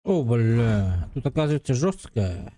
О, бля, тут оказывается жесткая.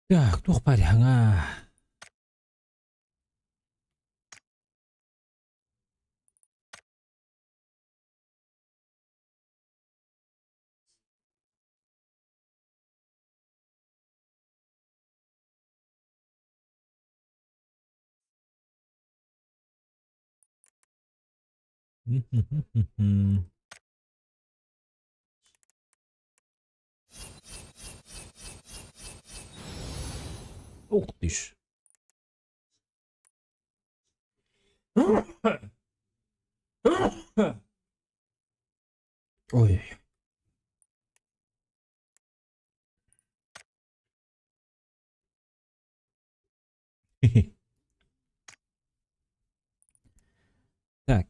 Так, тух паряң а. Ух ты ж. Ой. Так.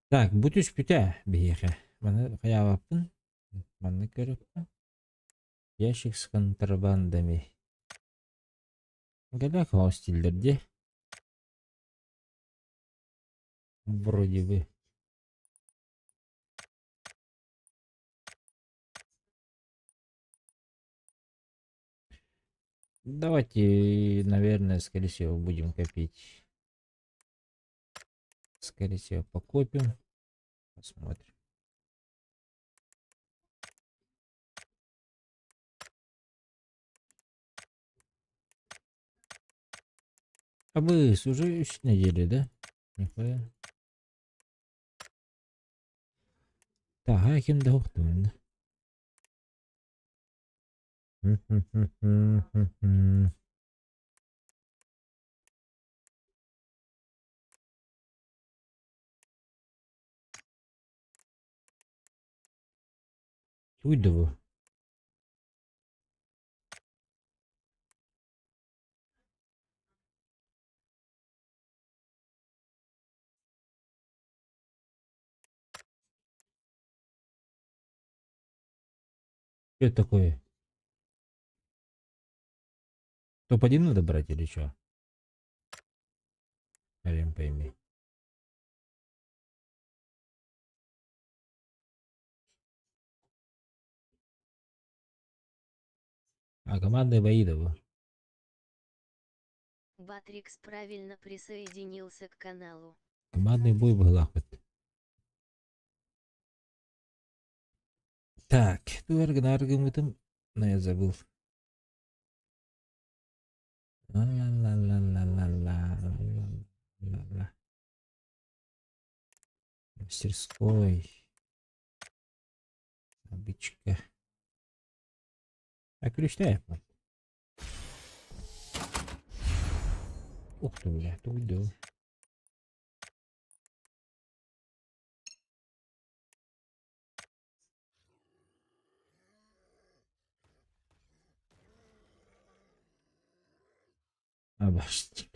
Так, бүтүс бүтә бейеге. Маны каябаппын. Маны көрөппүн. Ящик с контрабандами. Гадак стилдерде. Вроде бы. Давайте, наверное, скорее всего, будем копить. Скорее всего, покопим. Посмотрим. А вы уже недели, да? Нихуя. Так, а кем доктор? Уйду. Что это такое? Топ-1 надо брать или что? Хрен пойми. А командные бои давай. Батрикс правильно присоединился к каналу. Командный бой в Галахват. Так, Туэргнаргом мы там... Ну, я забыл. Ла-ла-ла-ла-ла-ла-ла-ла-ла. Мастерской. Обычка. А ключ-то. Ух ты, бля, тут уйду. Обожди.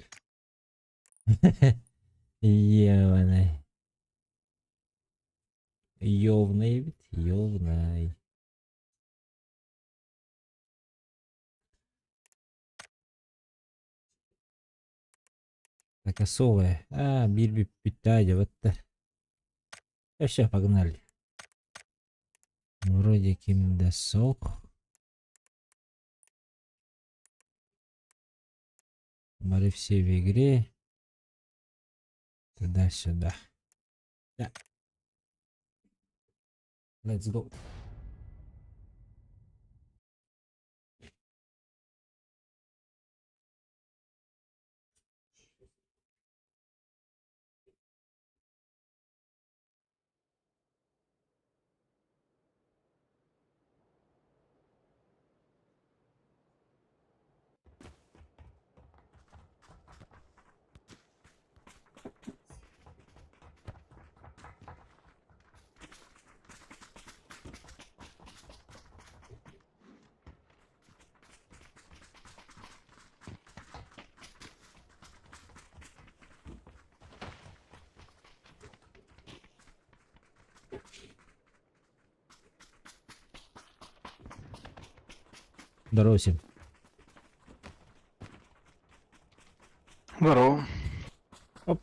Ёваный. Ёвный ведь, ёвный. Косовая. А, бирби питание. Вот. Все, погнали. Вроде кимдасок. Смотри, все в игре. Туда-сюда. Да. Let's go. Здорово всем. Здорово. Оп.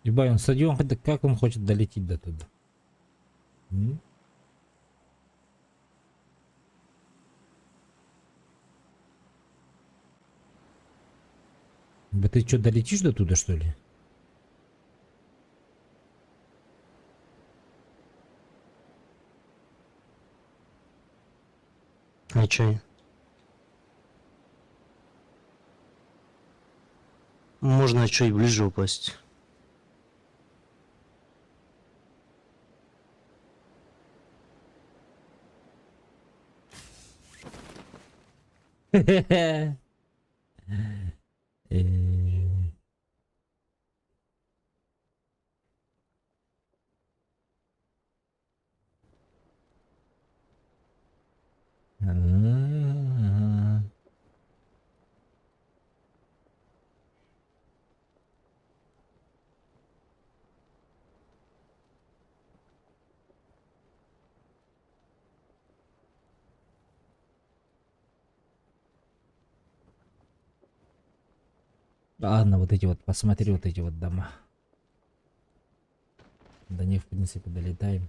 Ебать, он стадион, как он хочет долететь до туда? М? Да ты что, долетишь до туда, что ли? Ничего. Можно чуть ближе упасть. Э, ага. Ладно, вот эти вот, посмотри, вот эти вот дома. До них, в принципе, долетаем.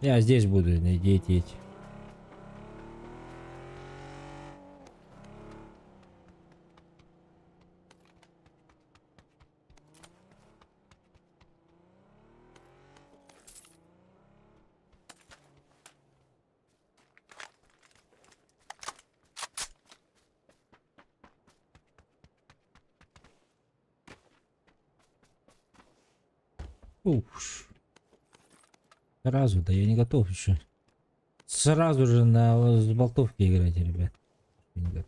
Я здесь буду, идите. Уф. Сразу, да я не готов еще. Сразу же на с болтовке играть, ребят. Не готов.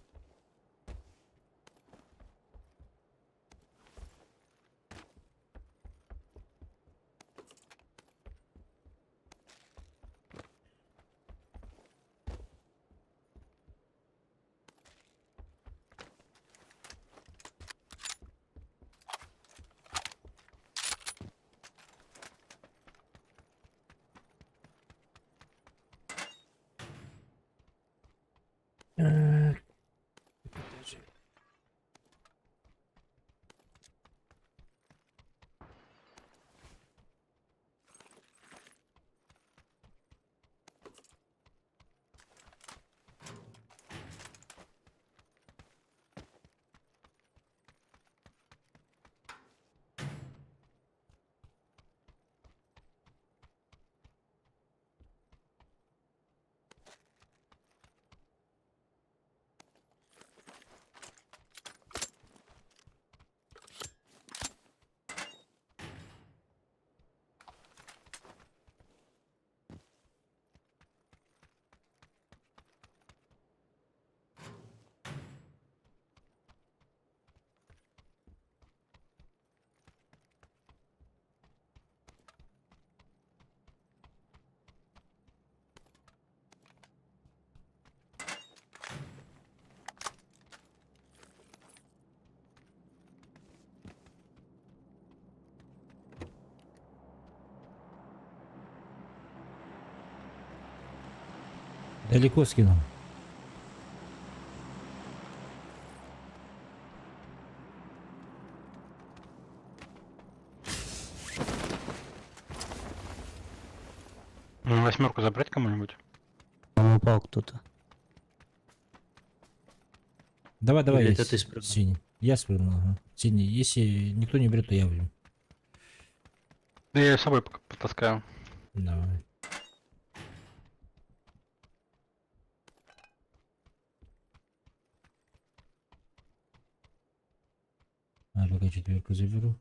Далеко скинул. Восьмерку забрать кому-нибудь? Там упал кто-то. Давай, Или это есть. ты спрыгнул? Синий. Я спрыгнул, ага. Синий. Если никто не берет, то я возьму. Да я с собой потаскаю. Давай. А, пока четверку заберу.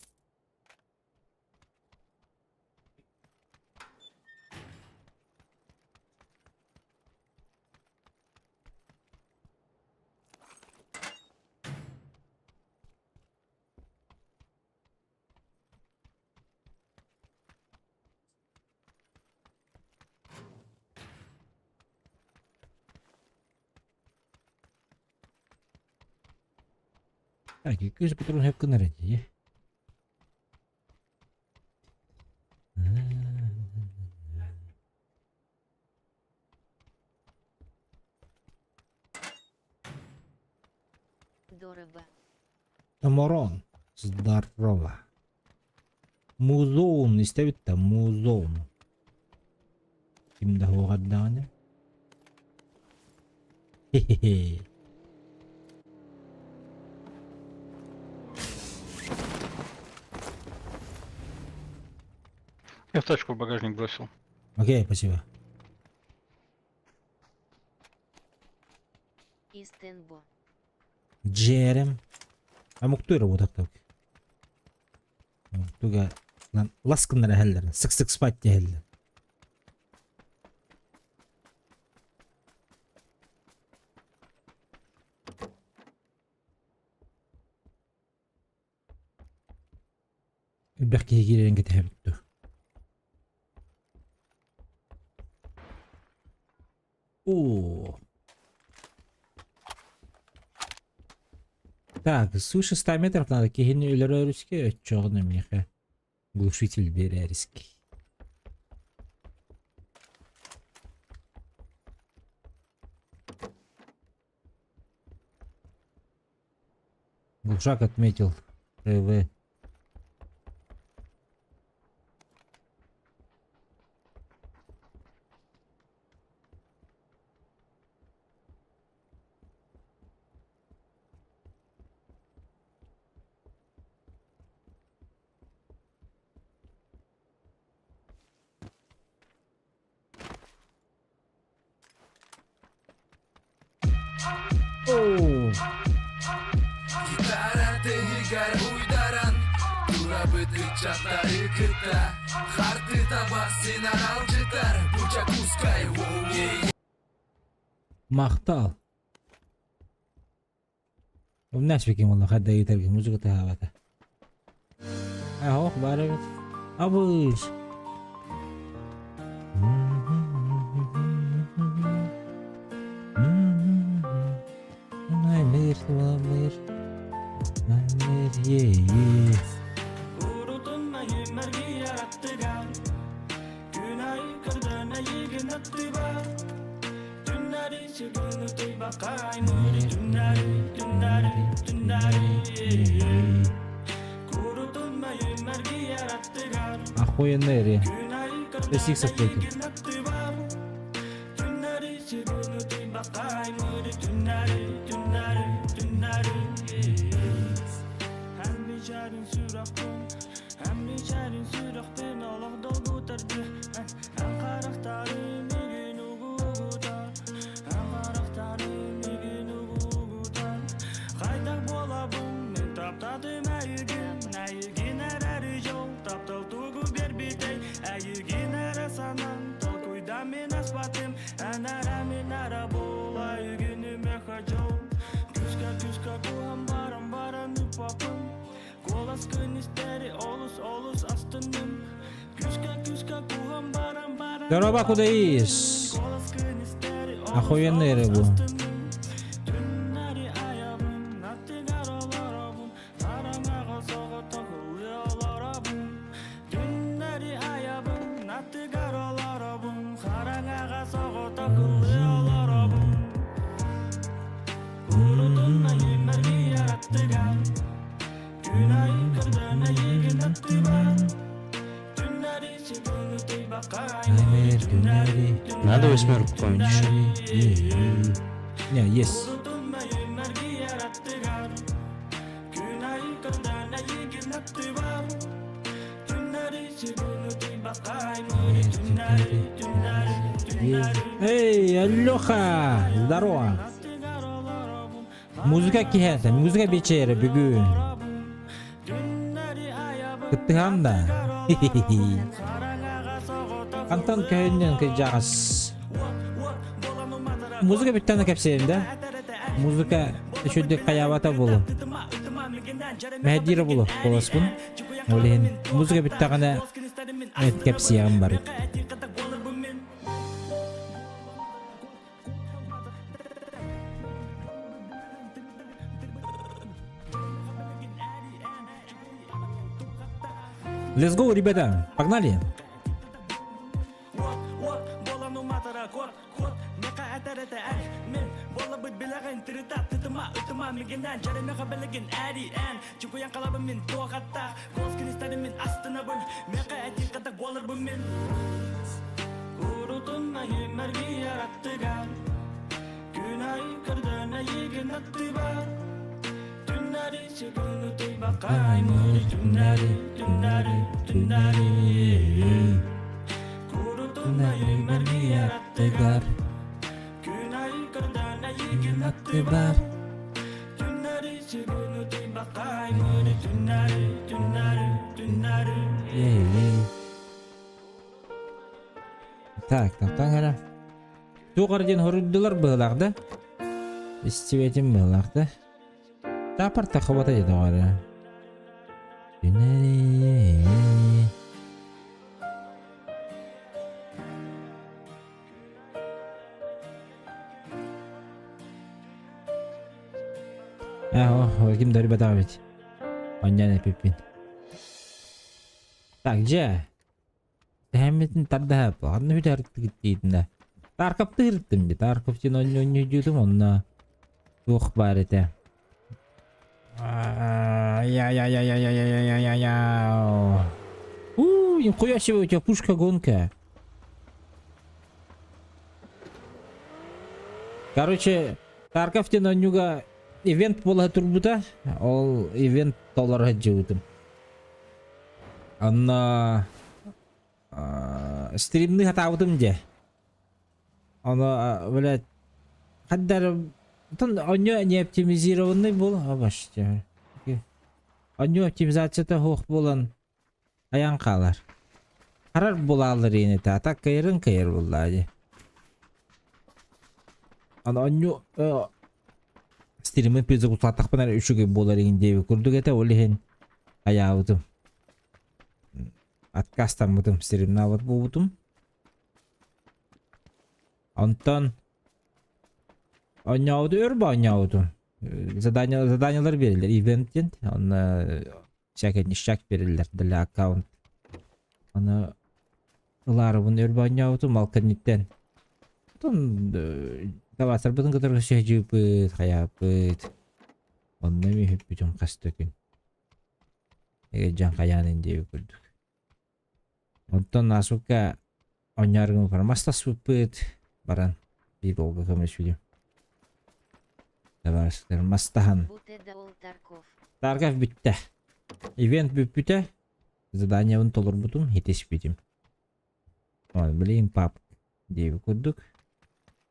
Так, який же патрон гепка на ряді є? Здорово. Тамарон. Здорово. Музон. Не ставить там музон. Ким да угадане? Хе-хе-хе. Я в тачку в багажник бросил. Окей, спасибо. Истенбо. Джерем. А муктуй работать так. Туга lan laskınlara heller. Sık sık spat heller. البحكي هيجي لين كتبته. О. Так, свыше 100 метров надо кегини үлерериске чогны меха. Глушитель берериске. Глушак отметил. ТВ. Оу. Gitara tehigar uydaran Tura bıtık çatları kıta Hartı tabak sinar alcıtar Bucak uskay Мақтал. Умнаш бекем والله хадда йтерге музыка тагата. Ох, барабет. Абыш. Наймер, наймер. Наймер, е. Unutunma yıllargi yarattıgan Günay kırdığına yegin attıban Dünleri çıkını duy bakay Muri dünleri Unutunma yıllargi yarattıgan Охуенная ре. Günay Destek kırdığına satıyordum. yegin attıban Dünleri çıkını duy bakay Muri dünleri Hem biçarin süraktın Hem biçarin süraktın Allah dolgu terdi Hem karakterim igin ugutar Hem karakterim igin ugutar Kaydak bolabım men taptadım Ayygin ereri yol Taptal tugu bir bitey Ayygin ere sanan Tal kuyda men asbatım Anara men ara bol Ayygin mekajol Küska kuham baran üpapım Голос кынистери олус астыным Küska kuham baran Здорово, куда ешь? Голос кынистери Охуенный ре bu. Түннери аябым Наттыгар оларабым Караңага сого токулы оларабым Түннери аябым Наттыгар оларабым Караңага сого токулы оларабым өсмөр қойыншы. Не, есть. Unutulma yıllargi yarattıgar Günay kırdana yigin attı var Tünleri sürünü bakay Mürü tünleri Эй, Алёха, здорово. Музыка киһәсен, музыка бичере бүгүн. Кыттыгам да. Антон көйнен кыжагас. Музыка биттәне кепсеем да. Музыка шүддек каябата болу. Мәдире болу, боласпын. Олен, музыка биттагана эт кепсеем бар. Let's go, ребята, погнали. Так, ана. Тугарден хоруддулар былагда. Истебетим былагда. Тапарта хабата деді ғара. Ким дәрі бәді ғабет. Оньян әпеппен. Так, жа. Тәметін тардап, ағырны өте әрікті кеттейдінді. Тарқапты ғырттым де. Тарқаптен оньян жүдім, онына тоқ бар еті. Нихуя себе, у тебя пушка-гонка. Короче, Тарковтен онюга ивент бола турбута, ол ивент толарға жауытым. Анна стримны хатауытым де. Анна, блядь, қаддар оню не оптимизированный бол, абашты. Оню оптимизацияда хоқ болан аян қалар. Қарар болалыр ені та, так кайрын кайыр болады. Ана оню стримін пезі құтаттақ панар үшіге болар еген дейбі күрдік еті олеген аяуытым. Откастан бұтым, стримін ават бұл бұтым. Онтан Оняуды өрбі оняуды. Заданиялар берілер. Ивенттен. Оны всякий нишчак берілер. Ділі аккаунт. Оны ұлары бұны өрбі оняуды. Малканеттен. Тон тавасыр бұдың қыдырғы шәжі бұд. Қая бұд. Онына мейхіп бүтін қасты күн. Жан қаянын дейі көрдік. Онтан асука оñargın farmastas бұд. Баран. Bir болғы көмес білем. Даварсықтар мастахан. Тарков бітті. Ивент бітті. Задание он толыр бұтым. Хетес бітім. Білейін пап. Дейбі көрдік.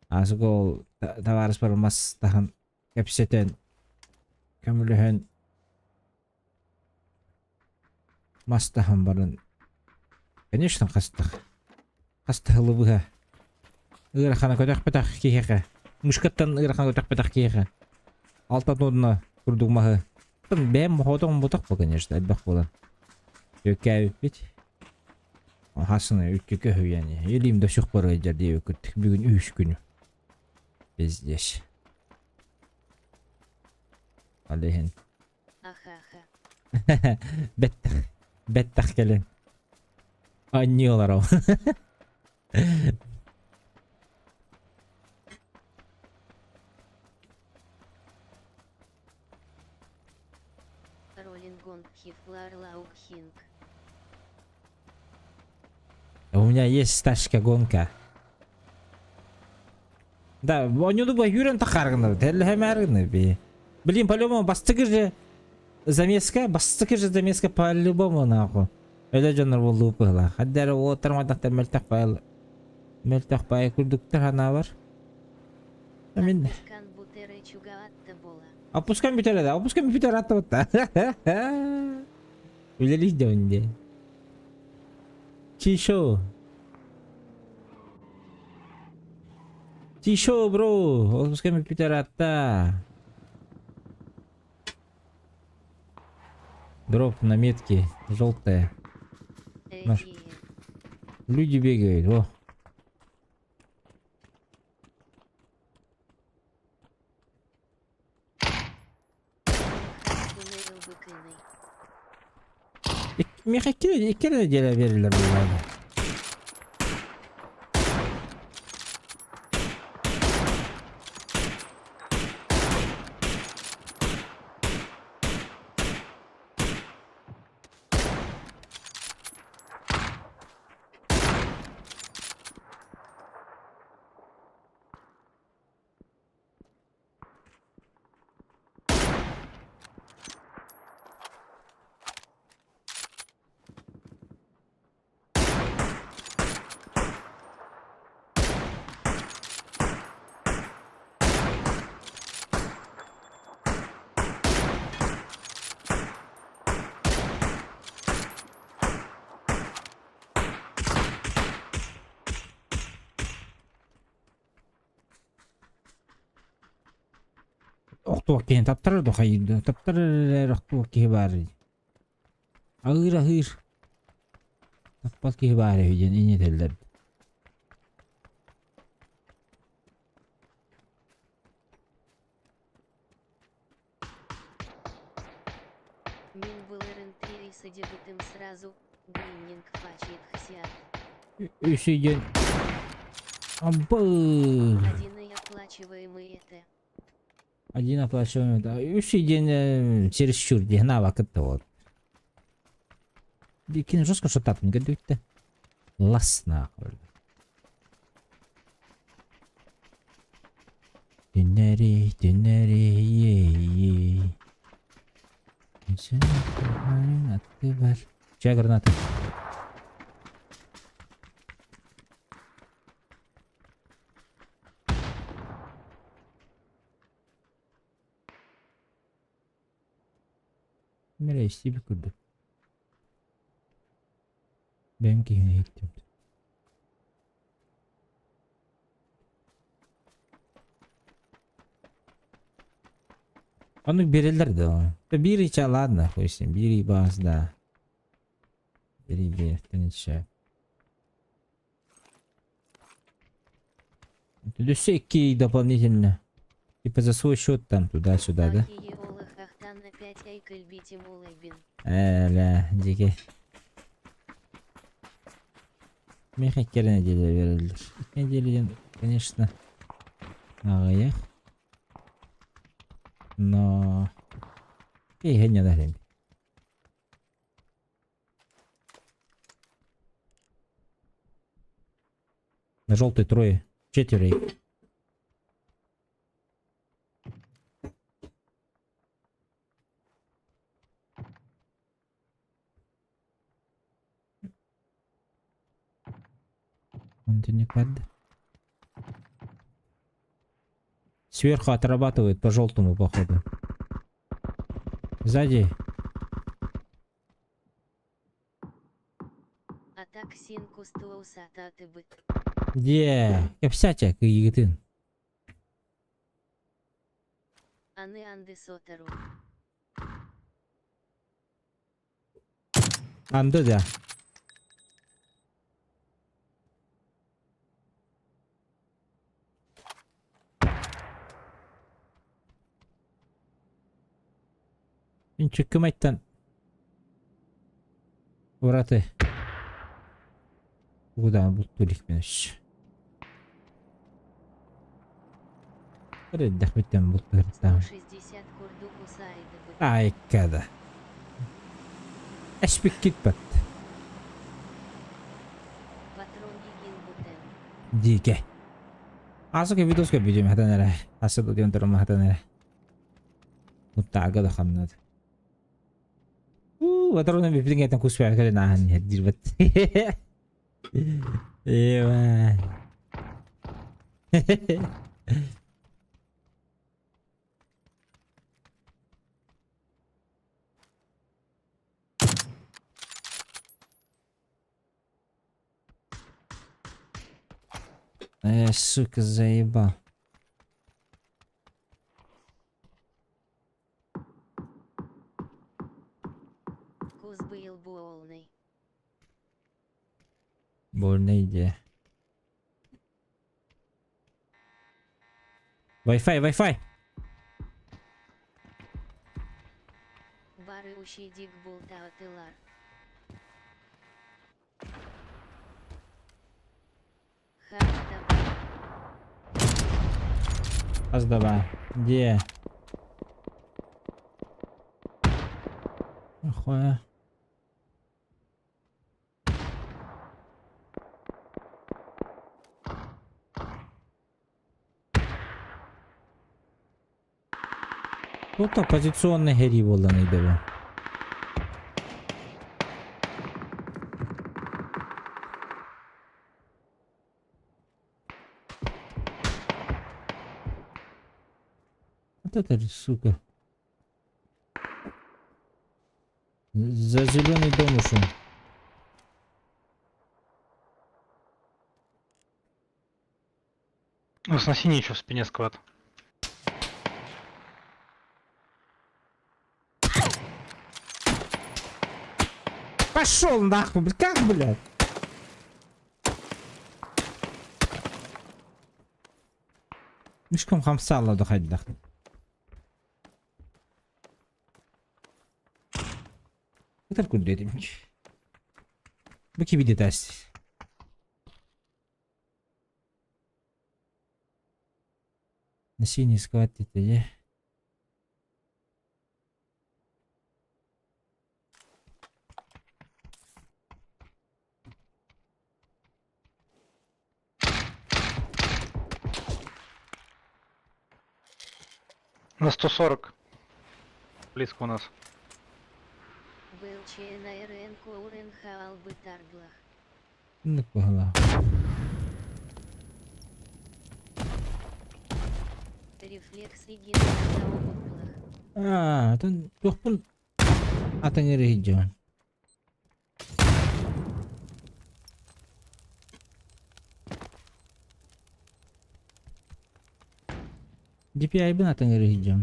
Асық ол таварыс бар мастахан. Кәпсетен. Көміліхен. Мастахан барын. Конечно қастық. Қастықылы бұға. Играхана көтәк пәтәк кейхеқі. Мушкаттан играхана көтәк пәтәк кейхеқі. Алтан одына күрдігмағы. Бәм мұхотығын бұтақ бұл, конечно, әлбәқ болан. Өкке әуіп бет. Хасына өткеке өй, яны. Елейімді шық барға жерде өкірттік. Бүгін 3 күні. Бездеш. Алейхен. Ахаха. Бәттәқ. Бәттәқ кәлін. Анни олар ау. У меня есть тачка гонка. Да, онюду ба юрен тахаргны, телхемаргны би. Блин, по-любому бастыгы же замеска по-любому нахуй. Öyle canlar болду пыла. Хаддары отырмадактар мөлтақ пайы күрдіктер хана бар. Мен Пускан бутеры чугаатта бола. опускам битер да, опускам битер атты отта. Өлелись де önde. Тишо, бро. Опускам битер атта. Дроп на метке, желтая. Наш- Эйе. Люди бегают, о. Туннель быкыный. Меха кере деле verirler bunlarda. Оқтуак кейін таптырды қайды. Таптырыр оқтуак кей бар. Ağır. Tappat key бар үйден инетелдер. Мин был РНТ и садебытым сразу. Гриннинг фачит хсят. Üşüyden. Аббы. Один и оплачиваемый это. Один оплачиваемый. Üşüyden чересчур дегна вакытта вот. Дикин жестко шатап не гадуйте. Лас нахуй. Динери, ей. Sen attı var. Çay granatı. Nereye işte bir kurdu. Benimki yine gittim. Onu verirler de o. Biri çalar da koysun. Biri bazda. Biri bir şey. Düşse 2 дополнительно. Типа за свой счет там туда-сюда, да? Ахие Ола Хахтан на 5 Эйкель Битим Улыбин. Ля, дике. Мехакер'e nedeli verilir. Nedeliden, конечно, ağaya. Но... Ей, не дали. На желтой трое. 4 их. Он не падает. Сверху отрабатывает по желтому походу. Сзади. А так синку стуусата ты бы. Где? Кепсятя, кыйгытын. Аны анды сотару. Анды да. Инчик кымайттан. Ураты. Куда бұл төлік меніш. Реддах беттен бұл төліктен. 160 курду усайды бы. Ай, кәді. Әшпек кетпәт. Патрон гигин бутен. Дике. Asal ke videos ke video mahta nere. Asal tu dia antara mahta nere. Mutta agak dah khamna. Wateruna bipinga tan kuswa kale na han hadir bat. Ewa. Сука, заебал. Кус был полный. Больно идея. Wi-Fi, Wi-Fi. Бары ущедик болта отылар. Харта. Az давай. Где? Охуя. Тут оппозиционный гери болдан иде бу. Вот это, сука. За зеленый дом ушел. У нас на синий еще в спине сквад. Пошел нахуй, блядь, как, блядь? Слишком хамсало доходить. Это куда ты? Баки видит асти. На синий склад это я. На 140. Близко у нас. Был на РН Коурен Хаал бы Тарглах. Ну погнал. Рефлекс и генерал на Это пun atau nyeri hijau. DPI bin atau nyeri hijau.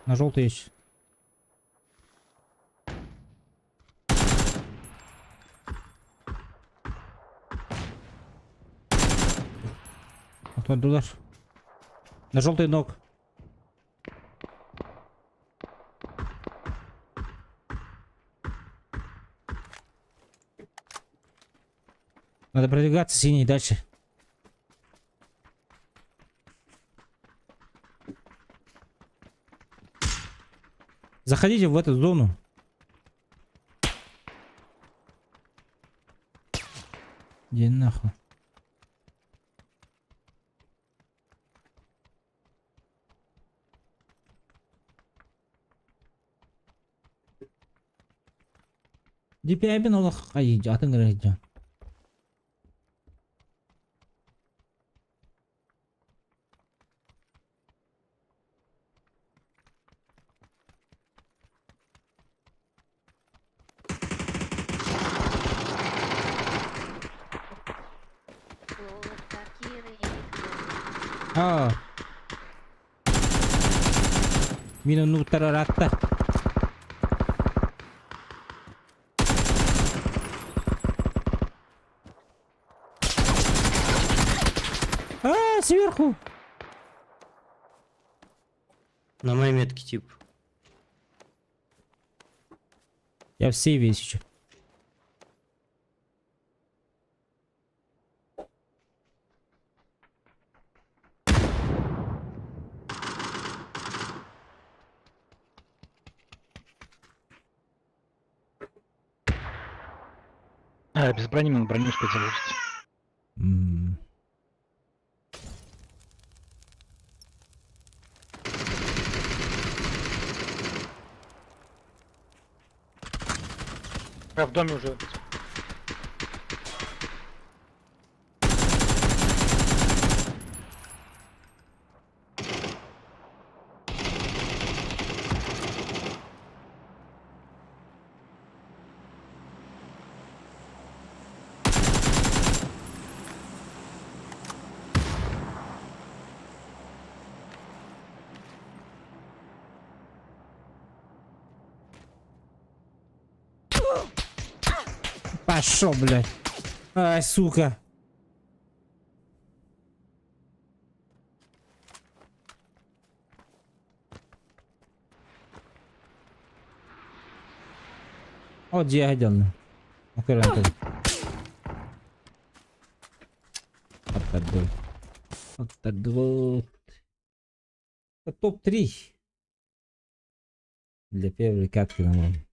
На желтый есть. Кто доллар? На желтый ног. Надо продвигаться синий дальше. Заходите в эту зону. Иди нахуй. DPI bin olah ayıcı atın kırıcı. Лола Такира и Никто. Aa. Minun ratta. Сверху. На моей метке тип. Я в сейве еще. Без брони, на броню успеть загрузить. М. Я в доме уже. Пошел, блядь. Ай, сука. O diğer Окей. Отдадут. Отдадут. Топ-3. Для первой катки, наверное.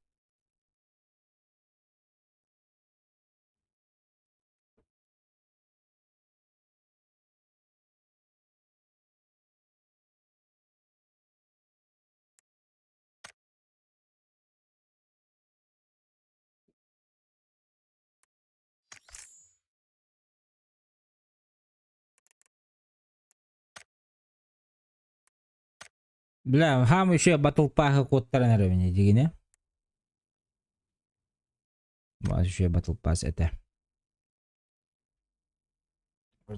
Бля, хам еще батл пага код тренирования, дигine. Вот еще батл пас это.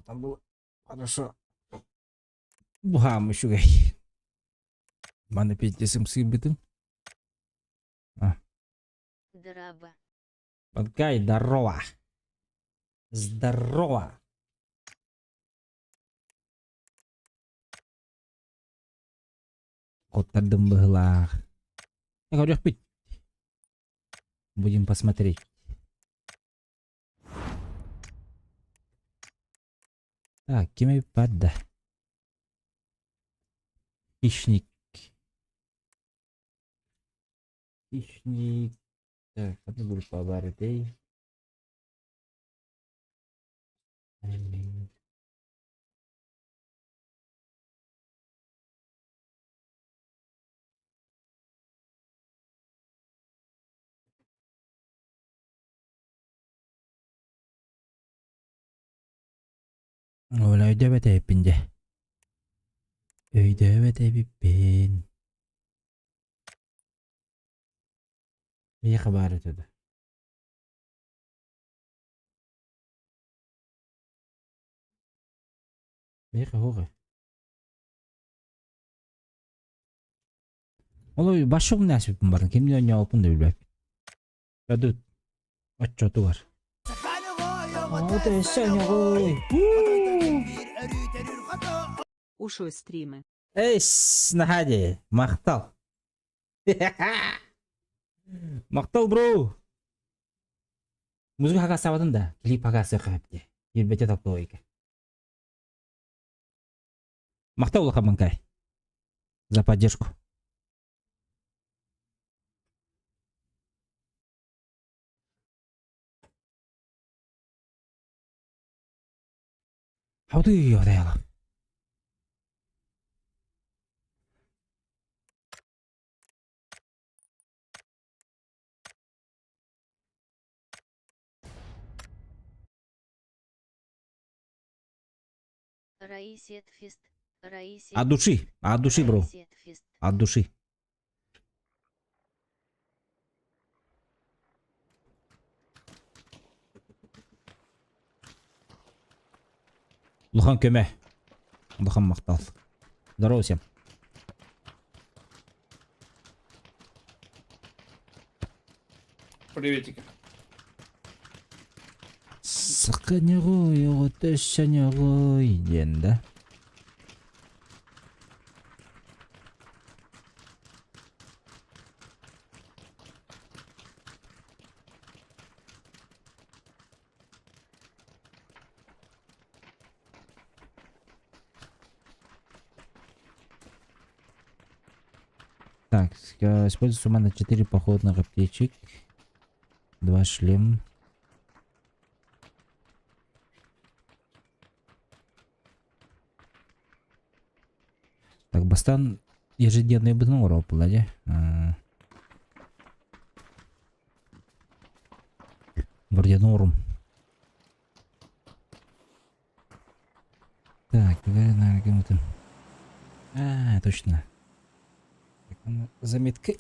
Там было хорошо. Хам еще гай. Мана 5 битым. Драба. Подкай, здорово. Здорово. Кот тадым была. Я говорю, пить. Будем посмотреть. Так, кем падда. Хищник. Хищник. Так, одну группу оборотей. Ola ödeme tepinde. Ödeme tepin. İyi haber dedi. İyi haber. Ola başka bir nasip var. Kimden oynuyor opun da bilmem. Hadi. Aççotu var. O da sen ya koy. Ушой стримы. Эйс, находи. Махтал. Махтал, бро. Музыка хага савадын да. Клип хага сыхапти. Елбете таптоо эки. Махтал лахаманкай. За поддержку. How do you yell? Раисетфест. От души, бро. Раисетфест. От души. Лухан көме. Лухан мақтал. Здорово всем. Приветики. Сақыны ғой, оғыты шаны ғой, енді. Так, используй сумма на 4 походных аптечек, 2 шлем. Казахстан ежедневный бытын орап була, же? Вроде норм. Так, наверное, кому-то. Точно. Так, заметка.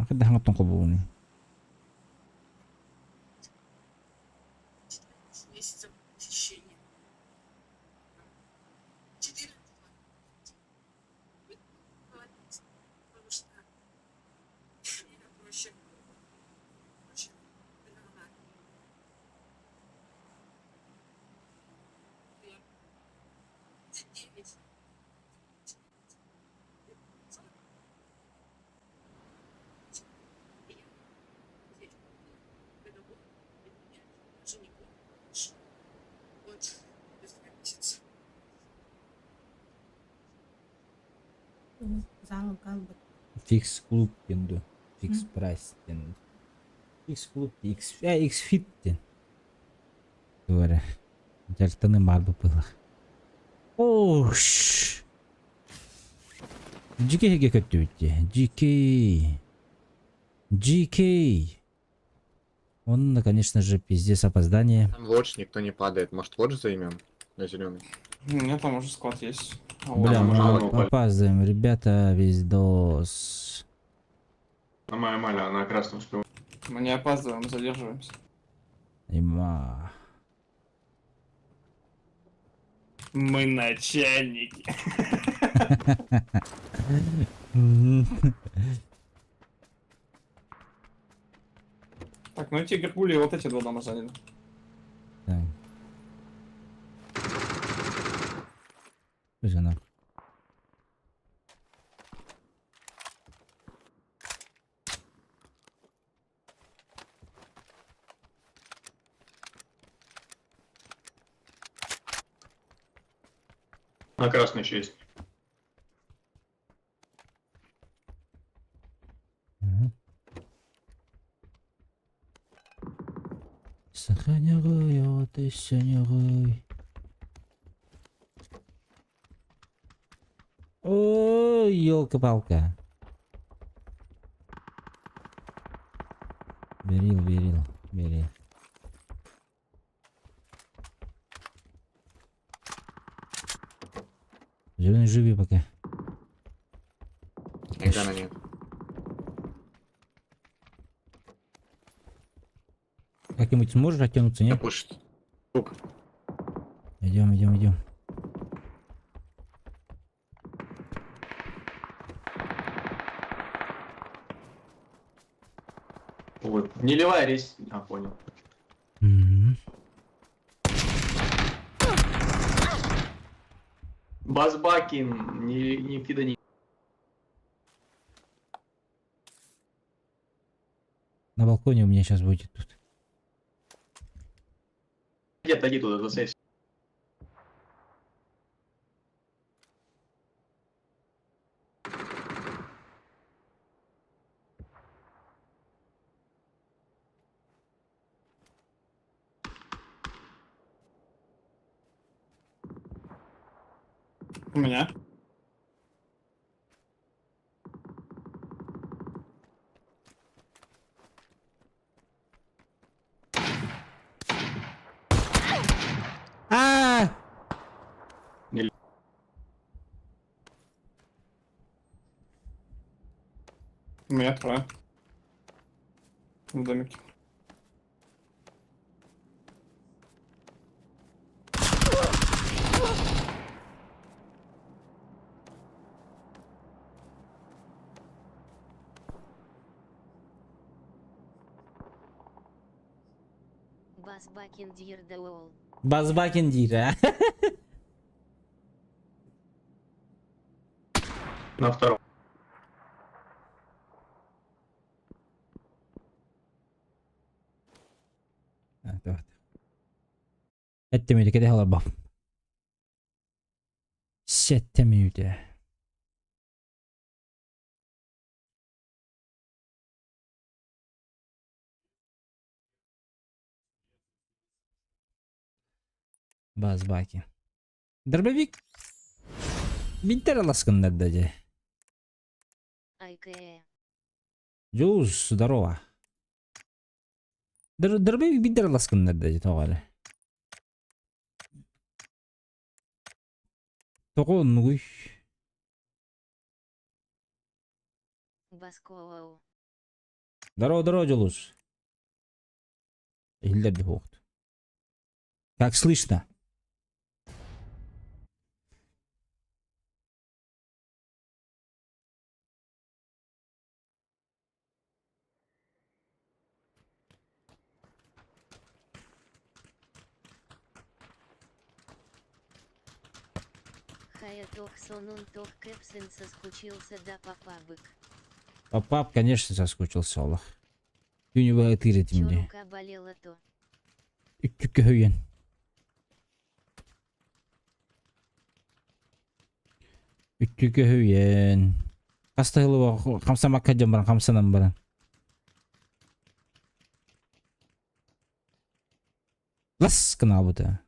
Когда хангат тонко буни. Месяцев посещения. 4 потому что время проще договора. За 9 заңы как бы Фикс клуб денді. Фикс прайс денді. Фикс клуб, X fit ден. Говоря. Жартыны бар бұл бұлық. Ош! GK көтті өтті. GK. Он, конечно же, пиздец опоздание. Там лодж никто не падает. Может, лодж займем на зеленый? Нет, там уже склад есть. Бля, мало мы упали. опаздываем, ребята, весь дос. На моя маля, на красном шпионе. Мы не опаздываем, задерживаемся. Има. Мы начальники. Так, ну эти Геркули вот эти два дома заняли. Так. Пусть она. На красный еще есть. Сохраняй, ты синягай. Ой, елка-палка. Берил. Зеленый, живи пока. Энгана нет. Как-нибудь сможешь оттянуться, Не нет? пушит. Сука. Идем. Вот. Не ливай рейс. А, понял. Мгм. Базбакин, не кидани. На балконе у меня сейчас будет тут. Отойди туда, засейся. У меня. А! У меня трое. В домике. Басбакин дир даол. Базбакен дейді, а? На втором. Ettemiydi kede halar bak. Settemiydi. Базбаки. Дробовик. Бинтер ласкандар даже. Айкэ. Джуз, здорово. Дробовик бинтер ласкандар даже тоғалы. Тоғы нугуй. Басковау. Здорово, Джулус. Hilder de hoogte. Как слышно? Хая тох сонун тох кэпсен соскучился да папабык. Папап, конечно, соскучился, Аллах. Ты не выготырит Чё мне. рука болела то? Үттүккө хүйен. Үттүккө хүйен. Кастығылы қамсамаққа жан баран, қамсанан баран. Лас кына бұты.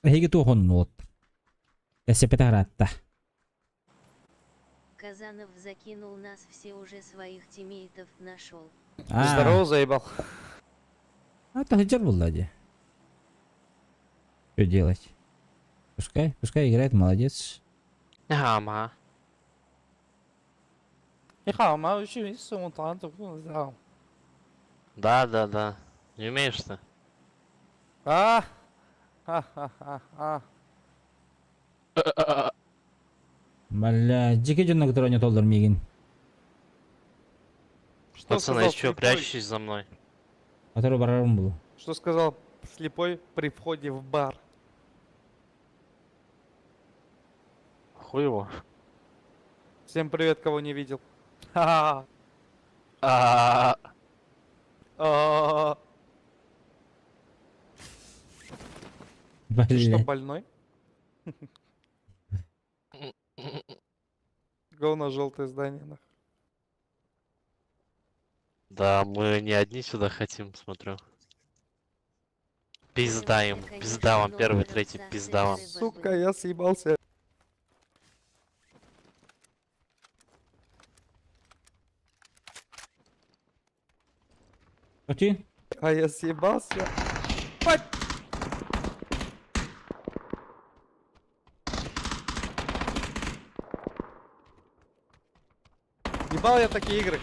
Хеге тохон нот. Если петарата. Казанов закинул нас, все уже своих тиммейтов нашел. Здорово, заебал. Это хиджар был, лади. Что делать? Пускай играет, молодец. Ага. Да. Не умеешь ты? Бля, жеке жонна который не толдыр мигин. Пацаны, еще прячетесь за мной. Который барарым был. Что сказал слепой при входе в бар? Хуй его. Всем привет, кого не видел. Ха-ха. А, А, Ты что, Бля. больной? Говно желтое здание, нахуй. Да, мы не одни сюда хотим, смотрю. Пизда им, пизда вам, первый, третий, пизда вам. Сука, я съебался. Пути? А я съебался. Ебал я такие игры.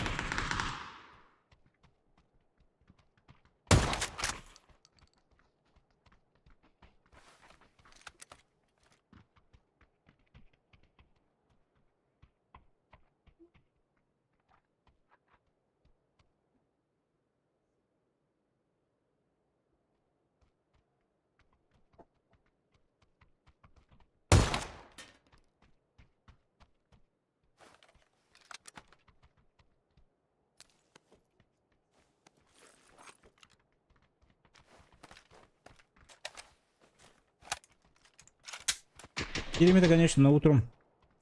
Керемет, конечно, на утром.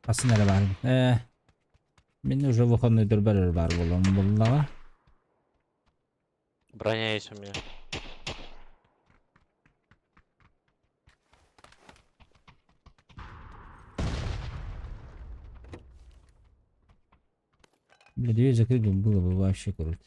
Асынары бар. Мен уже выходной дұрбәрір бар болам бұллаға. Броня есть у меня. Бля, дверь закрыть было бы вообще круто.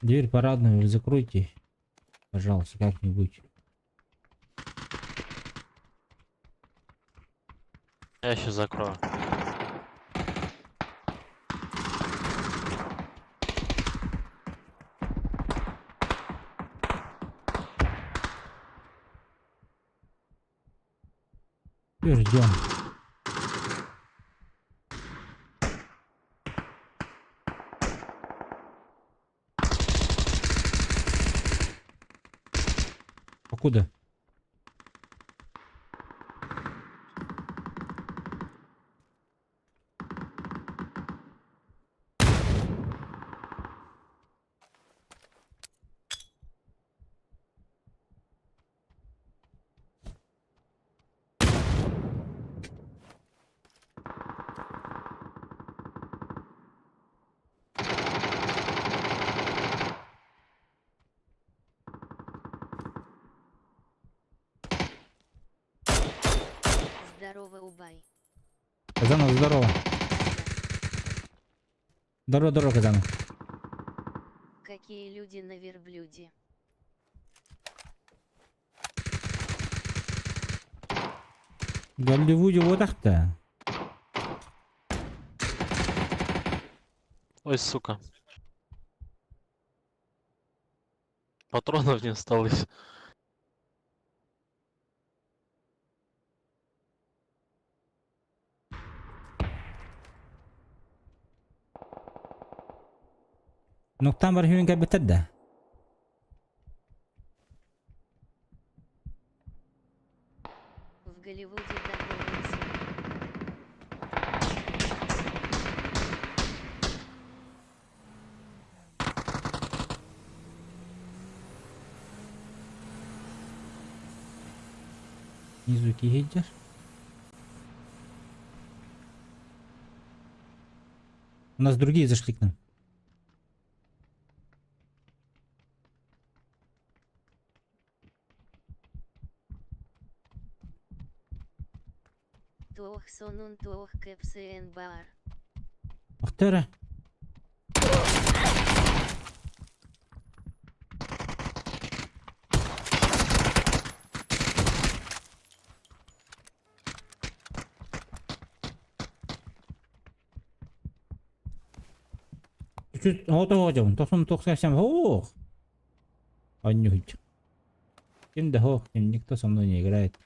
Дверь парадную вы закройте, пожалуйста, как-нибудь. Я сейчас закрою. Ждем. Откуда? Здорово, Убай. Казанов, здорово. Здорово, Казанов. Какие люди на верблюде. В Голливуде вот так-то. Ой, сука. Патронов не осталось. Noktan var hur betedde. В Голливуде готовился. Nizuki Hidjar. У нас другие зашли к нам. Тох сонун тох кепсен бар. Ахтера. Чуть отоводим. Тосын токсасам. Ох. Аннюхич. Кем да хох, никто со мной не играет.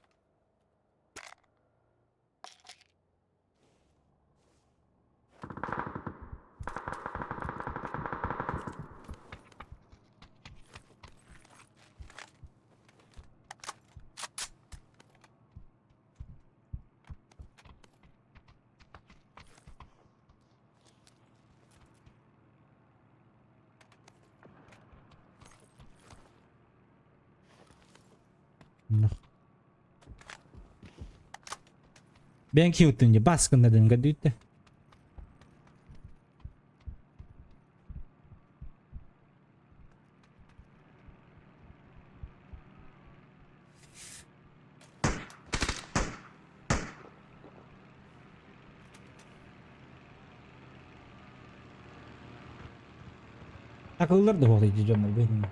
Ну. Ben Q'tunca baskınladın gadütte. Akıllılar da hoğlayıcı canlar benim.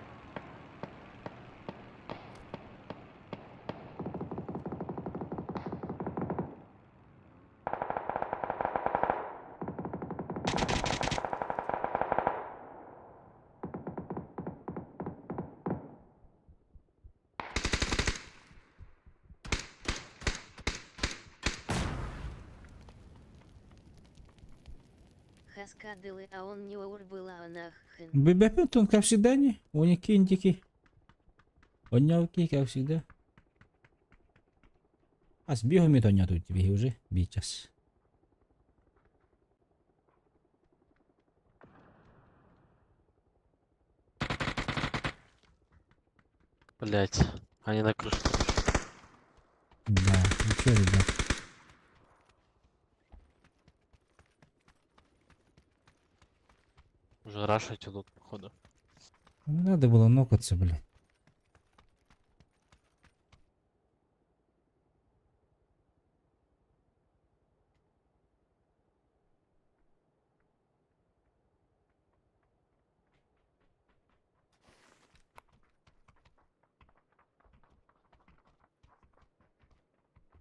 Хаскадылы, а он не урбыла нахрен. Бебепен, как всегда, не? У них кинтики. Онявки, как всегда. А с бегами то нету тебе уже, бичас. Блять, они на крыше. Да, ничего, ребят. Уже рашить идут, походу. Надо было нокаться, блядь.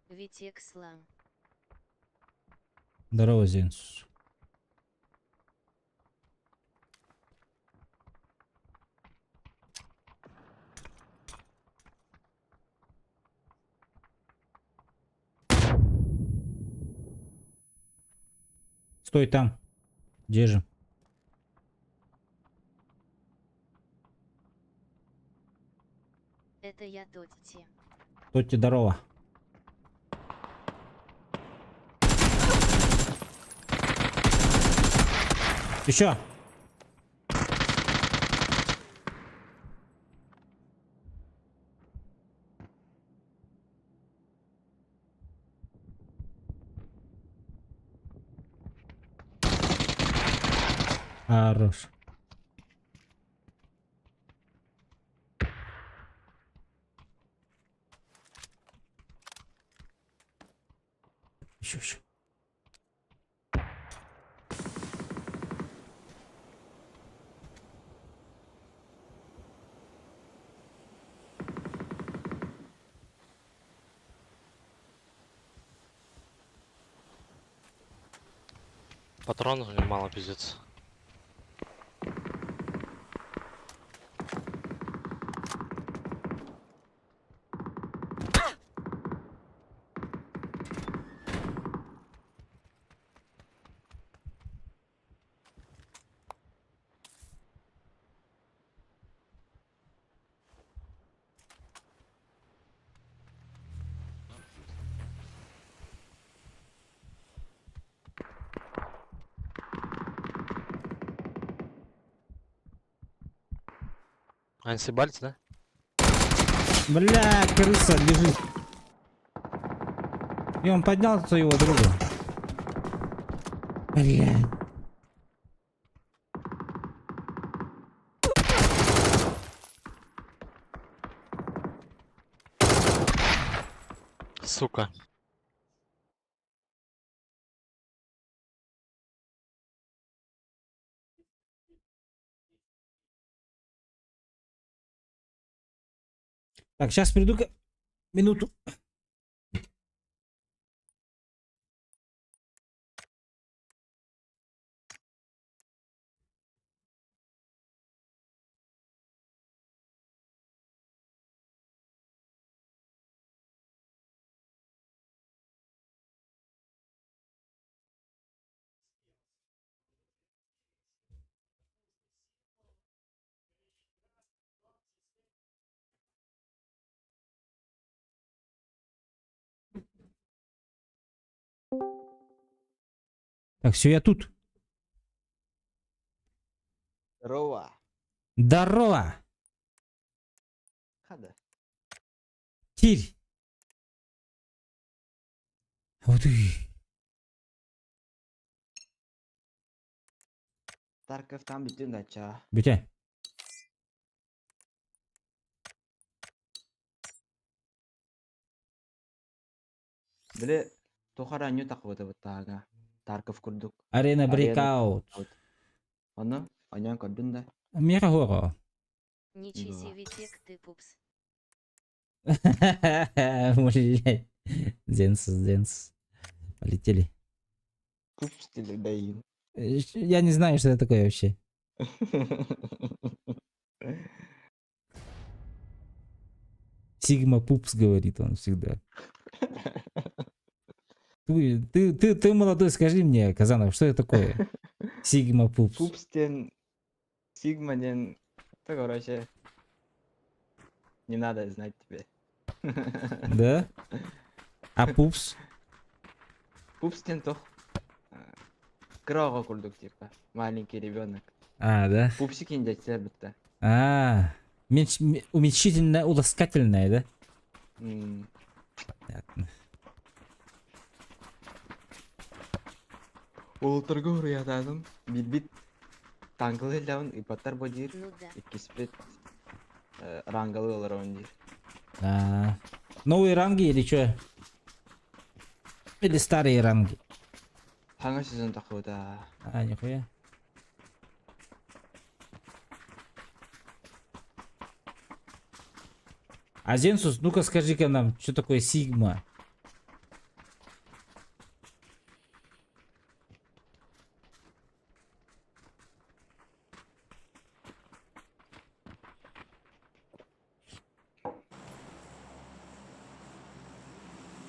Витек слам. Здорово, Зенсус. Стой там. Держим. Это я Тотти. Тотти, здорово. Еще. Хорош. Еще. Патронов мало, пиздец. Ансибальц, да? Бля, крыса лежит. И он поднял своего друга. Бля. Сука. Так, сейчас приду-ка. Минуту. Так, все, я тут. Здорово. Здорово. Хада. Тирь. Вот и. Тарков там bütün дача. Бетя. Биле тохара ню таквыды бутага. Тарков курдук. Арена Арена брейкаут. Оны онян көрдүн да. Мега хоро. Ничего витек ты, пупс. Блять. Зенс. Полетели. Куп стиле дайын. Я не знаю, что это такое вообще. Сигма Пупс, говорит он всегда. Ты молодой, скажи мне, Казанов, что это такое? Сигма Пупс. Пупстен, Сигманен, так короче, не надо знать тебе. Да? А Пупс? Пупстен то крого курдук типа, маленький ребенок. А, да? Пупсик индятся будто. А, уменьшительное, уласкательное, да? Понятно. Ултыргы уруятадым, бит таңгылы лаун ипаттар бодир, Ну да. иккиспет рангалы олар ондир. А, новые ранги или что? Или старые ранги? Ханга сезон такуда. А, нихуя. А Зенсус, ну-ка скажи-ка нам, что такое Сигма?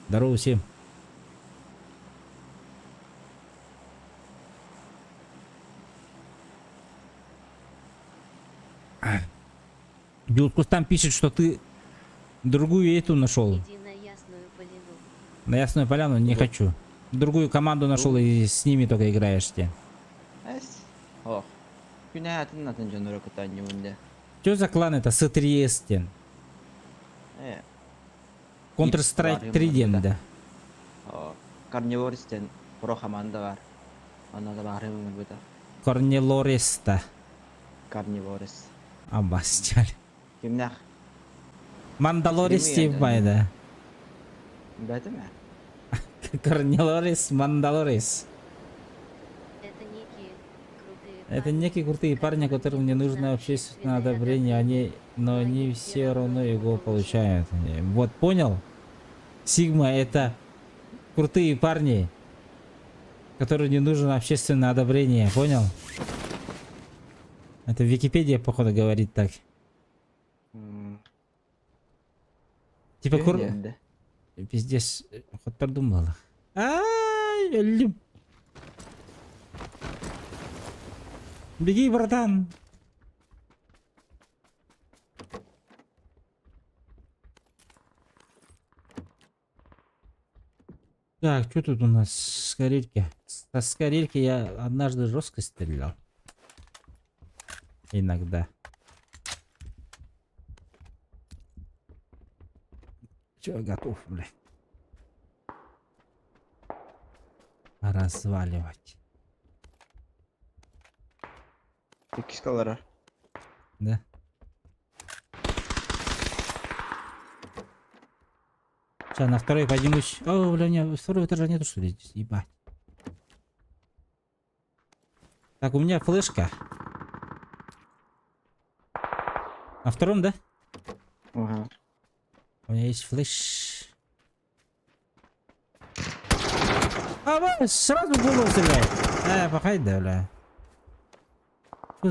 Здорово всем. Дюткус там пишет, что ты Другую эту нашел. Иди на Ясную Поляну. На Ясную Поляну не Вот. хочу. Другую команду нашел и с ними только играешь те. Эс. Ох. Күнәтін атын жоныры күтан юнде. Что за клан это? С3S тен. Counter-Strike 3 ден да. Карнивористен про команда бар. Она да бары өмір бұда. Корнелореста. Карниворис. Абастял. Кімнәқ? Мандалорис Стрими деп байда. Бәді ме? Корнелорис, Мандалорис. Это некие крутые Это парни, некие крутые парни, которым не нужно общественное одобрение, но они все равно его получают. Вот понял? Сигма это крутые парни, которым не нужно общественное одобрение. Понял? Это Википедия, походу, говорит так. Типа Күнәді. Пиздец, хоть продумала. Ай, люб. Беги, братан. Так, что тут у нас? Скорельки. Со скорельки я однажды жестко стрелял. Иногда. Че, готов, блядь. Разваливать. Екі скалары. Да. Сейчас на второй поднимусь. О, бля, у меня второго этажа нету, что ли, здесь? Ебать. Так, у меня флешка. На втором, да? Ага. У меня есть флеш. А, бля, сразу в голову стреляет. Пахай, да, бля.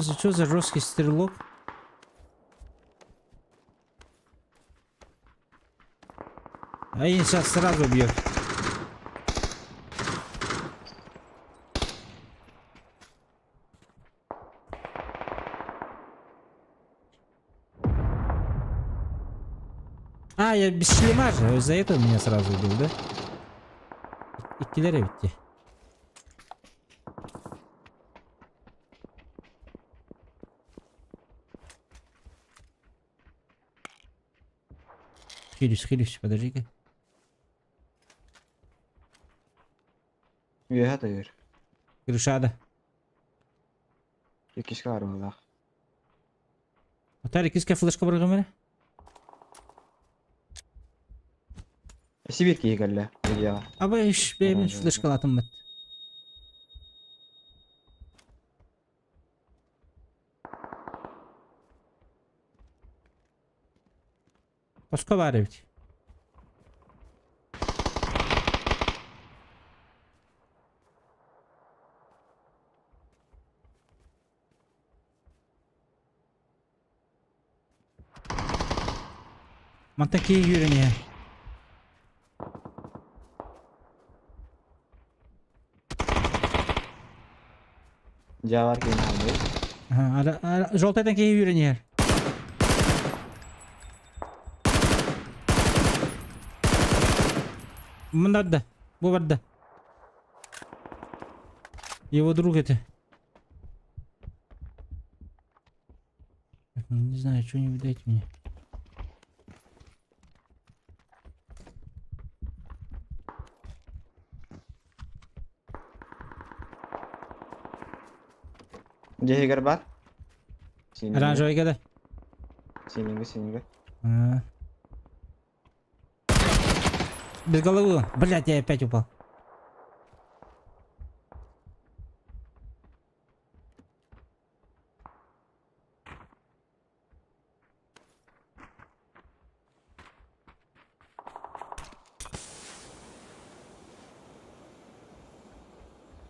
Что за жесткий стрелок? А и сейчас сразу бьет. А, я без шлема же, из-за этого меня сразу убил, да? И киллеры ведь. Хилюсь, подожди-ка. Үйе тайыр. Крышада. Екі скалары олақ. Атари, киске флешка бар гамера? Сибир кейгәлі. Үйеға. Абай иш, беймен Ага, флешка латым бит. Пашка бар бит. Мантаки yürüne. Жавар кейін алды. Ага, желтайдан кейін yürüne. Мында да, бу Его друг это. Не знаю, что не видать мне. Жегер бар. Оранжевый года. Синеньгі. Без головы. Блять, я опять упал.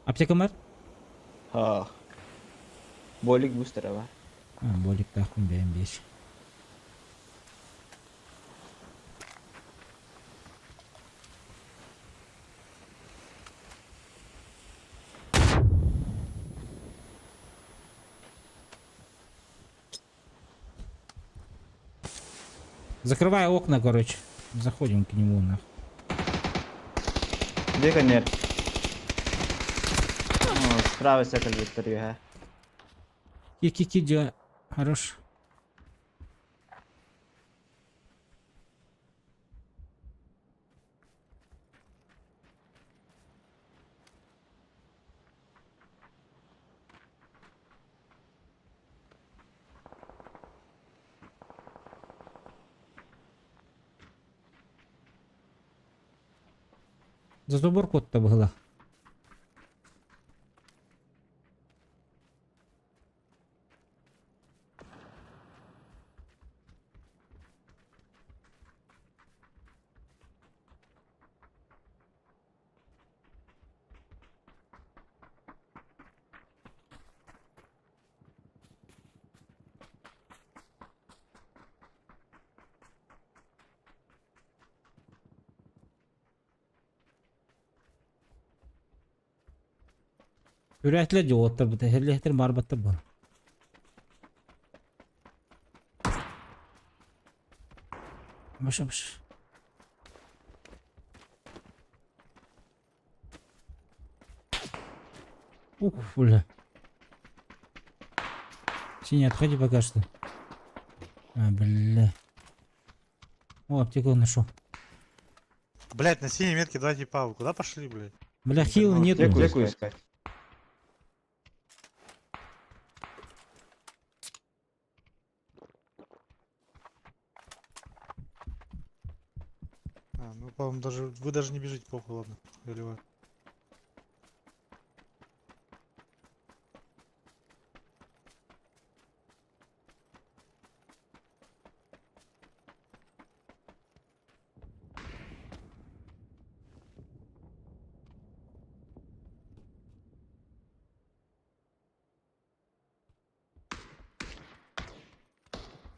Аптека бар? Ха. Болик бустера бар. Болик тахун бәйім беш. Закрывай окна, короче. Заходим к нему, нахуй. Де конер? О, справився кальвітер ЮГ. Ки-ки-ки, дела. Хорош. За забор кот-то была. Üretler de otur bu da. Herlehter marbatta bu. Baş. Бля. Синий, отходи пока что. А, бля. О, аптеку нашел. Блять, на синей метке два типа. Вы куда пошли, блять? Бля, хил нету. Аптеку искать. А, ну, по-моему, даже вы даже не бежите, похуй, ладно. Заливаю.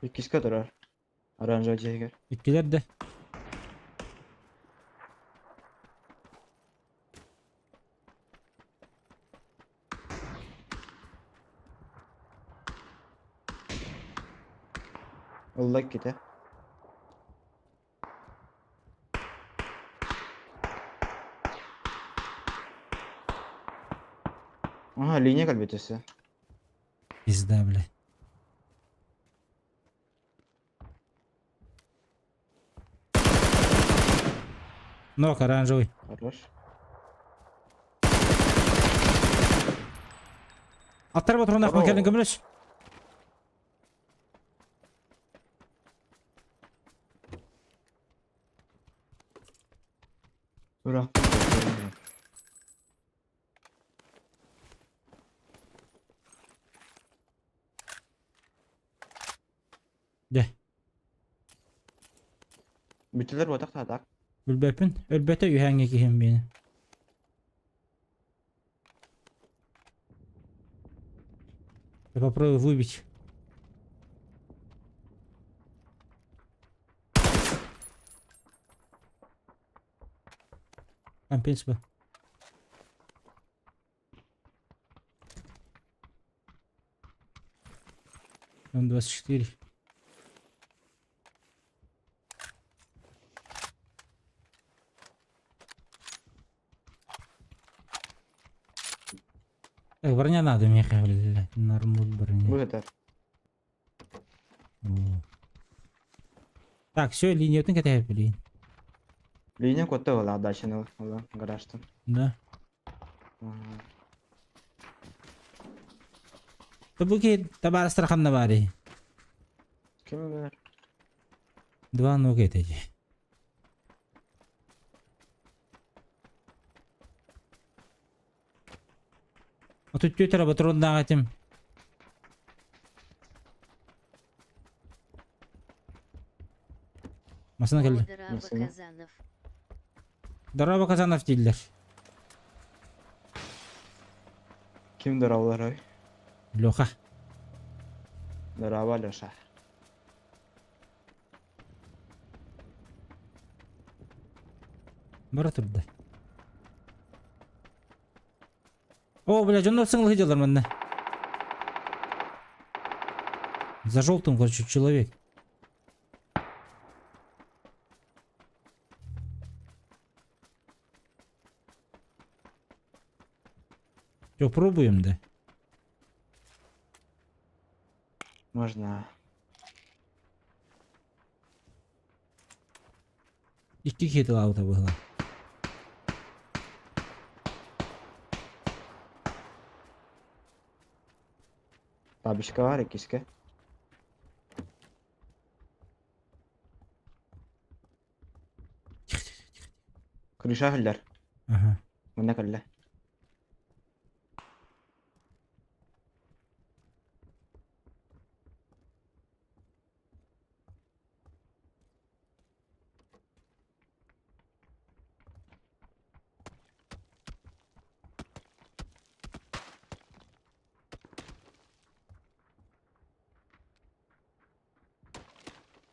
İkisi durar. Оранжевый тигр. İtkiler de. Allah gide. Aha linya kalbetesi. Пизда, бля. Ног оранжевый. Хорош. Аттар батыр нахуй Здорово. келін көмілеш. Bırak. De. Bütüler batak tadak. Bilbepin. Elbette ühenge kihim beni. Я попробую выбить. Там, в принципе. Там 24. Так, броня надо мне, блядь. Нормуль броня. Bu kadar. О. Так, все, линия вот какая, блин. Linya kota ola daşını ola garajdan. Да. Ага. Табуки, табар страхан на баре. Kim bilir? Два нога эти. А тут тетя работает на этим. Масына келди. Дораба Насына. Казанов. Дорога Казанов değiller. Kimdir avlar oy? Леха. Darava Löşa. Бара турда. О, бля, жондар сыңлы хидалар мында. За желтым, короче, человек. Попробуем, да? Можно. İki kedi lauta была. Бабушка var ikisi. Крыша хиллер. Ага. Мына калла.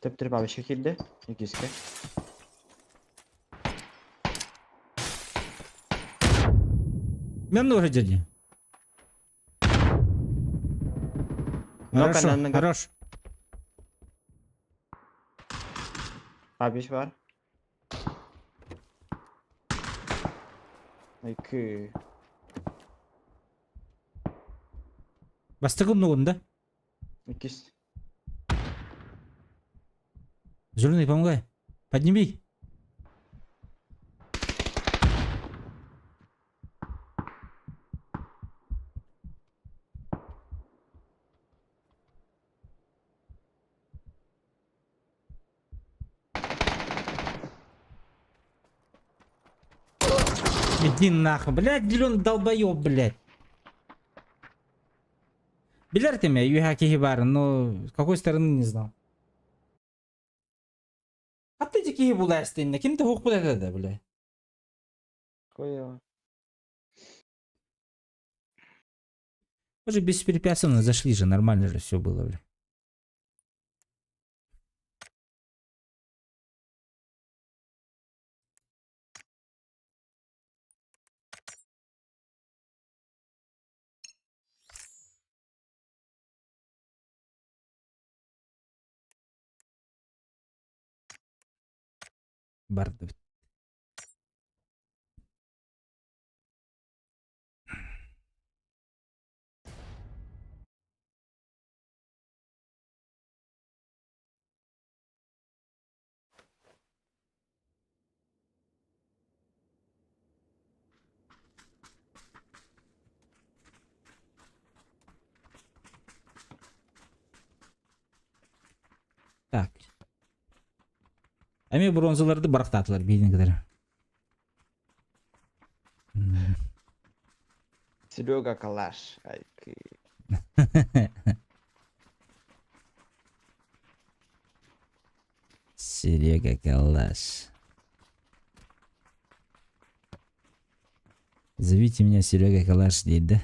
Töp бабушка келді. Ikisi. Мен тоже дяди. Ну, Хорошо, каналына хорош. Бабуш var. İki. Бастығым нугunda. İkisi. Зеленый, помогай. Подними. Иди нахуй, блядь, зеленый долбоёб, блядь. Билер ты меня, юхаки бар, но с какой стороны не знал. А ты такие буласты, на кем ты хух это, блядь. Koyuyor. Мы же беспрепятственно зашли же, нормально же все было, блядь. Барды. Так. А мен бронзаларды барақтатылар бейдіңгідер. Серега калаш. Айки. Серега Калаш. Зовите меня Серега Калаш дейді.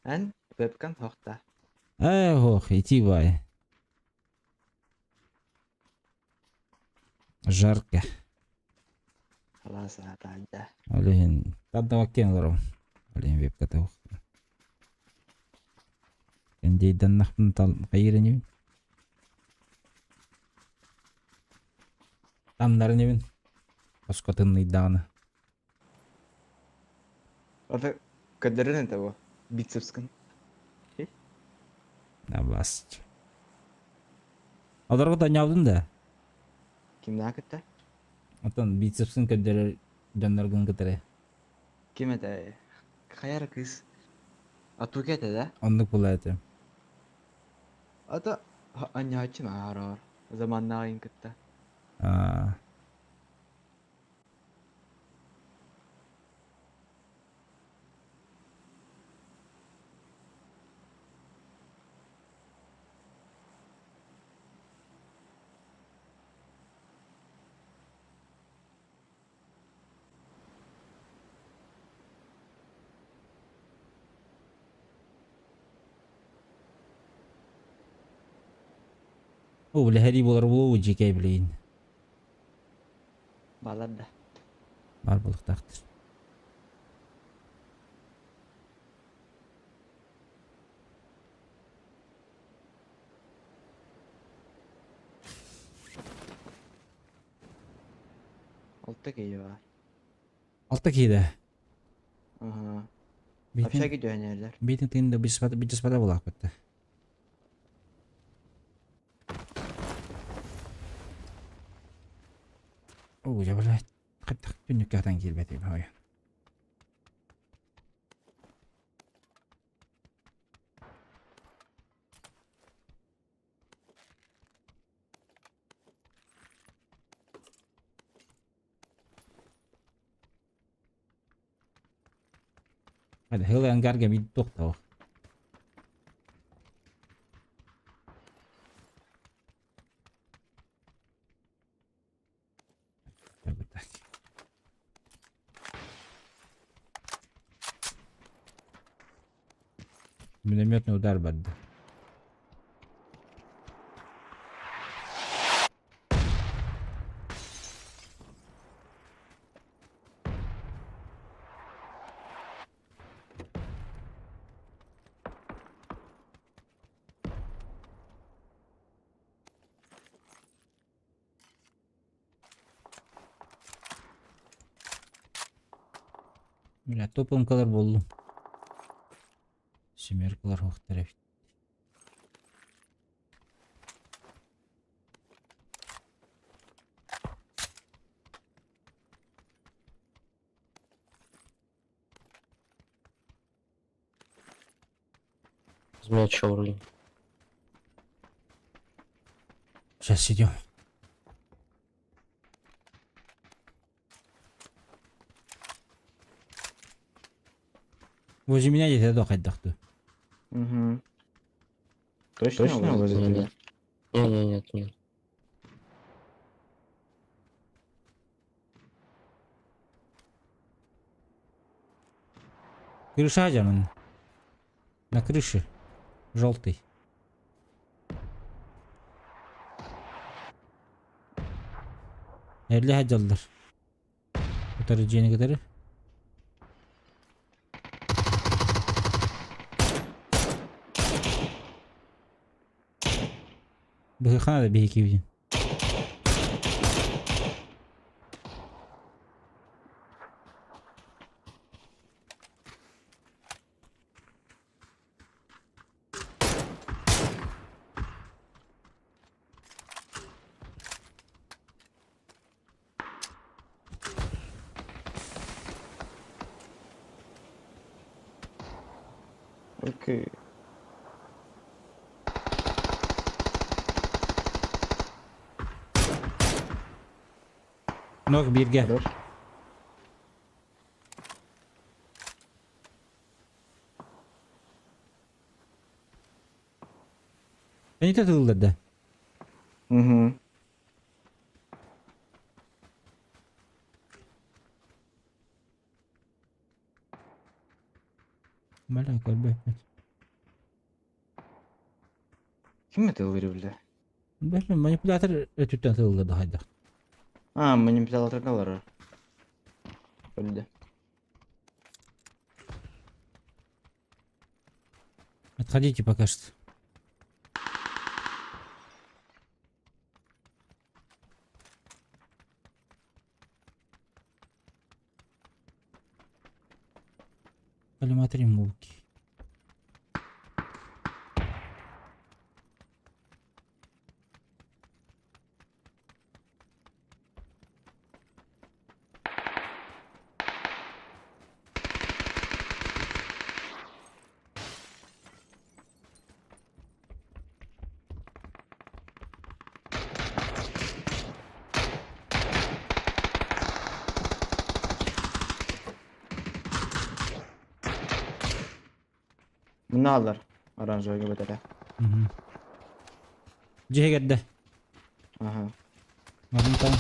Ән вебкан тоқта. Ай, ох, иди бай. Жарко. Халас аталда. Блин, одного кенлеру. Блин, вебка-то ох. Кендейден нахпын қайыры невін. Тамнары невін. Оскотынный дағаны. Ата кадырын это бицепскан. Да бас. Аларға да няудын да. Кимді акытта? Отан бицепсын көддері жондаргын кітірі. Ким это? Қайар кыз? Атуке это да? Ондық бұл әті. Ата анячын арар. Zamanla ayın kıtta. О, бля, Харри болар болу жекей білейін. Балар да. Бар болық тақтыр. Altta geyiyor var. Altta кейді. Aha. Битин Вообще gidiyor yerler. битин тыында бит спада булак битти. Ой, я блядь. Каттак түнүккатан келбети бая. Hadi hılı angarga bir doktor. Evet. Минометный удар бадды. Бля, топомкалар болду. Семеркалар вактырып. Сейчас идем. Возле меня где-то дох отдохну. Угу. Точно возле тебя? Нет. Крыша Адамин. На крыше. Желтый. Nerede hacallar? Kurtarıcıya kadar. Bıhıkana da bir iki video. Окей. Nok bir gel. Dur. Beni de tığıldadı. Угу. Bala kalbe. Kim mi tığırıyor? Ben manipülatör ötütten tığıldadı hayda. Ha, manipülatörler. Öldü. Отходите пока что. Коллиматорим мулки. Bunu alır. Aranjör gibi de. Cihe geldi. Aha. Ладно, там.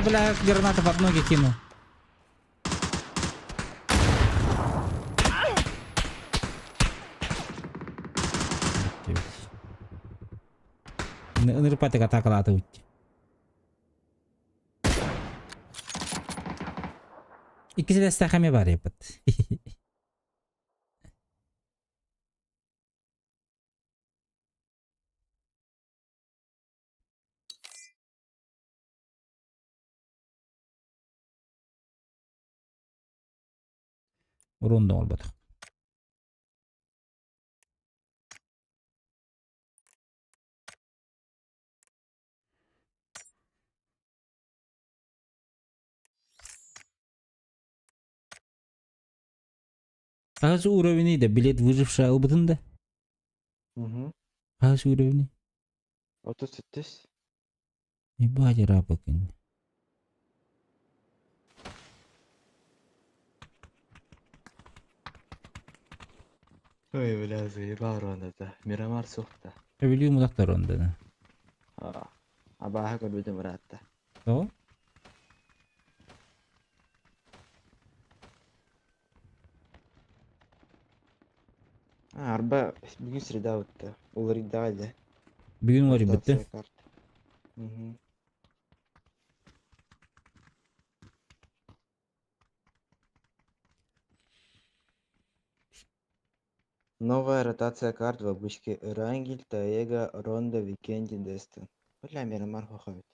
Бля, гранату под ноги кину. Нырпати атакалаты өтті. İkisi de stakame var yapıt. Ronda olmadı. Кажется, уровень да, билет выжившая опытында. Угу. Кажется, уровень. 38. Ебать, рабакин. Ой, бля, заебал ронда-то. Мирамар сухта. Biliyor mu doktor onda da? Aa. Abaha koydum rahatta. O? Arba bugün sırada utta. Olur iddialı. Bir gün var bitti. Hı hı. Новая ротация карт в обычке Рангель, Таега, Ронда, Викенди, Дестон. Бля, Мирамар хохавит.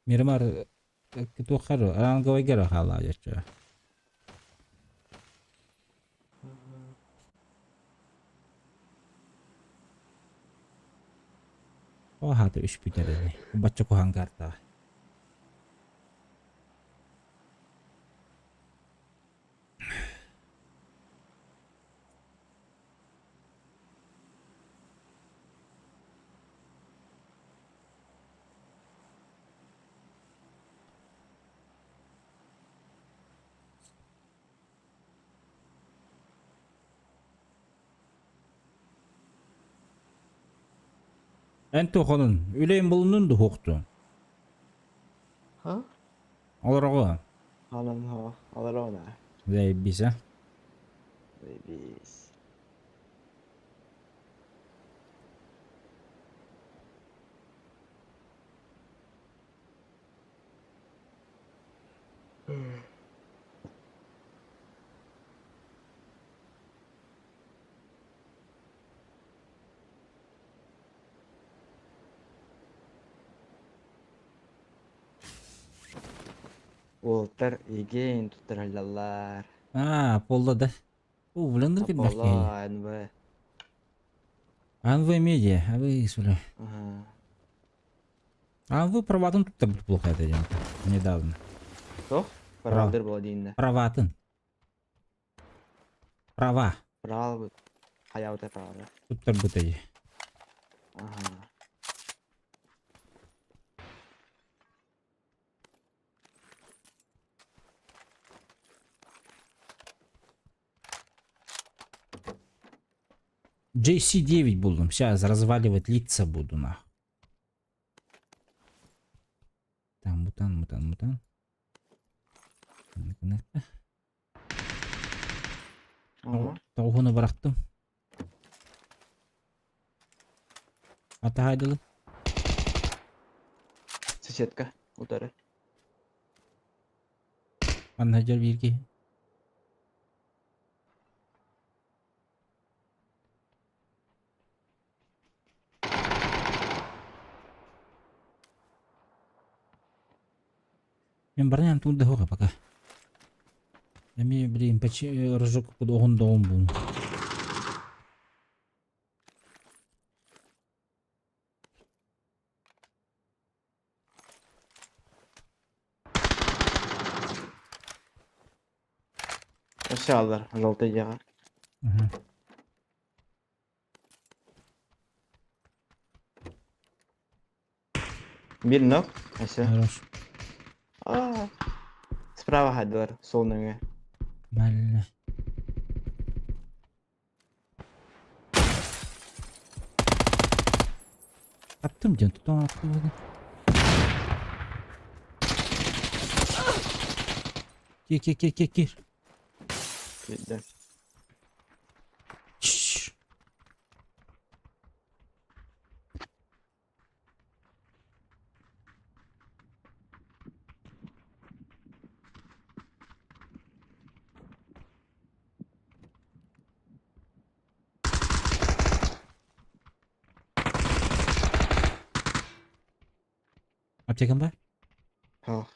Miramar توخر الان قوي قرا خلا جت. O hadi iş bitirdi. Bacak o hangarda. Ente oğlun, üleyin bulunun da hoktu. Ha? Olur o. Halam ha. Alır ona. Zey bize. Babies. Walter igen tutturallar. Polda da. O bulandır ki bak. Apollo NV. Anvı медиа, а вы сюда. Ага. Anvı pravatın tuttu плохо это дело. Недавно. Кто? Правдыр был дейінді. Pravatın. Права. Прал бұл. Hayavda pravda. Tuttur bu dedi. Ага. JC9 buldum. Сейчас разваливать лица буду нахуй. Там мутан. Ага. Tavuğunu bıraktım. Ata haydalı. Соседка. Удары. Anhacar bir iki. Мен барнам тунда хоға пока. Эми блин, почти рожок под огон дом был. Aşağılar. Желтый яға. Bir ног. Ася. Хорош. Справа хадвар. Сол нөңе. Мәлі. Attım can tutan attım hadi. Gir. Gitti. Şşş. Aptekan var. Ha.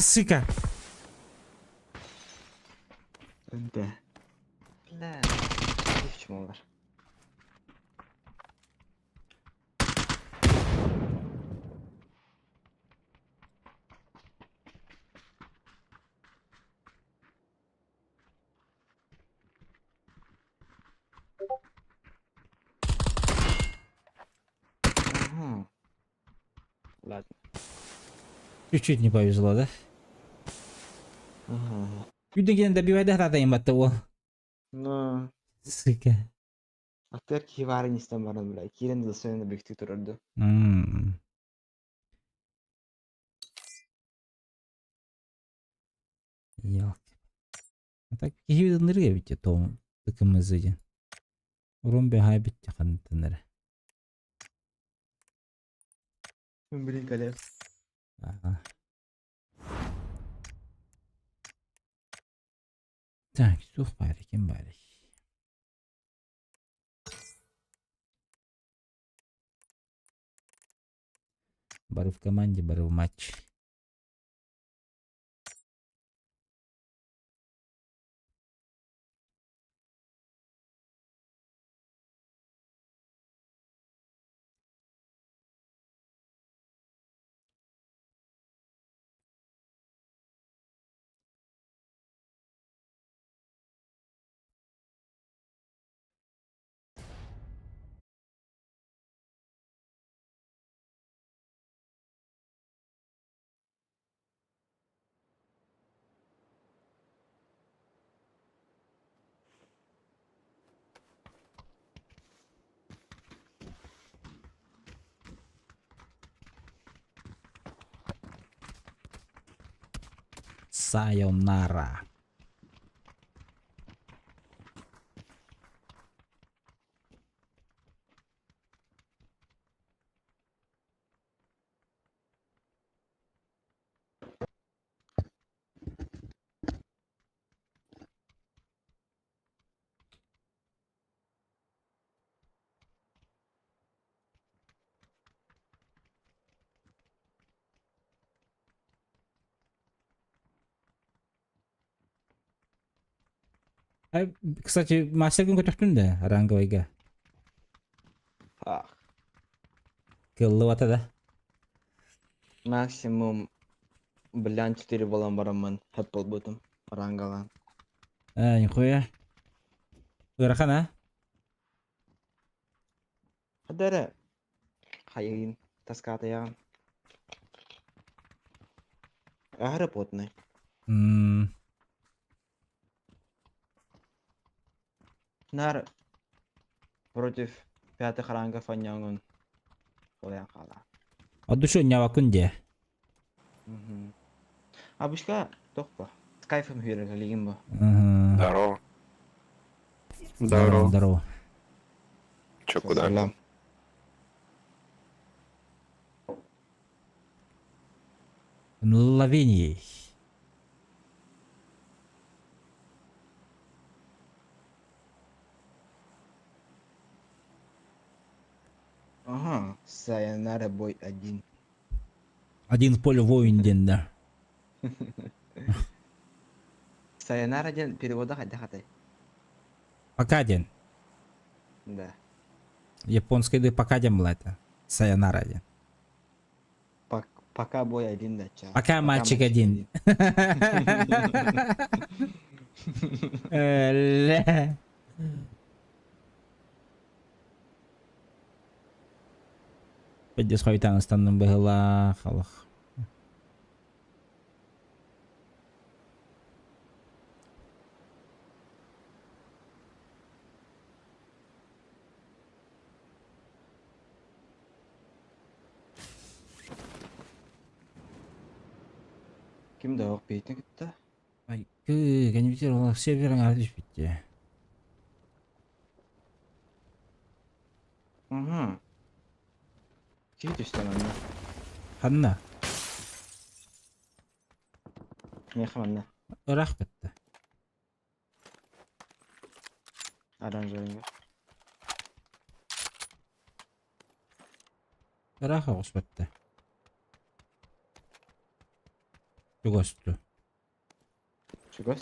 сука. Да. Бля. Почему var? Ага. Ладно. Чуть-чуть не повезло, да? Ага. Үйден добивай да атайын батты ол. Ну, Сука. актер киварын истен барын бля. Кирен да сөйнө бекти турурду. Ялк. А так киһи нырга битте том тыкымызыден. Урон бе битте хантыныр. Блин, коллег. Ага. Так, сух бari, kim bari? Бары в команде, бары в матче. Сайонара. Кстати, мастерген көтөктүн да ранговайга. Ах. Кыллы бата да. Максимум Блин, 4 балан барамын. Хеп болбутум. Орангалан. Нихуя. Ырахан, а? Хадары. Хайын. Таската яган. Агры потный. Нар против пятых рангов аньянгун. Коян кала. Одушо нявакунде. Абушка тохпа. С кайфом хиралигин бу. Здорово. Здорово. Чё, куда? Салам. Лавинией. Ага. Сайонара бой 1. Один в поле воинден, да. Сайонара ден перевода хатай. Покаден. Да. Японской да покаден была это. Сайонара ден. Пока бой 1, да, ча. Пока мальчик один. Ля. Пойдешь хавитан станным была халах. Ким да ок бейтин кытта? Ай, канибитер олар серверің ардыш битте. Ага. Кей түстен анна. Ханна, Не хаманна. ырах бітті. Оранжевый. Ырах оғыс бітті. Чугасту. Чугас?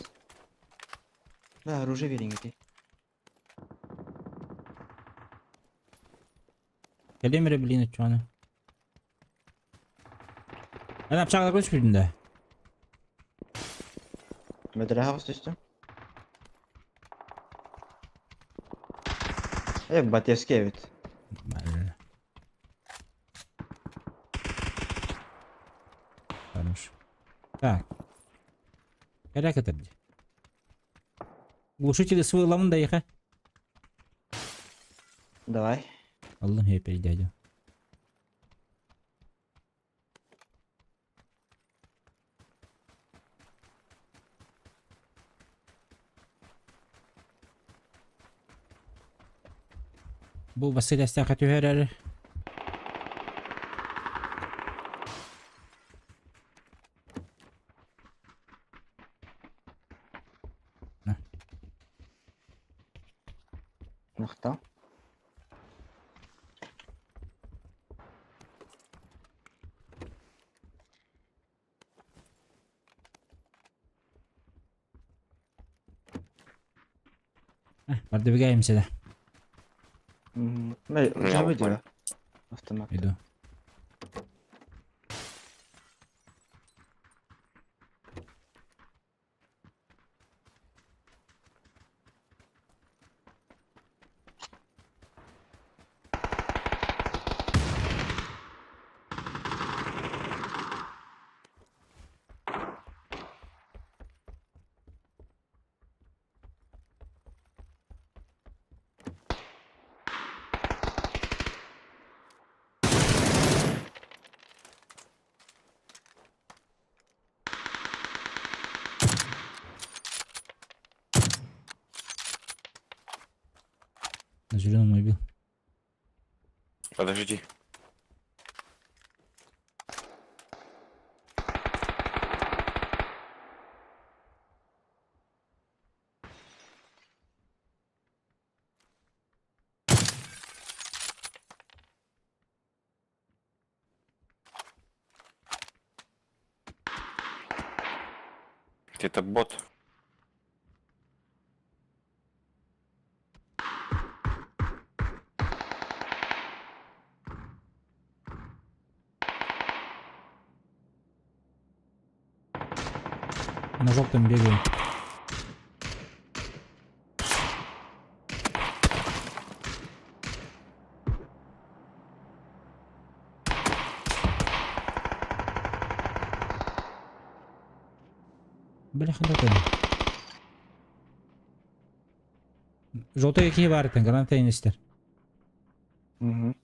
Да, оружие вереньки. Келемере блин etçanı. Ben yapacak da birinde. Медряга вас üstü. Батевскевит. Хорош. Так. Kerek etirdi. Глушители свыламын да яха. Давай. Allah'ım hep dядя. Bu basit destek herhalde. Мықты. Продвигаемся, да. Уже выйдет. Автомат. Иду. На зеленом убил. Подожди. Это бот. На желтом бегаю. Бляха да. Желтые какие варят, гранаты нестер. Угу.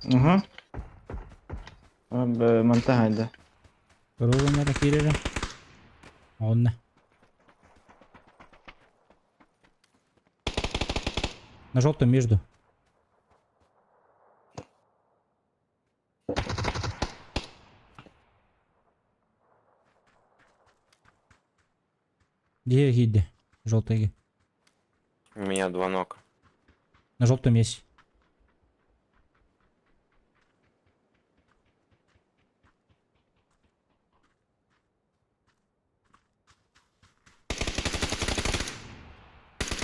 Угу. Бмонтага да. Пробуем это кирили. Он. На желтом между. Где гиды? Желтые. У меня 2 нока. На желтом есть.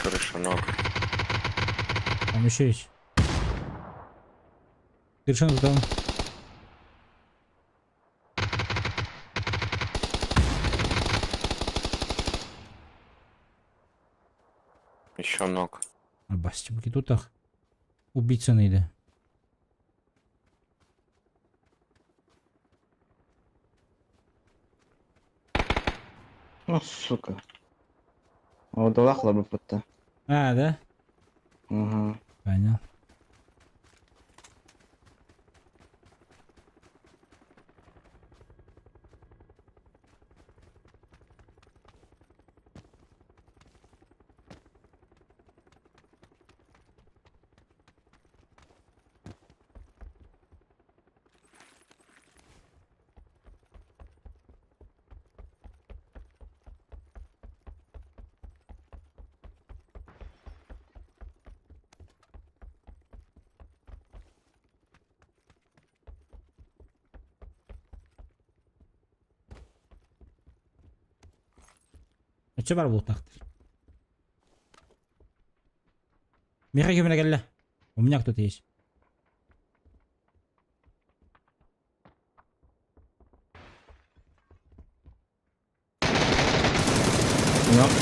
Крыша ног. Там еще есть. Совершенно там. Еще ног. А бастибки тут ах. Убийца найде. Ну, сука. Удала хлопота. А, да? Угу. Понял. Отче бар бұл тақтыр. Меха кеміне келі. У меня кто-то есть. Yok.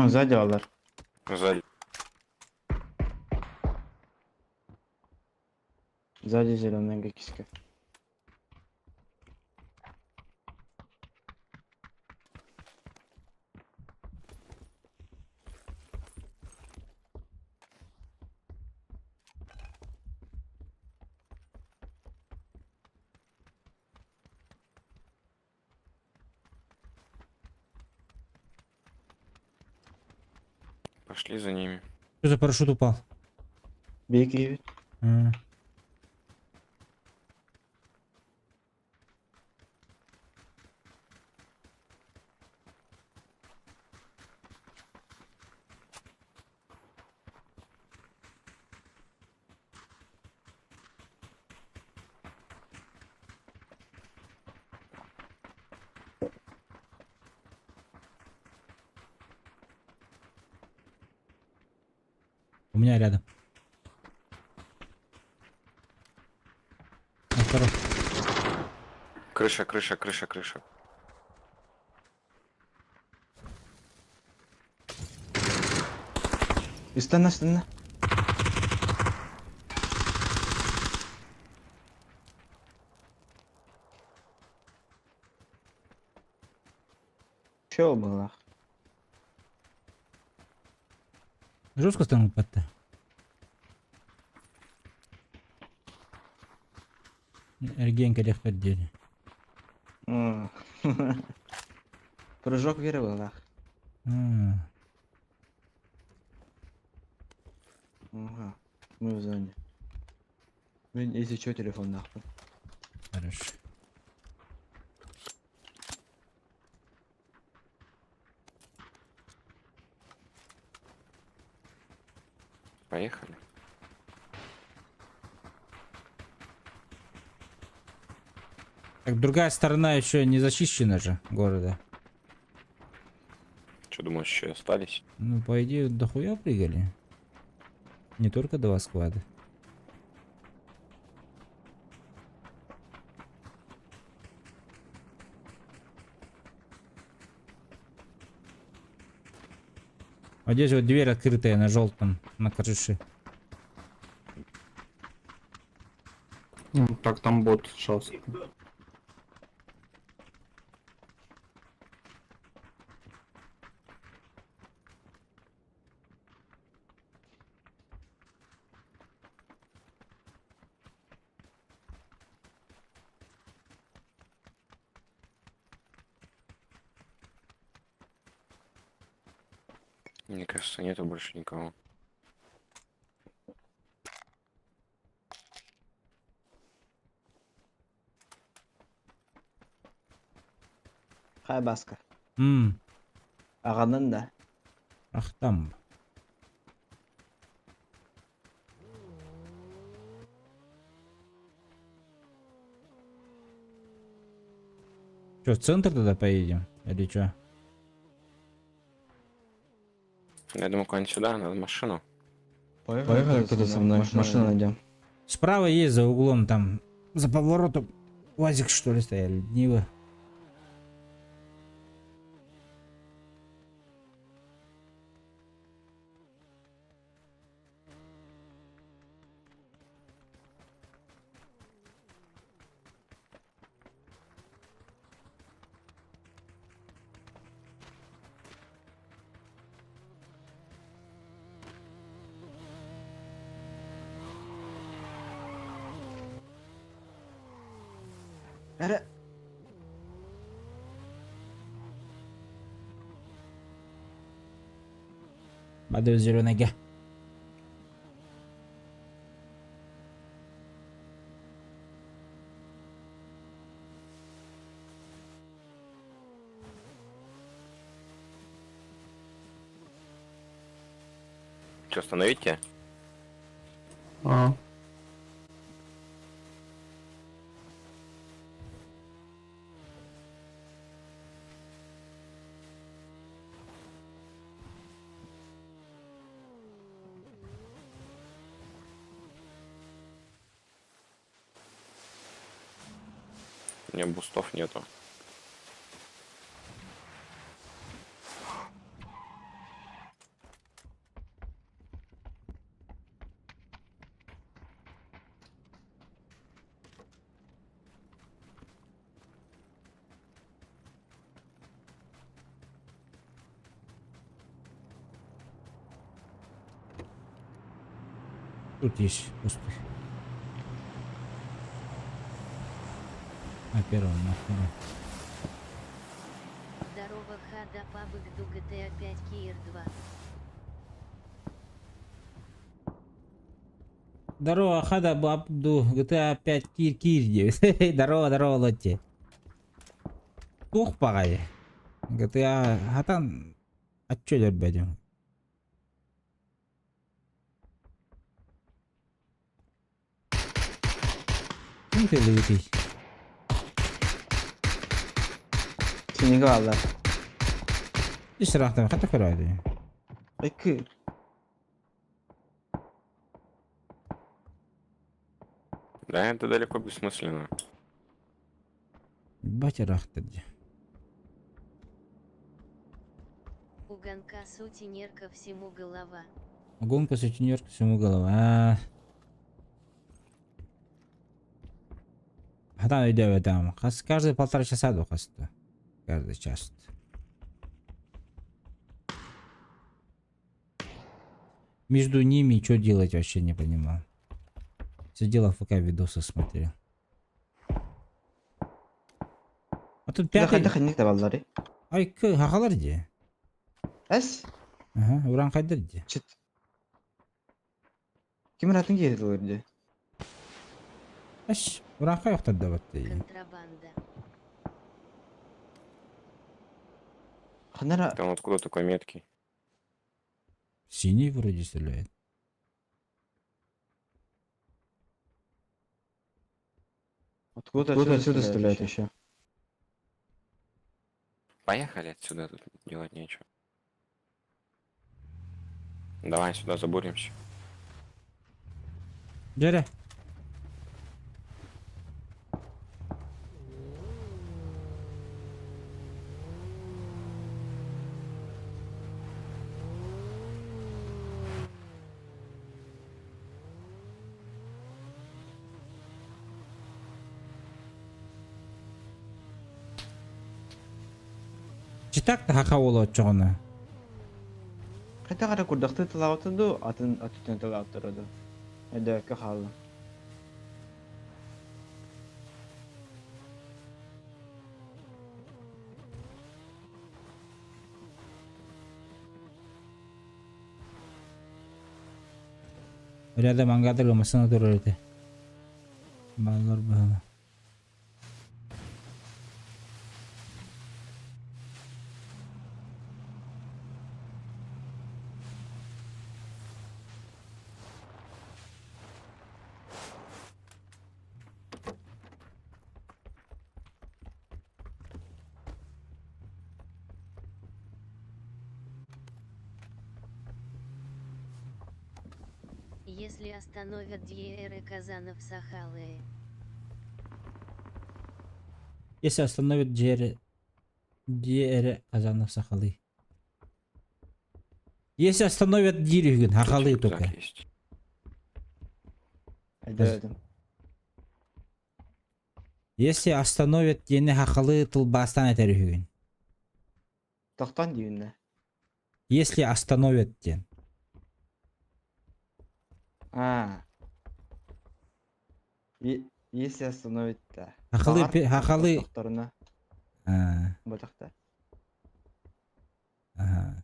Сзади алар. Сзади. Сзади зеленая киска. Пошли за ними. Что за парашют упал? Беги. А. У меня рядом. На втором. Крыша, крыша, крыша, крыша. Üstten. Что было? Жестко стану патта. Эргенка легко отдели. Прыжок веры был. Ага. Мы в зоне. Если что, телефон нахуй. Хорошо. Поехали. Так, другая сторона еще не зачищена же города. Что думаешь, еще остались? Ну, по идее, дохуя прыгали. Не только два склада. А здесь вот дверь открытая на желтом, на крыше. Так, там бот сейчас. Мне кажется, нету больше никого. Хай баска. Ағаның Ағаның да. Ахтам. Че, в центр тогда поедем? Или что? Я думаю, куда-нибудь сюда, надо машину. Поехали кто-то со мной. Машину найдем. Справа есть за углом там. За поворотом. УАЗик что ли стояли? Нива. Әрі. Бады өз зеленайга. Что, остановить тебя? У меня бустов нету. Тут есть пустых. На первом, на втором. Здорово, хада пабык ду GTA 5 Киер 2. Здорово, Хада Бабду, GTA 5 Кир. Здорово, Лотти. Тух пагай. GTA хатан отчё дөрбәдем. Ким келди бити? Seni aldılar. Ишрахтан хата көрәди. İki. Да, это далеко бессмысленно. Батярахтади. У гонка сутенерка всему голова. Гонка сутенерка всему голова. Хатан өйдө там. Каждые 1,5 часа до хаста. Каждый час. Между ними что делать вообще не понимал. Сидел в ФК видосы смотрел. А тут Hadi пятый. hadi de balları. Ай, хахалар де. Es. Ага, уран кайдыр де. Çıt. Kimin atın geldi orada? Аш, уран кайоктар да бат де. Контрабанда. Ханара Там откуда такой меткий? Синий вроде стреляет. откуда отсюда стреляет еще? Поехали отсюда, тут делать нечего. Давай сюда забуримся. Джере. Читак та хака болот чогуна. Kayta kara kurdaktı tılavatırdı, atın atütüne tılavatırdı. Hadi ki halı. Rядом мангадыр масына турады. Балар бала. Если остановят Дьеры Казанов Сахалы. Если остановит Диэре Казанов Сахалы. Если остановят Дирюгин, Хахалы Тут только. рюкзак есть. Hadi dedim. Если остановят Дени Хахалы, Тулбастан Этерюгин. Toktan düğünle. Если остановят Ден. Ha. Если остановит да. Хахалы. Doktoruna А, batakta. ага.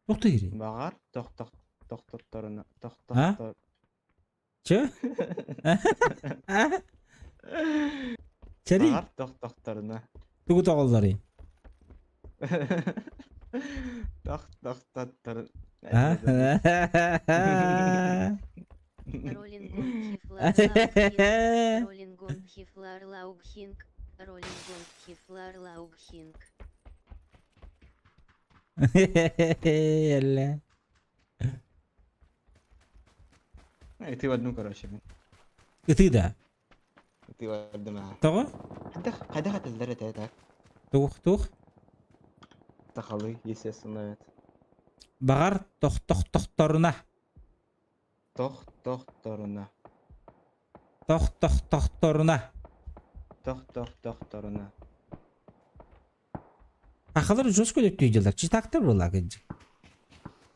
Ух ты, Ири. Bağır doktoruna. Ha? Doktor. Чё? Чари? Bağır doktoruna. Тугу тоголлары. Doktor. А? Роллингон Хифлар Лаубхинг. Роллингон Хифлар Лаубхинг. Еле. Ты в одну, короче. И ты да. Ты ладно. Того? Хада хатылдары так. Тух. Тахалы, естественно, это. Бағар тоқтоқтоқтарына. Тоқтоқтарына. Тоқтоқтоқтарына. Тоқтоқтарына. Ақылыр жүз көлектей жылдар. Читақтыр бұл ағынжы.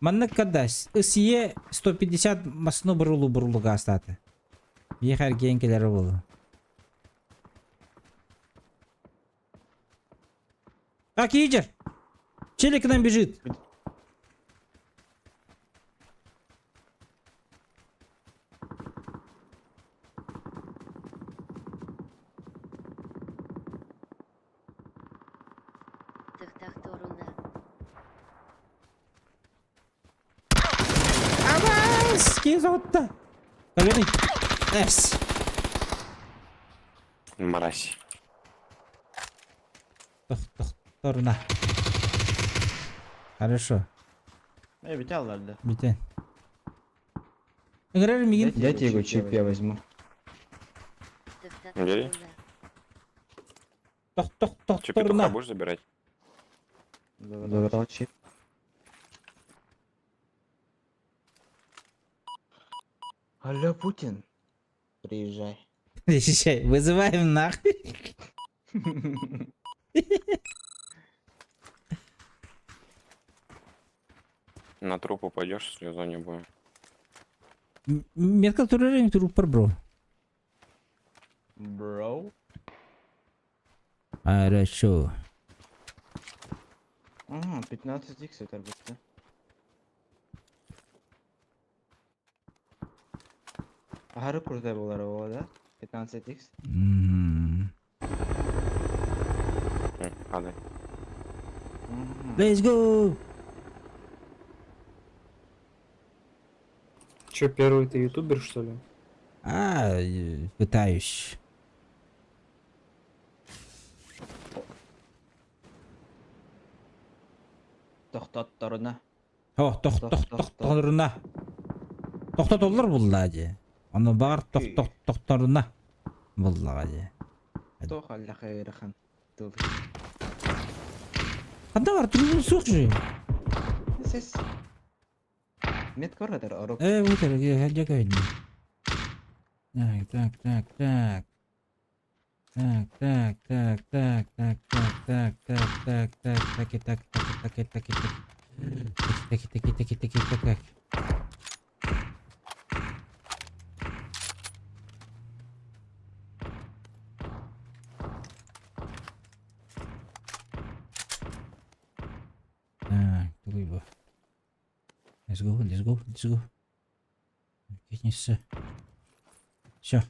Манны кадас. Үсие 150 масыны бұрылуға астаты. Ехар кейінкелері болу. А, кейджер. Челик к нам бежит. Тахтахторуна. Авас! Кизотта. Поверни. Эс. Мразь. Торна. Хорошо. Биталларды. Битен. Играли мигин. Дайте его чип, я возьму. Бери. Тахтахторуна. Че, петуха Торна. будешь забирать? Забрал чип. Алло, Путин. Приезжай. Вызываем нахуй. На труп упадешь, слеза не будем. Метка турель труп бро. Бро. Хорошо. Ага, 15х это будет. Ары курдай болар о, да? 15х. Падай. Let's go. Че, первый ты ютубер, что ли? Пытаюсь. Тоқтаттарына. Тоқтарына. Тоқтат олар бұлладе. Оны бағар тоқтарына бұлладе. Тоқ алла хайрахан. Қанда бар тұрғын соқ же. Сес. Мет көрдір ұрып. Өтір, хәлде көйді. Так. Let's go. Кетнесі. Все.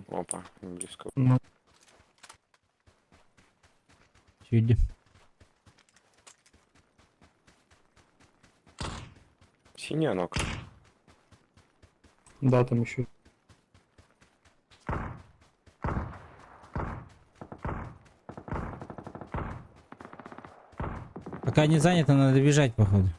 Опа, близко. Сөйдім. Синяя ног. Да, там еще. Пока не занято, надо бежать, походу.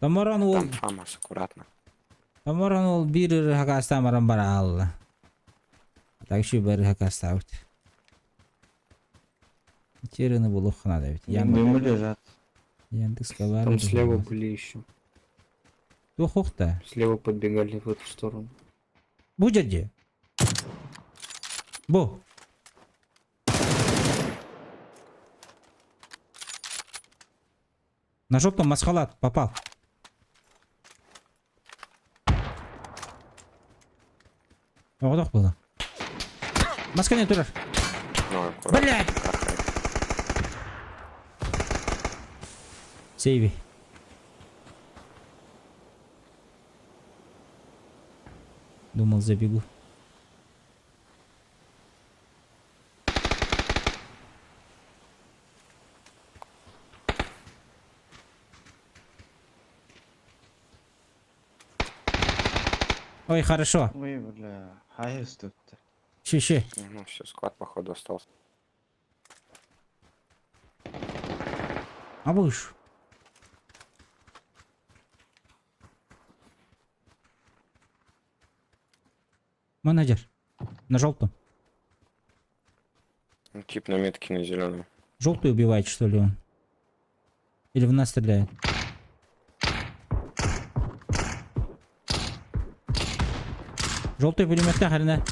Тамаран ол, Там Фамас, аккуратно. Тамаран ол бир хакастамаран бара алла. Так еще бир хакастаут. Тераны был ухна давить. Дымы лежат. Яндекс ковар. Там слева были еще. Тухухта. Слева подбегали в эту сторону. Бу жерде. Бу. На желтом масхалат попал. Оғдақ было. Маскане турар. Ну, аккуратно. Блядь! Сейви. Думал, забегу. Ой, хорошо. Ой, бля. Хайс тут-то. Щи. Ну, все, склад, походу, остался. А будешь? Менеджер. На желтом. Тип на метке на зеленом. Желтый убивает, что ли, он? Или в нас стреляет? Желтый пулеметка, хрена.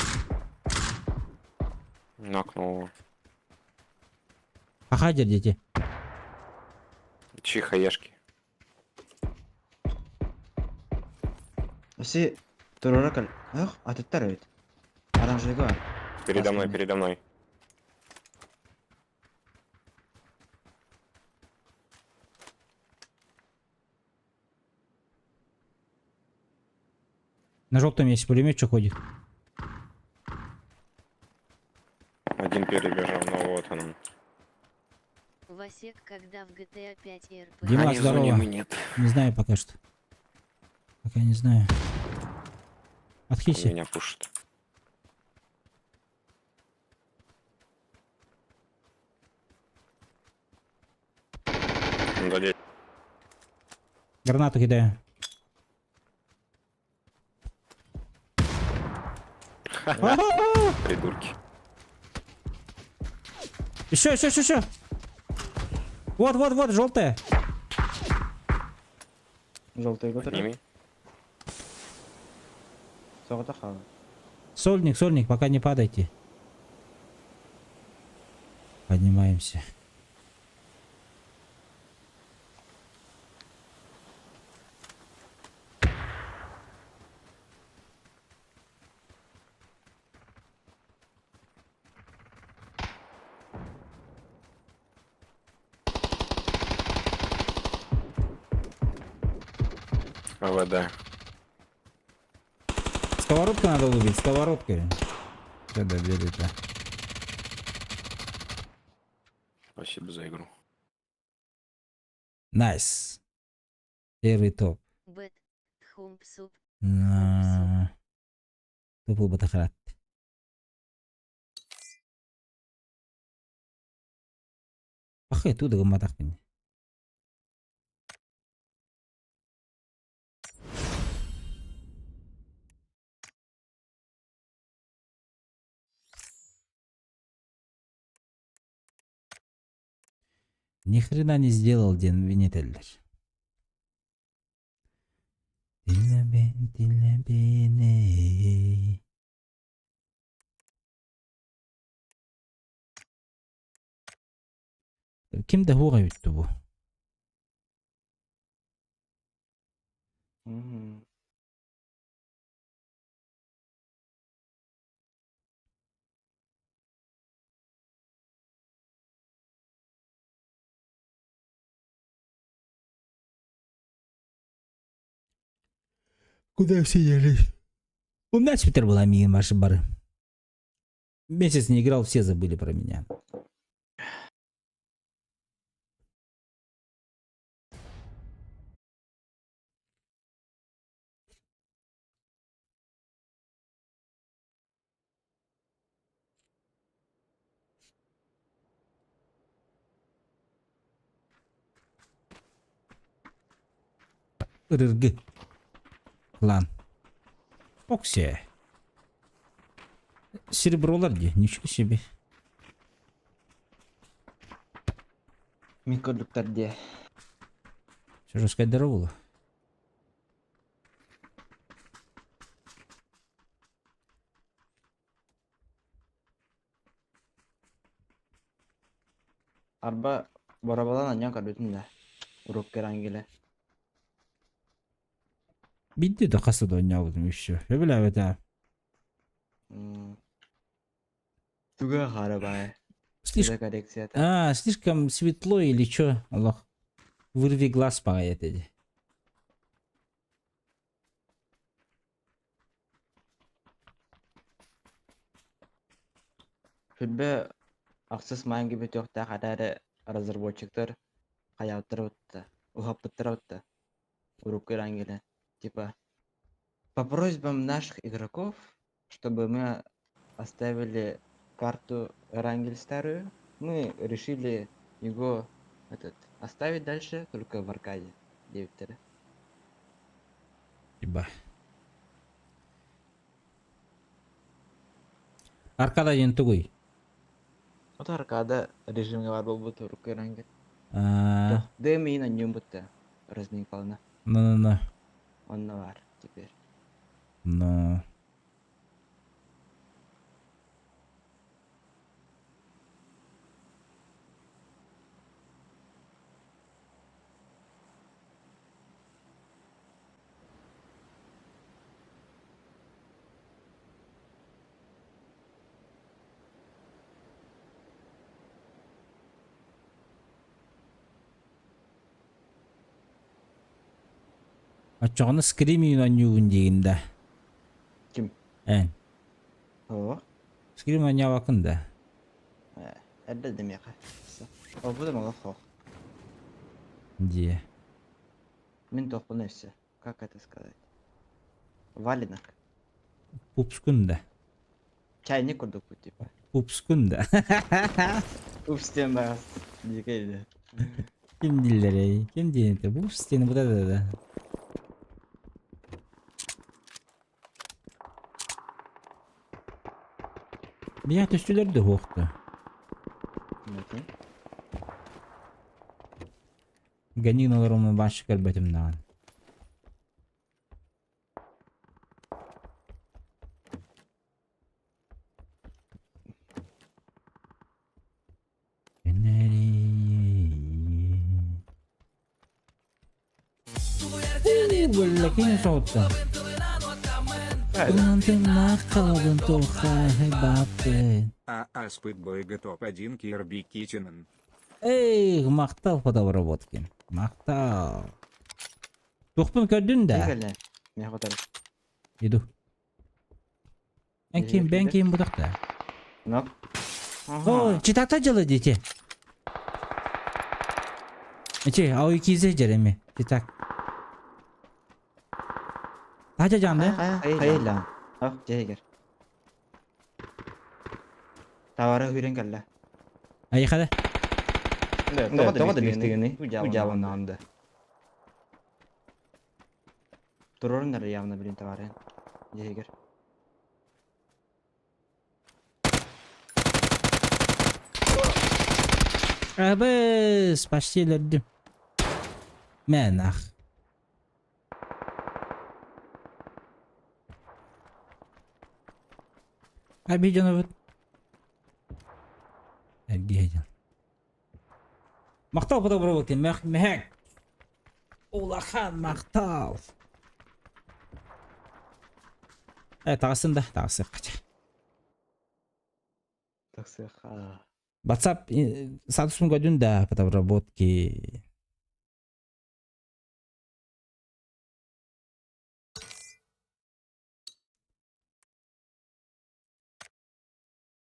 Нокнул его. Ага, дети. Чиха ешки. Все туруракал. Ах, а ты второй. Оранжевый. Передо мной, Пасмурный. передо мной. На желтом есть пулеметчик ходит. Один перебежал, ну вот он. Васек, когда в GTA 5 РП. Дима, Они в здорово. зоне, мы нет. Не знаю пока что. Пока не знаю. Он Отхилься. меня пушит. Сзади. Гранату кидаю. Придурки. Еще. Вот, желтая. Желтый год. Подними. Соғыта Сольник, пока не падайте. Поднимаемся. АВД. Сковородку надо убить, сковородкой. Что добили-то? Спасибо за игру. Найс. Первый топ. Бэт. Тхумп суп. На. Тупо батахрат. Ахай, туда гаматах меня. Ни хрена не сделал Ден Винителлер. Kimde huoyuttu bu? Куда все делись? У меня Твиттер была мимо ваши бары. Месяц не играл, все забыли про меня. РРГ. Клан. Оксе. Серебролар где? Ничего себе. Микродуктарде. Что же сказать здорово? Арба барабалан аньян кадутун да. Уруп керангиле. Биtti de kasa da oynayalım еще. Я бля это. Туга харабай. Слишком. Коррекция. Слишком светло или чё? Аллах. Вырви глаз по этой. Фүлбе аксыз майын gibi тёхта кадары разработчиктар каяуттар отты. Ухаптыктар отты. Уруп керангиле. Типа, по просьбам наших игроков, чтобы мы оставили карту Рангель старую, мы решили его оставить дальше только в аркаде. Девятера. Ибо. Arkada yentuguy. O da arkada rejimge var bu turuk Erangel. Aa, Yok, demeyin annem bitti. Resmin kalına. no. Onunla var. Теперь. No. Açığını Scream'in oynayın diyinde. Kim? En. O. Scream oynaya bakın da. Erde demeye ka. O bu da mı yok? Diye. Min toplu nefsi. Как это сказать? Валенок. Pupskun da. Чайник курдук bu типа. Pupskun da. Упстен да. Дикейdi. Kim dilleri? Kim diyente? Pupsteni bu da. Bir hat üstüleri de hoğdu. Bakın. Ганinolarımın başı kalbetimden. Belakini soğuttu. Тымна қалабын тоқай бапты. Спидбой топ-1 Кирби Киченен. Эй, мақтал подобработкин. Мақтал. Тоқпын көрдің да? Геле. Не хватает. Иду. Ben kim budakta? Nok. О, читата жылы дети. Ау ikisi jeremi. Çitak. Taca candı. Hayır lan. Bak Ceyger. Tavara hüren kalla. Ayı kada. Topa da mistigini. Bu cevabını andı. Dururun da явно bilin tavara. Ceyger. Abes, почти öldüm. Menah. Abi canavar. Ergi heyecan. Maqtal bu da bura bakayım. Mehek. Ulahan maqtal. Evet, tağısın da. Tağısı kaça. WhatsApp статусом годин да по разработке.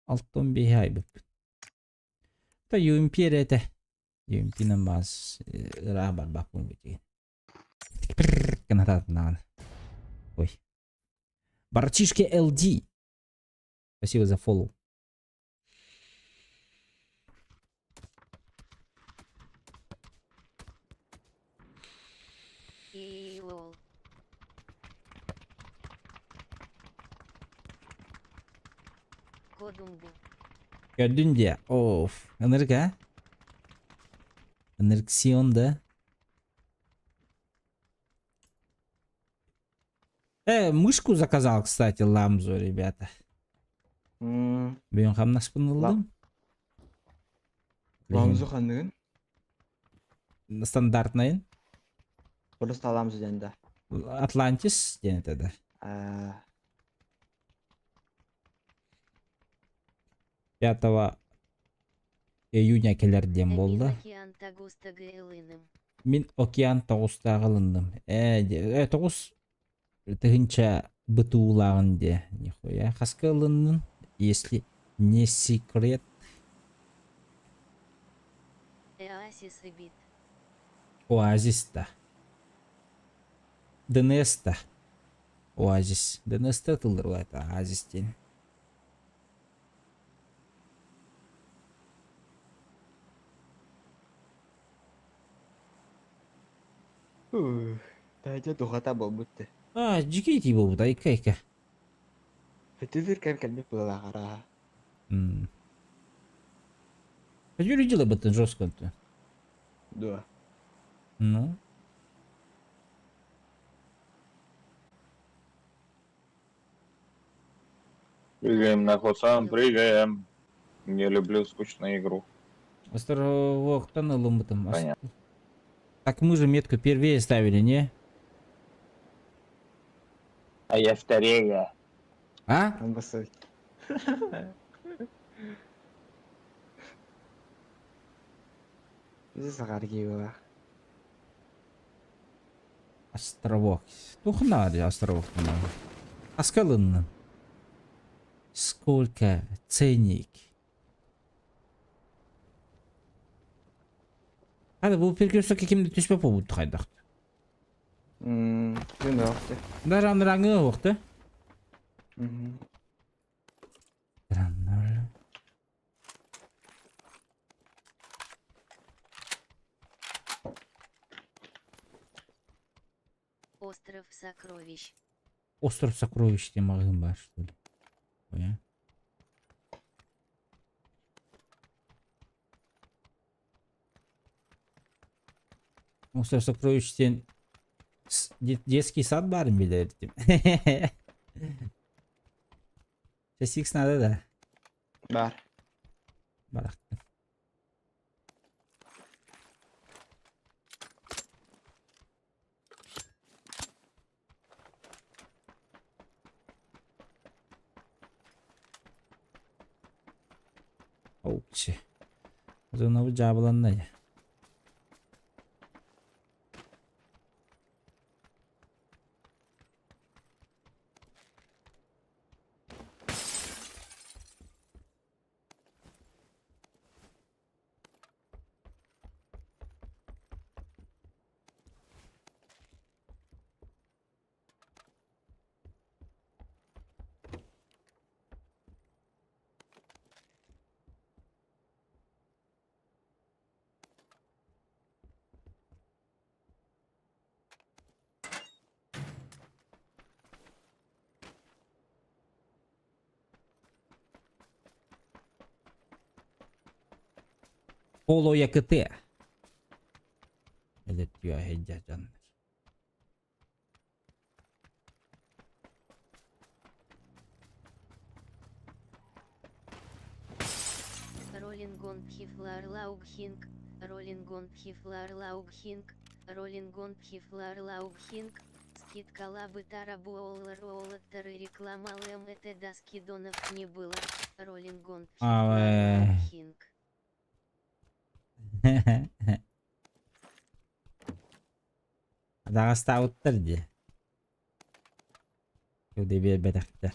Алтон бихай біп. Та UMP рете. UMP-нің баз рабар бақпын бөтеген. Канататынан. Ой. Барчишки LD. Спасибо за фоллоу. И лол. Kodum bu. Gördün ya. Of. Anırık ha? Anırksiyonda. Мышку заказал, кстати, ламзу, ребята. Бүйін қамнас бұнылдым. Ламзу қандығын? Стандартнайын. Burası da lamzу dende. Atlantis denetеді. 5 июня келерден болды. Океан Тагустага Элыным. Мен океан тоғыстағы алындым. 9 тығынша бытуулағын де. Нихуя. Қасқа алындың, если не секрет. Оазис и бит. Оазис-та. ДНС-та. Оазис. ДНС-та тылдырылайды. Оазис-тен. Тайда дұғата бол бұтты. Жеке eti bu da. İka. Өтізір кәм кәлмек бұлала қара. Подтвердила бы ты жестко-то. Да. Ну. Прыгаем на хосам, прыгаем. Не люблю скучную игру. Островок-то мы там. Понятно. Так мы же метку первее ставили, не? А я вторая. А? Амбасой. Bizi sakarga yo'q. Островок. Тухнари островок. Аскалын. Сколько ценник? Hadi bu perkürsü kimde düşme bu kaydak. Kim yo'qdi? Даже рангы вақты. Mhm. Странно. Остров сокровищ. Остров сокровищ демагым бар, что ли? Ой. Остров сокровищ сен детский сад барым билердим. Сейчас X надо, да? Бар. Барак. Оучи. Зонову жабыланды. Polo yakıtı. Evet diyor hediye canlar. Роллингон Пхифлар Лаугхинг, Роллингон Пхифлар Лаугхинг, Роллингон Пхифлар Лаугхинг, скидка лабы Тарабуолла Роулаттары реклама ЛМТ до скидонов не было, Роллингон Пхифлар Лаугхинг. Дагыста уттырды. Кеуде бер бедакта.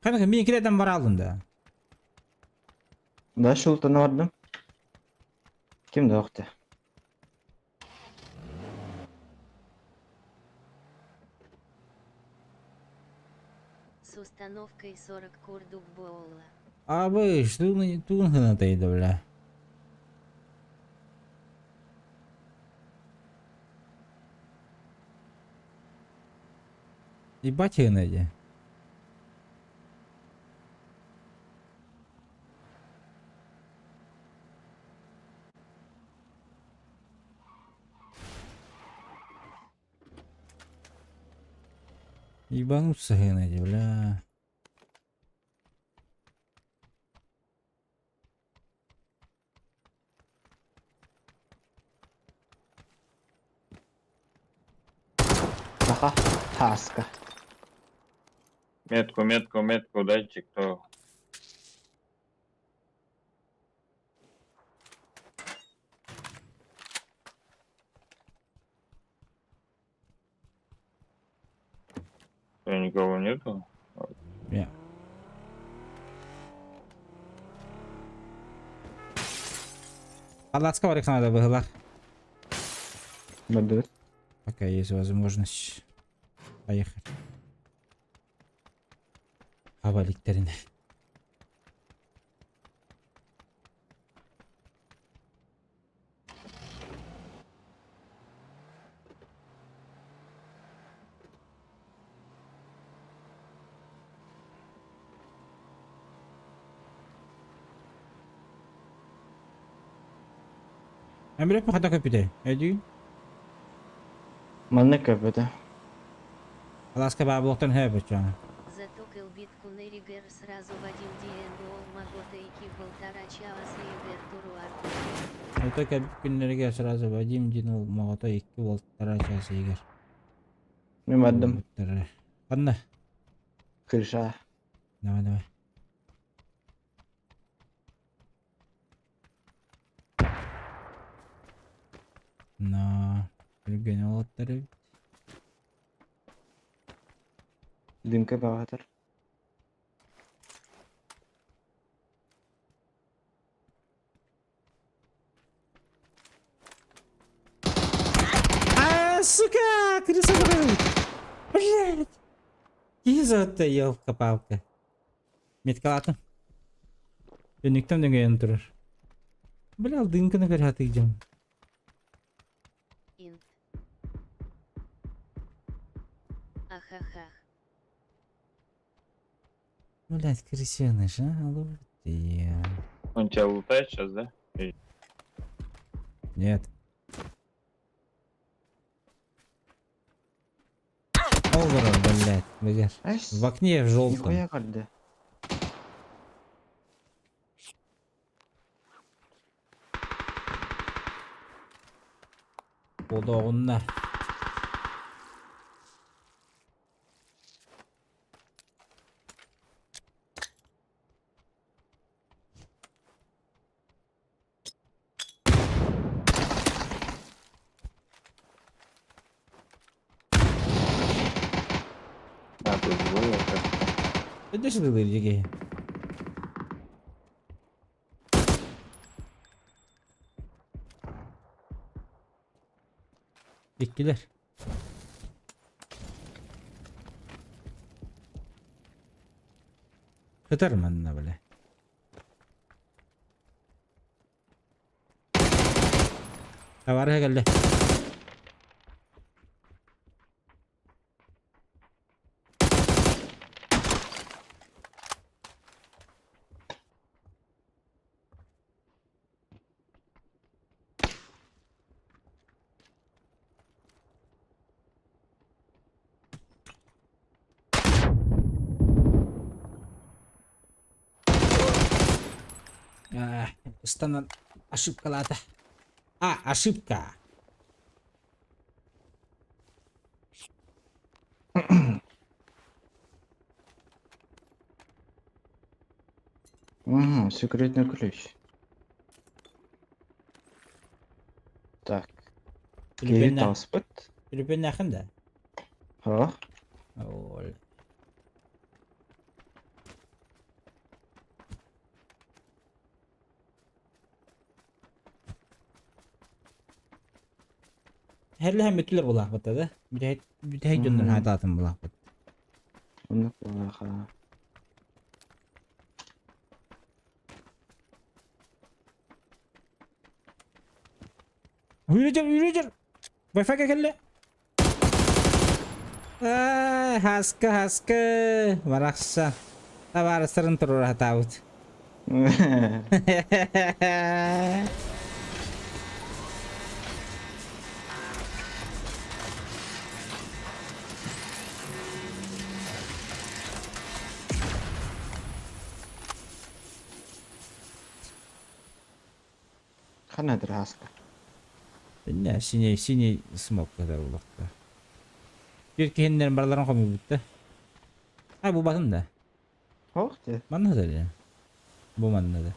Kanka benimkilerden var aldın da. Da shultini oldim. Kimda yo'qdi? С установкой 40 курдук Боула. Abi tu hınataydı bile. Ебать hınadı. Ебануться hınadı бля. Aha, таска. Метку, дайте кто. Никого нету? Ya. Палацка var ekranada bıhılar. Bildi. Пока есть возможность поехать. Havaliklerine. Emre pakata köpüde. Ödü. Manne köpüde. Alaska babuluktan he bıçağı. Зато кылбитку Неригер сразу в один день Магота и Ки 1,5 часа и Вертуру Арку. Öte kelp günleri sırası vacim cin olmağıta 2 voltlara çası eger. Mümaddım. Kanna. Kırşa. Ne. Na. Gene voltları. Dümke bağatır. Сука! Крыса ворует! Блядь! Кизотта, елка-палка. Метка атын. Önlükten döngüyen durur. Böyle aldığın kadar kadar hatırlayacağım. Инт. Ахахах. Блядь, крысеныш, а? Алло, я. Он тебя лутает сейчас, да? Нет. Олвара, блядь, блядь. В окне в желтом. Нихуя kaldı. Odağında. А, тут двое как. Ne sırada verecek? Bekliler. Katarım anne böyle. Kavarha geldi. Стану ошибка лата. Ошибка. Ага, секретный ключ. Так. Кейт таспыт. Filipin yakında. Ha. Ol. Herle hem bütüler bulak batadı. Bir de döndür hayatım bulak bat. Onu ha. Yürüyecek. Wi-Fi kelle. Haska. Maraksa. Tabar sırın turur hatavut. Kanadır haska. Ne sini smoke kadar ulakta. Bir ki henlerin baralarına koymuyor bitti. Ha bu batın da. Hoş de. Mana da ya. Bu mana da.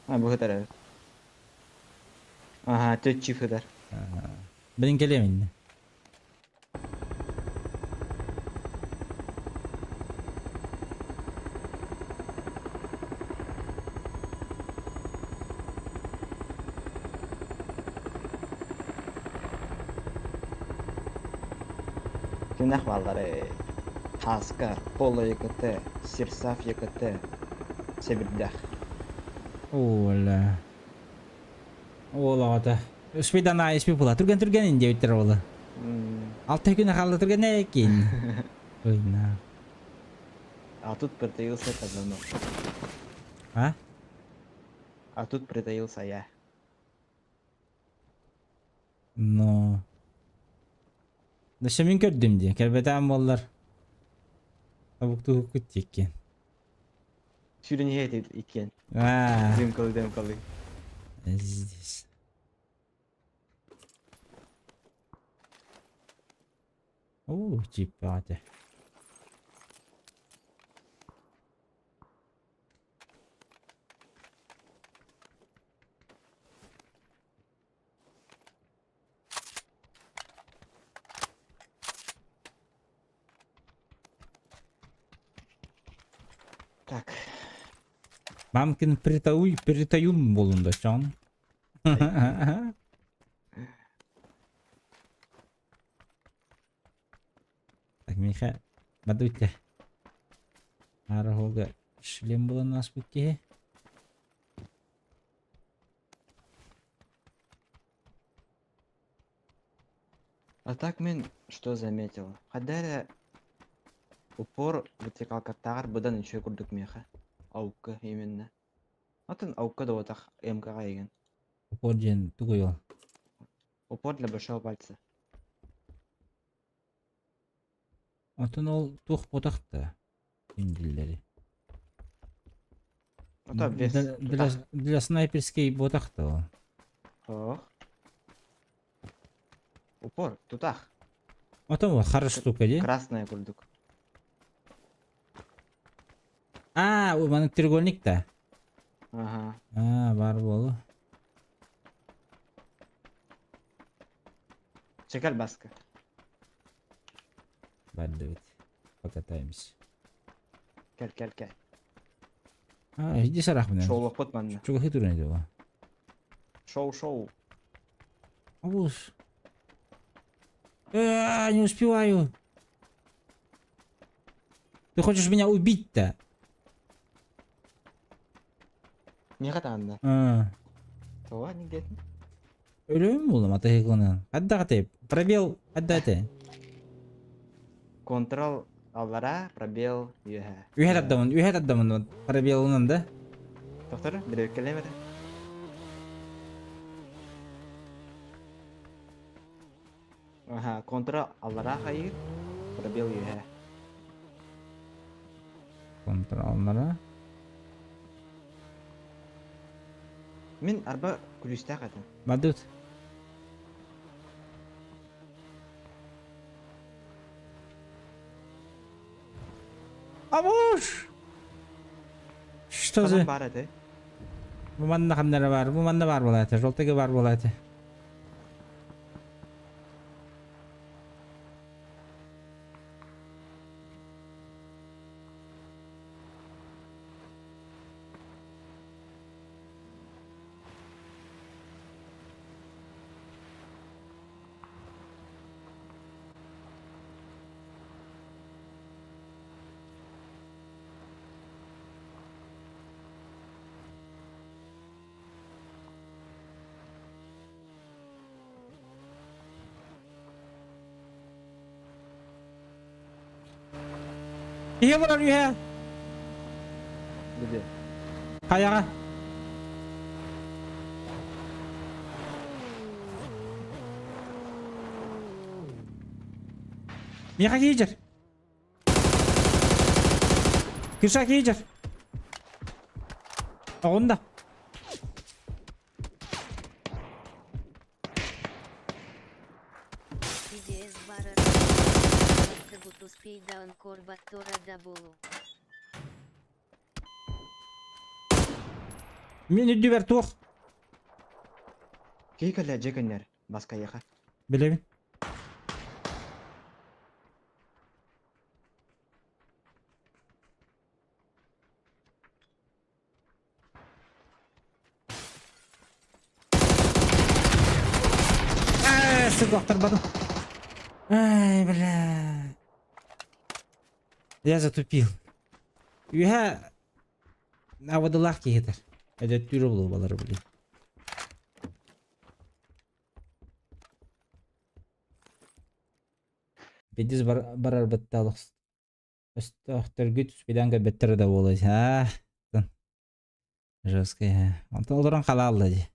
Ha bu kadar evet. Aha, 4 çift kadar. Benim gelemeyin. Günah valları. Haska, polo yakıtı, sirsaf yakıtı. Sebirdah. Ola. Ola ata. Sepeda naik sepeda pula. Turgan inje bitter ola. Altı gün kaldı turgan ne ekin. Oyna. А тут притаился казанок. Ha? А тут притаился я. No. Даша мен көрдім де, кәрбетам болар. Табуқты күт теккен. Сүйрен ете иткен. Аа, Дым-калы. здесь. О, типа, да. Так. Мамкин притаюм болунда, чон. Так, Миха, бадуйте. Арахога шлем был у нас в пути. А так мен что заметил? Хадара упор вертикалка тагар бұдан еще күрдік меха. Аукка именно. Атын аукка да отақ МК-ға еген. Упорден тугуел. Упор для большого пальца. Отын ол тух ботақты. Имдиллери. Ота вес. Для снайперский ботақты ол. Ох. Упор, тутах. Отын ол хорош штука, де? Красная күрдік. А, ол маның треугольник-та. Ага. А, бар болу. Чекал баска. Бар давид. Покатаемся. Кел. А, иди сарах менен. Шоулық бұт манна. Чуга хитурен еді ол. Шоу. Абуш. Не успеваю. Ты хочешь меня убить-то? Не қатағанда. Тоға не кетін? Өлөм болдым ата хиклынан. Адда қатайып. Пробел адда аты. Контрол аллара, пробел, юха. Үйәт аддамын. Пробелынан да. Тоқтары, бір өккелемеді. Ага, контрол аллара қайыр, пробел, юха. Контролнара. Мен арба күлісті қатын. Бадут. Абуш! Что за... бар еді? Bu manda qandara бар? Bu manda бар bo'ladi. Жолтага бар bo'ladi. Iya benar ya. Gede. Kayak Mira gelir. Kırsak gelir. Onda. Идея с бара. Дебут успей даун корбаттора дабулу. Мен үдді бәр тоқ. Кейкілі жекінер, басқа еқа. Білемін. Сука, оқтарбадым. Ай, бля. Я затупил. Үйә авадылақ кейдер. Әдет түрі болу балары білей. Бедіз барар батталық. Өсті оқтырғы түспеденгі беттірі да болады. Жесткая. Антон олдыран қала алды.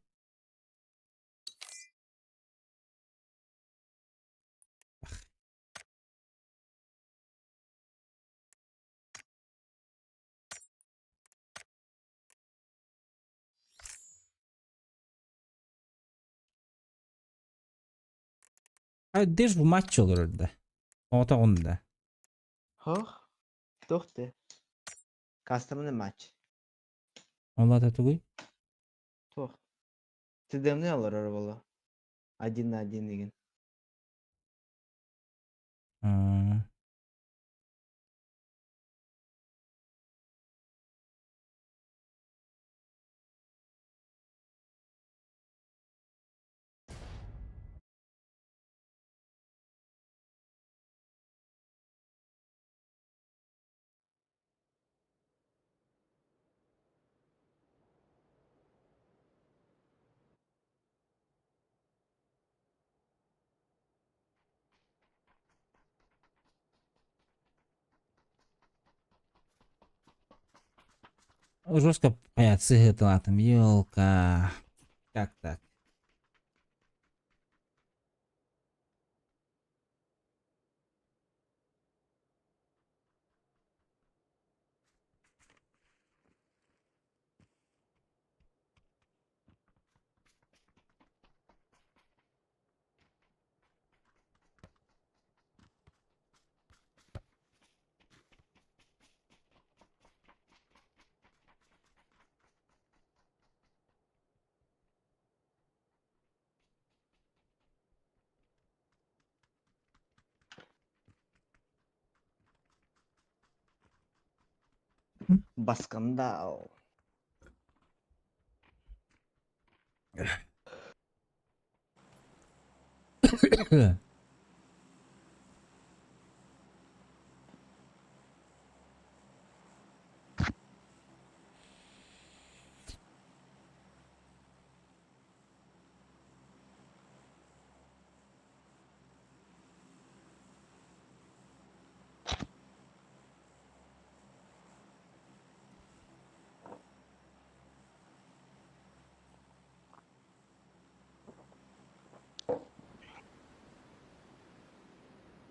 Де ж в матч olur orada. Otağında. Хох. Тухты. Кастомный матч. Allah da tuğuy. Тух. Тидемне алар боло. 1-1 деген. Жестко понять, сыгытала там, елка. Как так? Баскандал.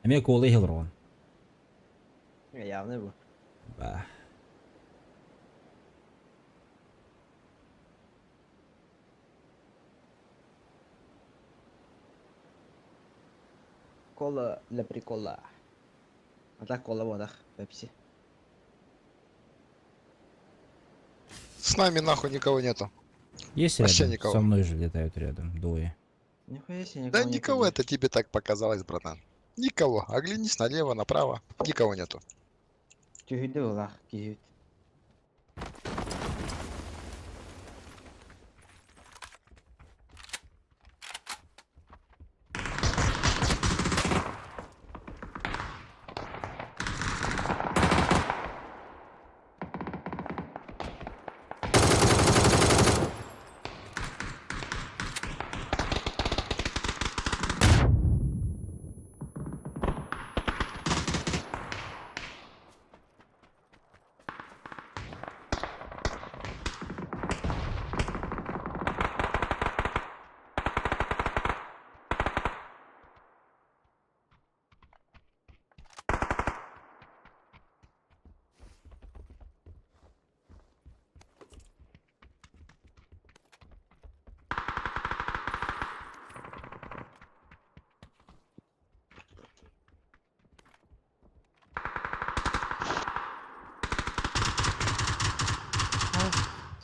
Эме колы хилрон. Явно бу. Ба. Кола для прикола. А так кола водах. Пепси. С нами нахуй никого нету. Есть Вообще рядом? никого. Со мной же летают рядом, двое. Нихуя себе Да никого не никого, видишь. это тебе так показалось, братан. Никого. Оглянись налево, направо. Никого нету. Тюхиды улах киют.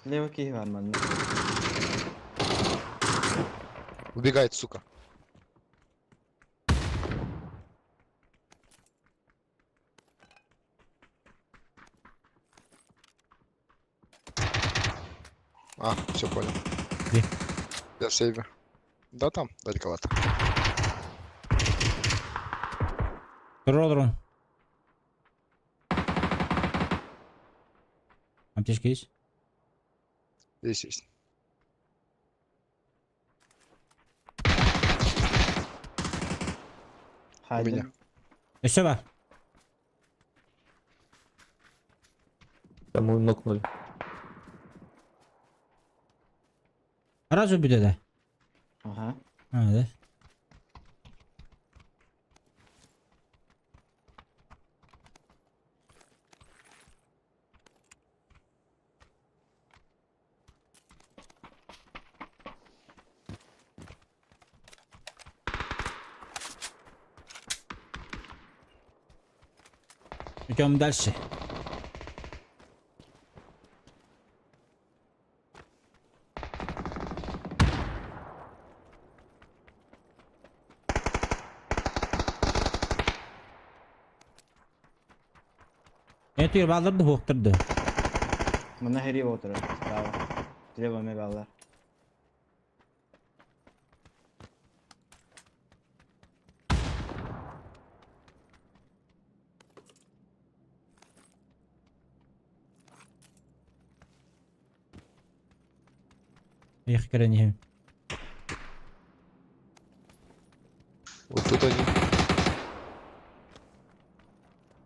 Слева киев арман. Убегает, сука. А, все понял. Где? Я в сейве. Да там, далековато. Дрон. Аптечка есть? Здесь есть. У Haydi. меня. Сюда. Там его нокнули. Раз убили, да? Ага. А, да? Пойдем дальше. Это я балдырды хоқтырды. Мына хереп отыр. Справа. Слева мегалар. Эх, керенем. Вот тут они.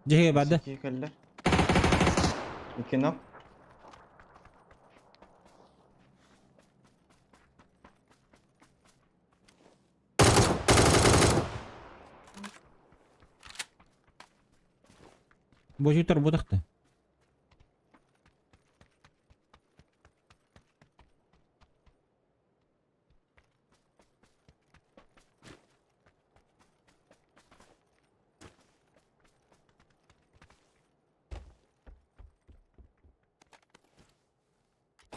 Жеге бады. Кекеллер. Ики нок. Божий тор будықты.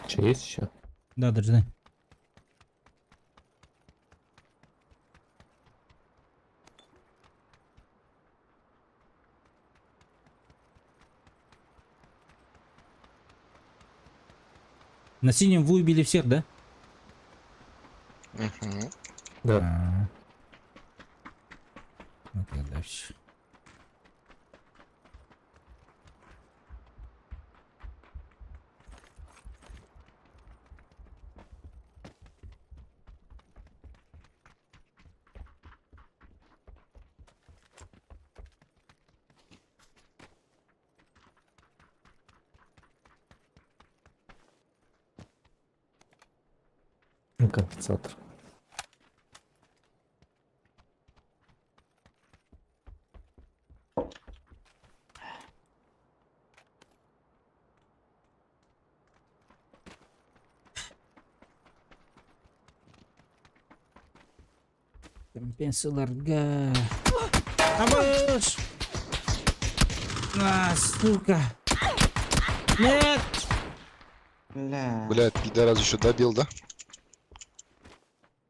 Че, есть еще? Да, должны. На синем вы убили всех, да? Мгм. Да. А. Вот я дальше. Ну, компенсатор. Компенсаларга. Абыш! А, сука! Нет! Бля. Блядь, пидорас еще добил, да?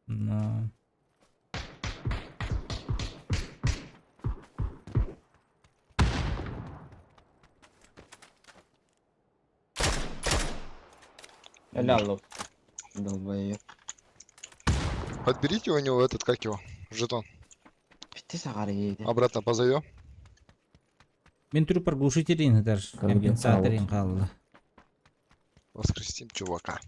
Ну. Ляло. Долбоёб. Подберите у него этот, как его, жетон. Битти сагар ейди. Обратно позовем. Мен түрі проглушителин даже компенсаторин қалды. Воскресим чувака.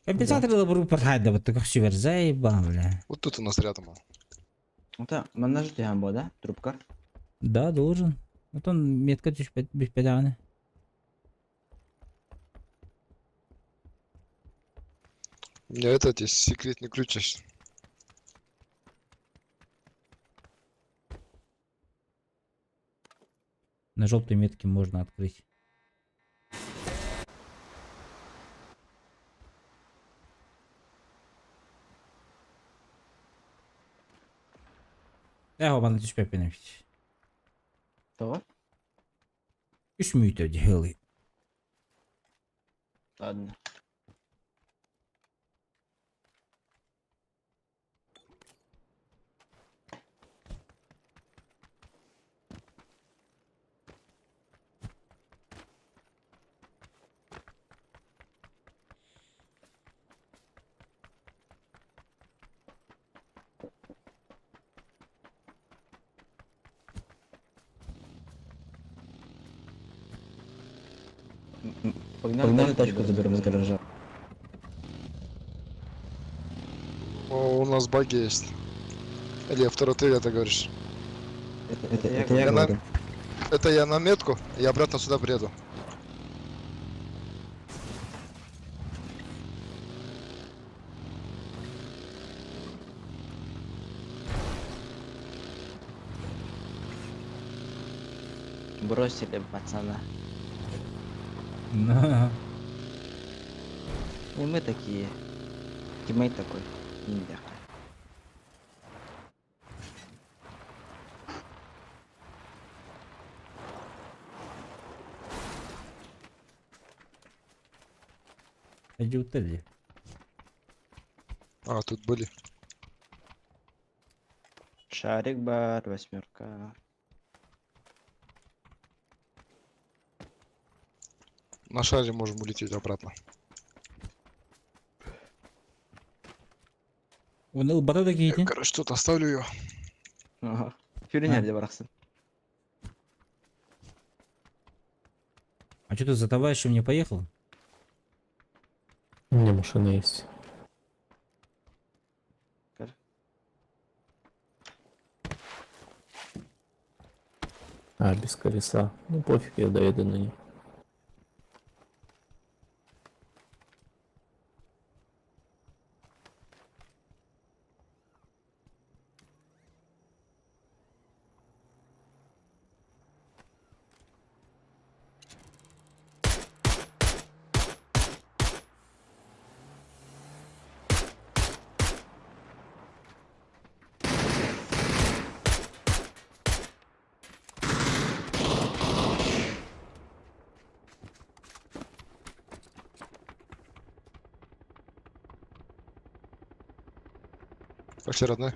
Компенсаторы бір хайда вот как сювер заебал, бля. Вот тут у нас рядом он. Это мына ждем бо, да? Трубка. Да, должен. Вот он метка без педаны. У меня этот есть секретный ключ есть. На желтой метке можно открыть. Bana düşmep benim hiç. Что? Üç müydü öyle heli? Ладно. Погнали тачку заберем из гаража. О, у нас баги есть. Или второй ты это говоришь? Это я говорю. Это я на метку, и обратно сюда приеду. Бросили пацана. На. И мы такие. Тиммейт такой. Ниндзя. Аджутали. А, тут были. Шарик бар, восьмерка. На шаре можем улететь обратно. Оны бата Я, кейтен. короче, тут оставлю ее. Ага. Фюрин А. nerede bıraksın? А что ты за товарищем не поехал? У меня машина есть. Кар- А, без колеса. Ну пофиг, я доеду на ней. Как все родной?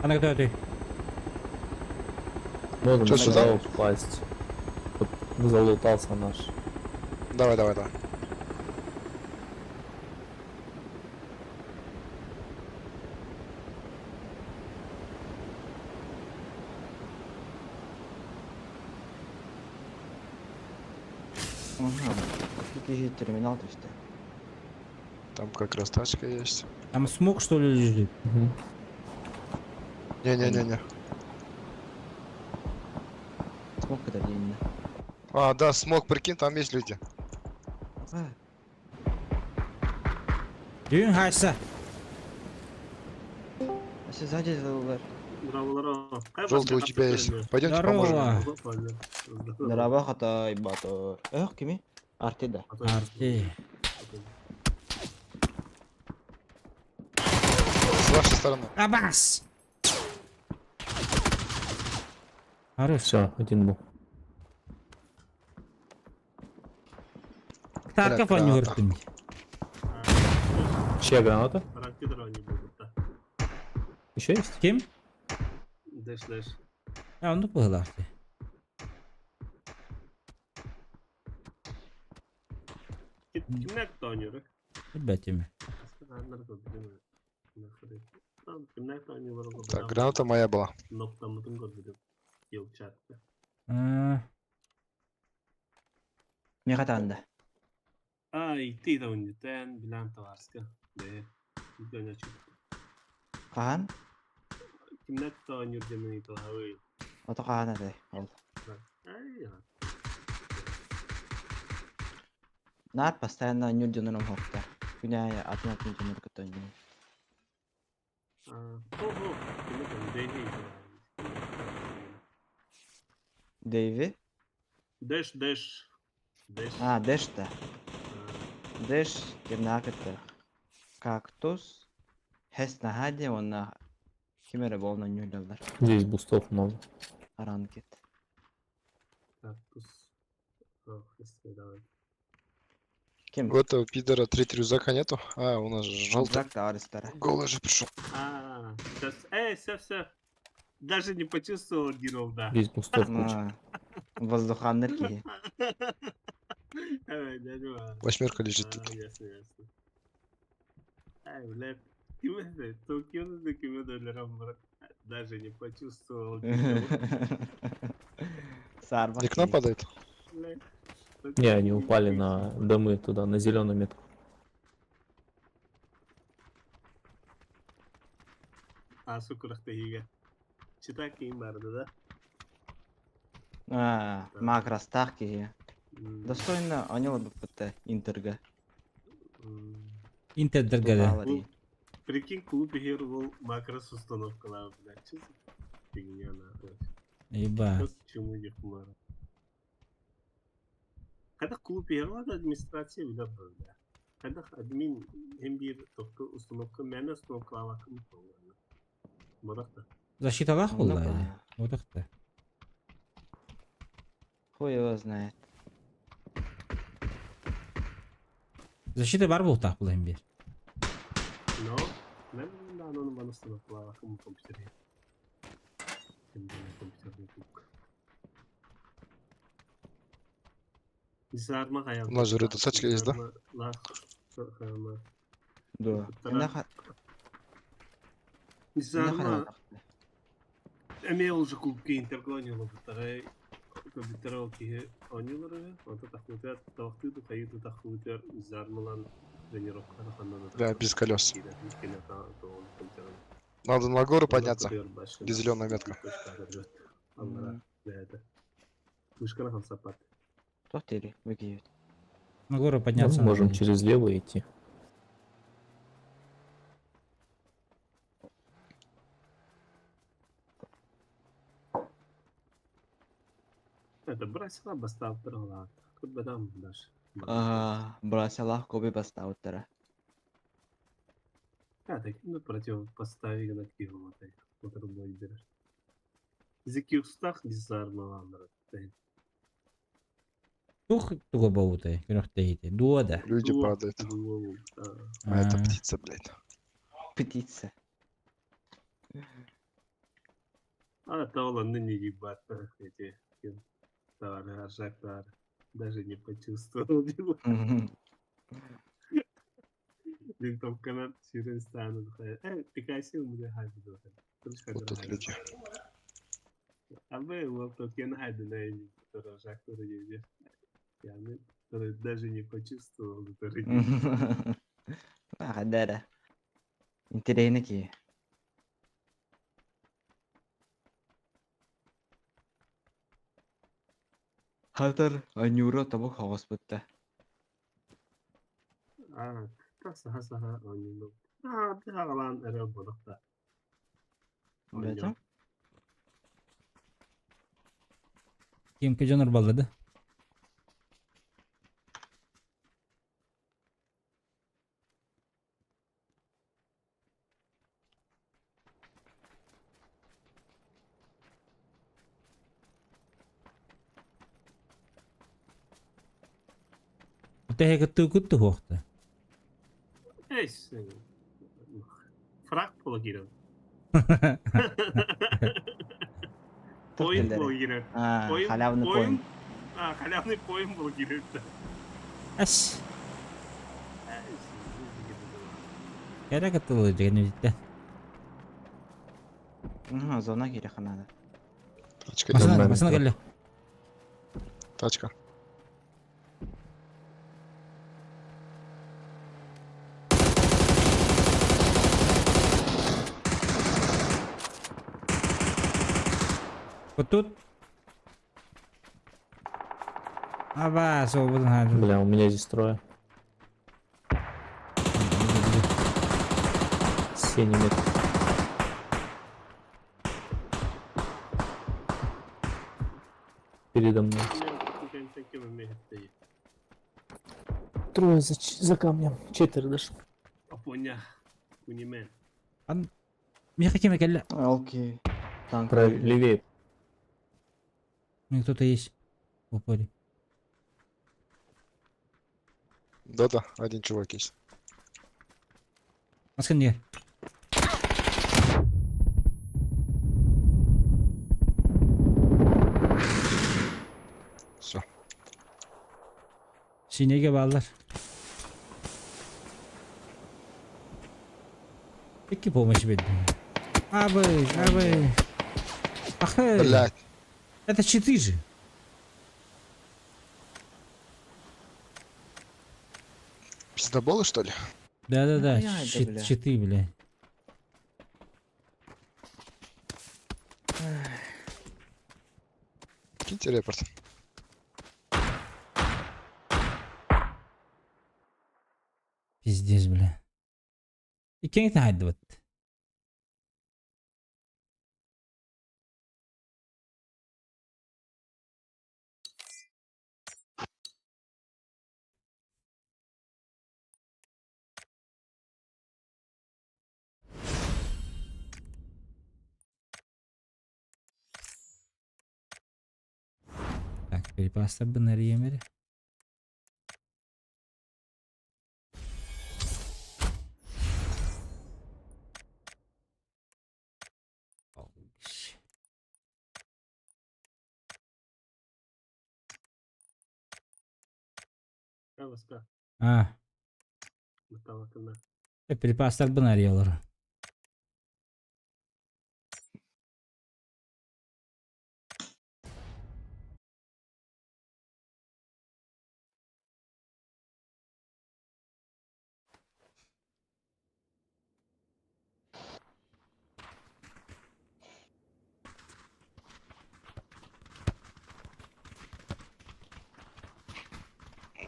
Она кто ты? Можно Чё, сюда? сюда упасть. Вот залутался наш. Давай, давай, давай. Ага. Какие терминал-то что? Там как раз тачка есть. Там смог что ли лежит? Мгм. Не-не-не-не. Сколько это длинно? А, да, смог, прикинь, там есть люди. А, Дюн хайса. а все сзади var. Желтый у тебя есть. Пойдемте поможем. Здорово. Здорово, Хатай, Батор. Эх, кими? Артида. Арти. С вашей стороны. Абас! Хорош. Все, один был. Тарков Бля, они граната. выртым. Чья граната? Еще есть? Ким? А, ну погнал ты. Ребятами. Так, граната моя была. А, Ne kadar Kaan? Ото Kaan ada. Al. Нар постоянно нюрдюнером хокта. Күнәя атна нюрдюнер көтөн. Дейви? А, Дэшта. Дэш кирнакыты. Кактус. Хес нахаде онна кимере болна нюрдюлдар. Здесь бустов много. Аранкет. Ким? У этого пидора третий рюкзака нету? А, у нас же желтый. Жак да арыстары. Голый же пришел. Даже не почувствовал Геров, да. Здесь бустов куча. На воздуханнер ки. Восьмерка лежит тут. Ясно, ясно. Ай, блядь. Кем даже не почувствовал Геров. Сарва. Не к нам падает? Не, они упали на домы туда, на зеленую метку. Сукурахта хига. Читаки им барды, да? А, макростах ки. Достойно анила бпт интерга. Интер дергали. Алари. Прикинь, клуб Гер был макрос установка, блядь. Что за фигня, нахуй? Еба. Сейчас к чему не хмара. Kada клуб yerler администрация bile böyle. Kada admin hem bir toplu ustanokka mene ustanokka vakım falan. Barakta. Защиталах Ну, булла да. или? Одакта. Хуй его знает. Защита бар бултак бул эмбир. No. Ben onun bana ustanokka vakım kompüteri. Şimdi kompüteri kuk. Disarma hayal. У нас же редосачка есть, да? Да. Disarma эме уже кукки интерклонила батарей. Компьютер окей, онилары, ото тахмутер, тахты ду кайду тахмутер, зармалан тренировка на ханна. Да, без колес. Надо на гору подняться, где зеленая метка. Вышка на сапат. Тохтери, выкидывает. На гору Ну, подняться. можем надо. через лево идти. Это бросила бастав пролад. Тут бадам даже. Бросила коби поставил тера. А, так, ну, противопостави на активу, вот рублой берешь. Языки устах дизармалан, Тух туго баутай, кирохтейте. Дуода. Люди падают. А это птица, блядь. Птица. А, то ладно, не ебать, эти товары, ажактар. Даже не почувствовал его. Блин, там канат через стану. Ты косил мне хайду. Вот тут люди. А вы вот тут я найду на эти, которые ажактары едешь. Я даже не почувствовал. А, да. Интересно ки. Хатар анюра табу хагас бутта. А, саха онилу. А, тағалан әрі болықта. Бәтім? Кимке жонор балдады. Тэгэ күттү хоқта. Эйс. Фрак пола гирен. Поин пола гирен. Халявный поин. А, халявный поин пола гирен. Ас. Кәрі кыттылы жеген өйітті. Зона керек ханада. Тачка. Басына кәлі. Тачка. Вот тут. Аба, свободно хажу. Бля, у меня здесь трое. Синий метр. Передо мной. Трое за камнем. Четверо даже. Апоня. Унимен. Мне хотим кәлі. Окей. Танк. Левее. У меня кто-то есть в упоре. Да-да, один чувак есть. Масканге. Все. Sinege bağlar. İki помощи benim. Abi. Ах, Блядь. это щиты же. Пиздоболы, что ли? Да, Нихуя это, бля. щиты, бля. Киньте репорт. Пиздец, бля. И кем это хайдывает? Creepypasta bener yemedi. Kavaska. Ha, Mustafa kılına. creepypasta bener yiyorlar.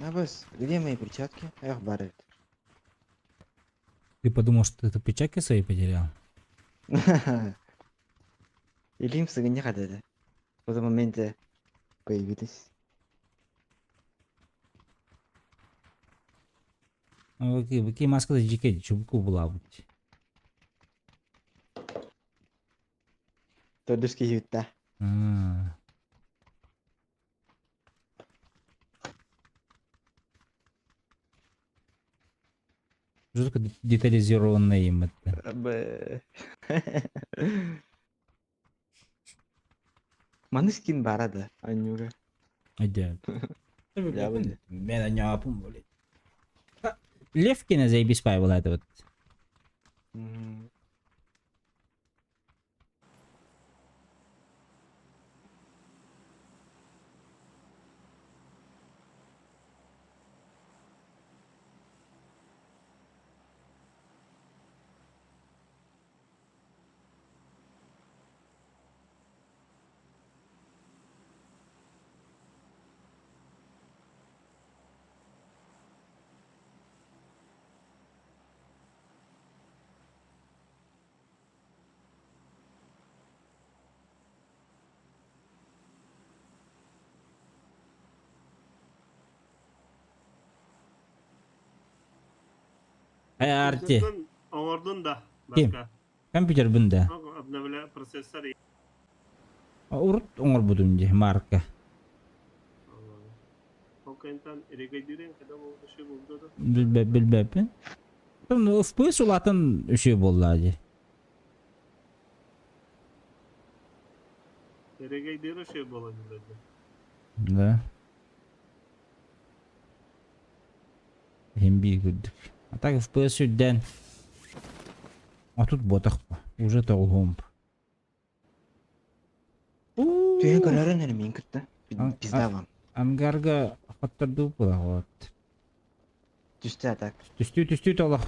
Абас, где мои перчатки? Эх, барет. Ты подумал, что ты печатки свои потерял? Или им сыграть не хотели. В этом моменте появились. Какие маска da жеке чубуку булабыт. Тодуски юта. Жутко детализированное им это. Б. Mana skin barada Анюра. Hadi. Я бы. Ben ne yapayım böyle. Лев gene заебись была это вот. Arti. Ordun da. Kim? Başka. Компьютер bunda. Abne bile prosesör iyi. Urut ongor budunje marka. Okentan irigaydiren kadar bu şey buldu da. Bilbep. Там FPS улатын үшеу болды аже. Irigaydiren şey bulabilir. Да. Хемби күрдік. А так FPS үдден. А тут ботақ па. Уже тоғылғым па. Түйен көрерін әлі мен күтті. Пизда вам. Ангарга қаттырды бұла ғот. Түсті атак. Түсті толақ.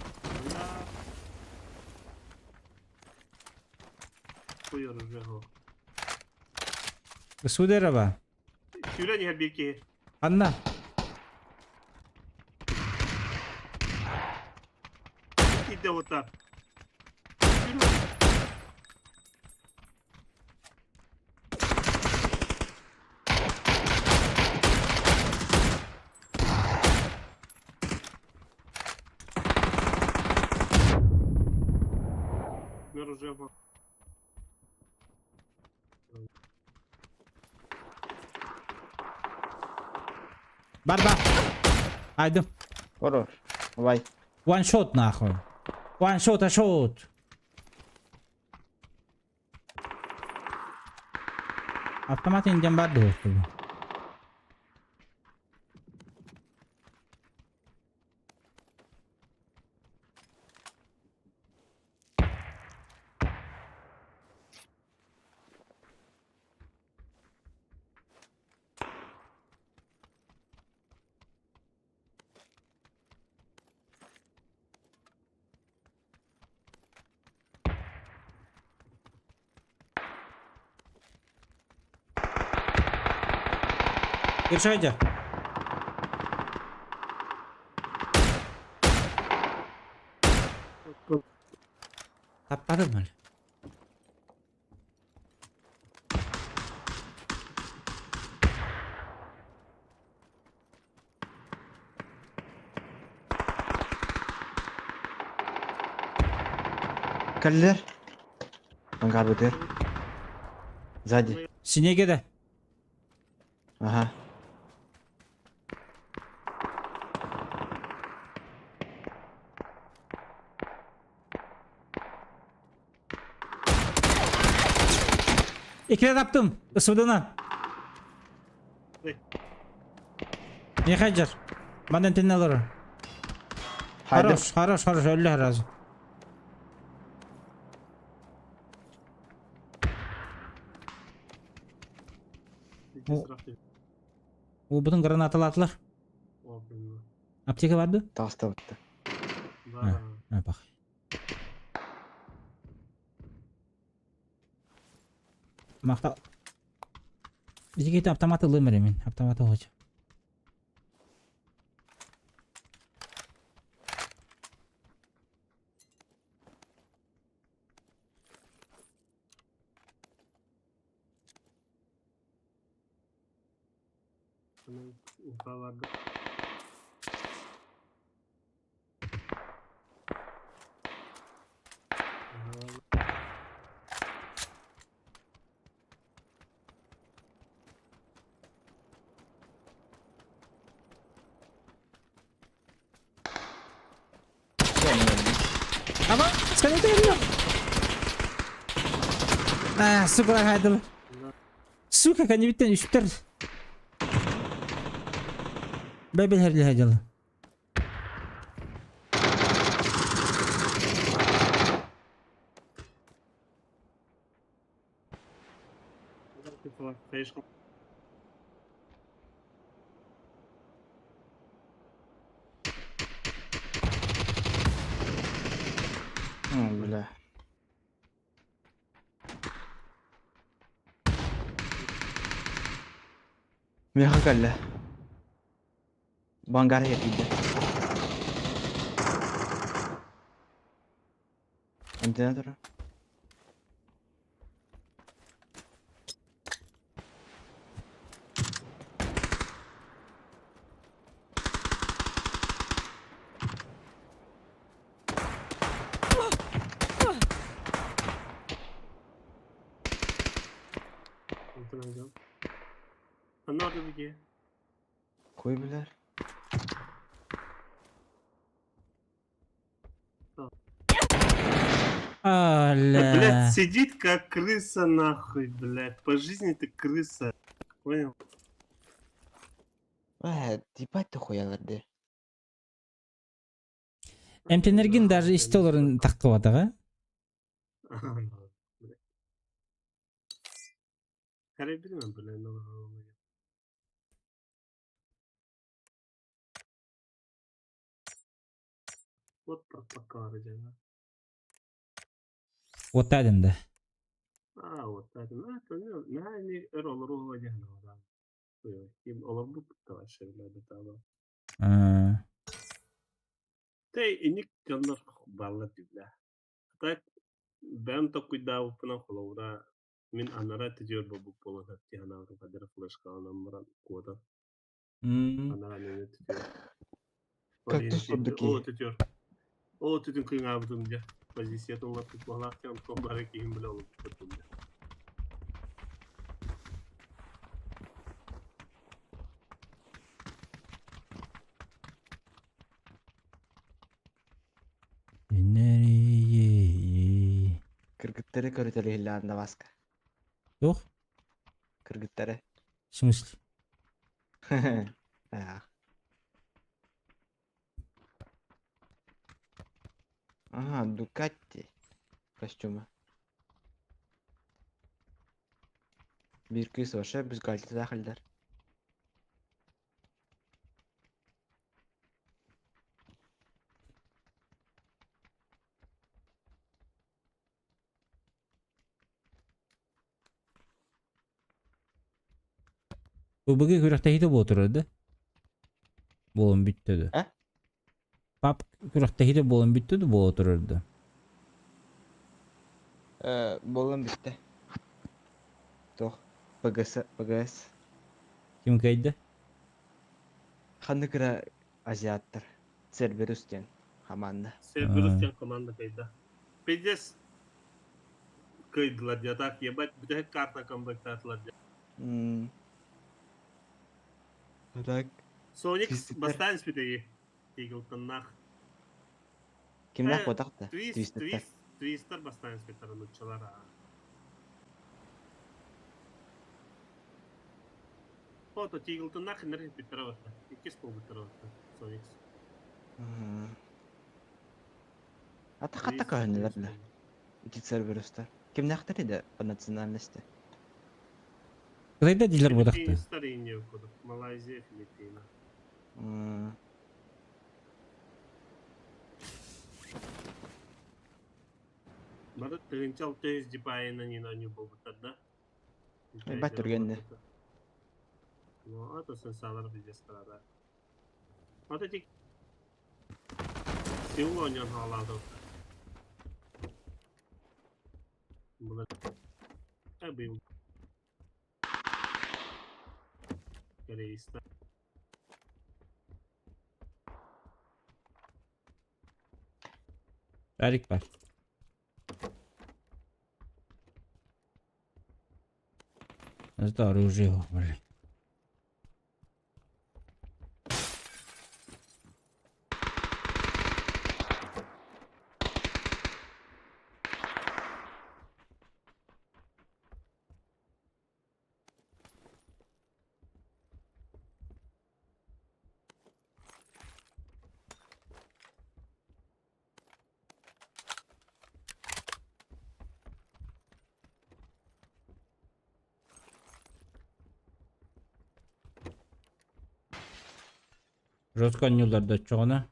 Buyur Reho. Государева. Şöyle niye bir ki? Анна. İdde otar. Mer уже var. Бар. Айдым. Хорош. Вай. One shot нахуй. One shot, a shot. Автомат инден бар dostum. Решайте. Таппадым әлі. Кәллер. Ангар бөтер. Сзади. Синеге де. Ага. İkide taptım. Isıdığına. Ey. Ne kaçır? Benden tinne alır. Haydi. Хорош, öldü herhalde. Bu bütün granatalı atlar. Apteka vardı. Tasta bitti. Ha bak. Makta. Bizi git avtomatı ılımır emin. Avtomatı hoca. vardı. Ama sekali geliyor. Suka haydalı. Suka kan bitten üstler. Bebel herli haydalı. Бля. Меха калля. Бангар yapıydı. Antena dur. Anladım ki. Koy biler. Аля. Блядь, сидит как крыса нахуй, блядь. По жизни ты крыса. Понял? Ебать ты хуяларды. Эмтенерген даже истоларын таққып атаға. Қарай беремін, блядь. Вот пропакары жаңа. Вот әдімді. Вот так. Не ролл вадяна. Им олар будут вообще, блядь, там. Ты и ник жандар балла бля. Так ben de cuidava până acolo, dar min anara te jor babu polo da ti hana ro kadar flash ka namra koda. Anara ne te jor. Как ты судки? О, te jor. O te tun kıyın abi tunca. Pozisyon olarak tutmalarken komları kim bile olup tutunca. Nereye? Кыргыттары көрүтөлү хиллаанда баска. Yok. Кыргыттары. В смысле? Ага, Дукатти костюмы. Бир кыз ошо биз гальты дахылдар. Bu bugün kürekte hidi bu otururdu. Bolun bitti. He? Pap kürekte hidi bolun bitti bu otururdu. Болон битти. Тох. ПГС. Kim kaydı? Ханыкыра азиаттар. Церберустен команда. Серберустен команда kayda. Пиздец. Kaydılar ya tak ебать, bir de karta comeback attılar ya. Так. Sonic Twisted'ler. бастан спитеги. Eagle'tan nах. Кимдак бодакта? Twister бастан спитер unutçular ha. Фото тигл-то нахрен репетировать-то. И кис-пол битировать-то. Соникс. Ата хата көнеләр. Эти серверистер. Кем нахтар иде по национальности? Кыдайда дилер будакты. Филиппины старые не уходят. Малайзия, Филиппины. Бары тыгынчал төз дипайына не на ню болбутар да? Бат түргенде. Ну, это сенсалар везде старада. Вот эти... Силу не наладил. Был. Корейста. Шарик бар. Это оружие, блин. Жёсткан yollarda çoğuna.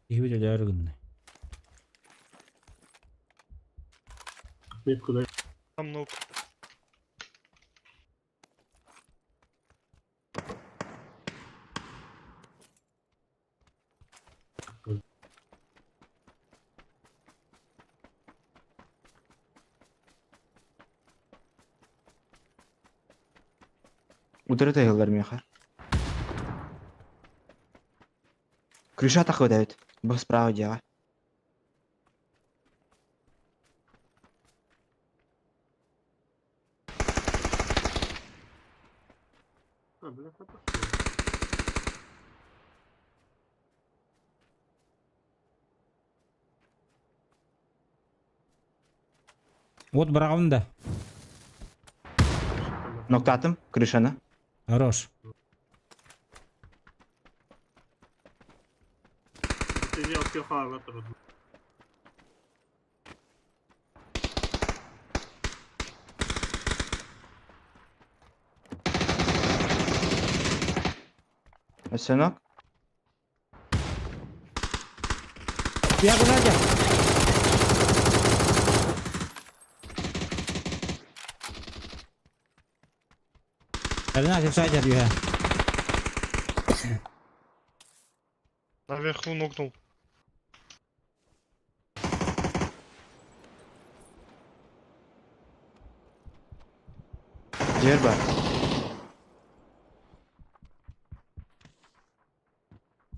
İyi bir yargın. Нет, куда? Там ног. Удары йыллар меха. Крыша атакы дает. Бо справа дела. А, бля, это... Вот браунда. Ноктатым крышаны. Хорош. Ты сделал пехала, трудно. Сынок. Ya bu nerede? Karına aşağı geliyor ha. Наверху нокнул. Дверь бар.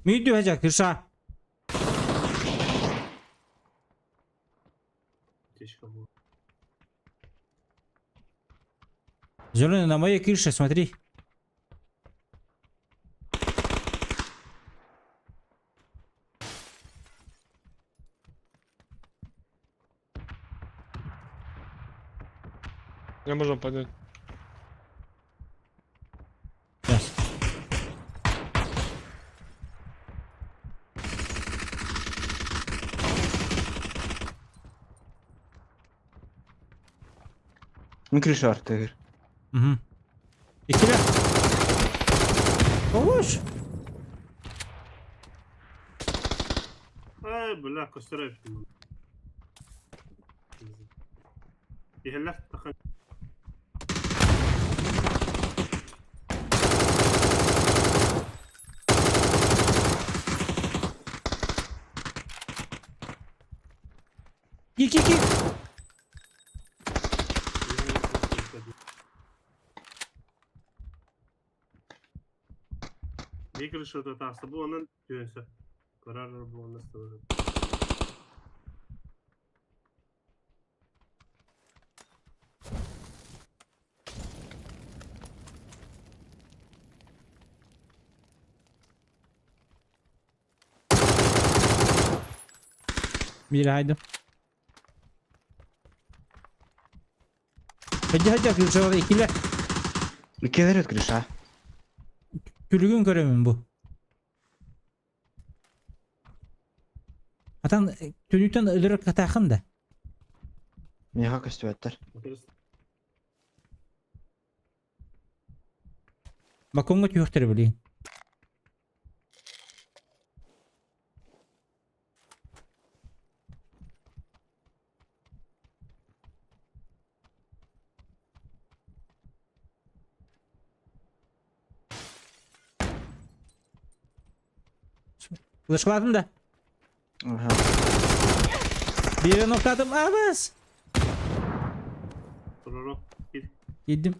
Müydü hacı kırsa? Течка была. Зеленый на моей крыше, смотри. Не можем поднять. Сейчас. Ну крыша артыгыр. Угу. İkili. Koş. Ай, бля, костерев ты. Ihler takan. Ki. Bir kırış öte tahsı bu onun düğünse. Karar bu onun nasıl? Bir haydi. Hadi arkadaşlar ikili. İkiler ötkürüş ha. Külgün görevim bu. Atan tönükten ılırık katakın da. Meha köstüvetler. Bakonga tüyüktür bileyim. Kılıçkladım da. Aha. Bir nokladım. Abas. Roro. Git. Yedim.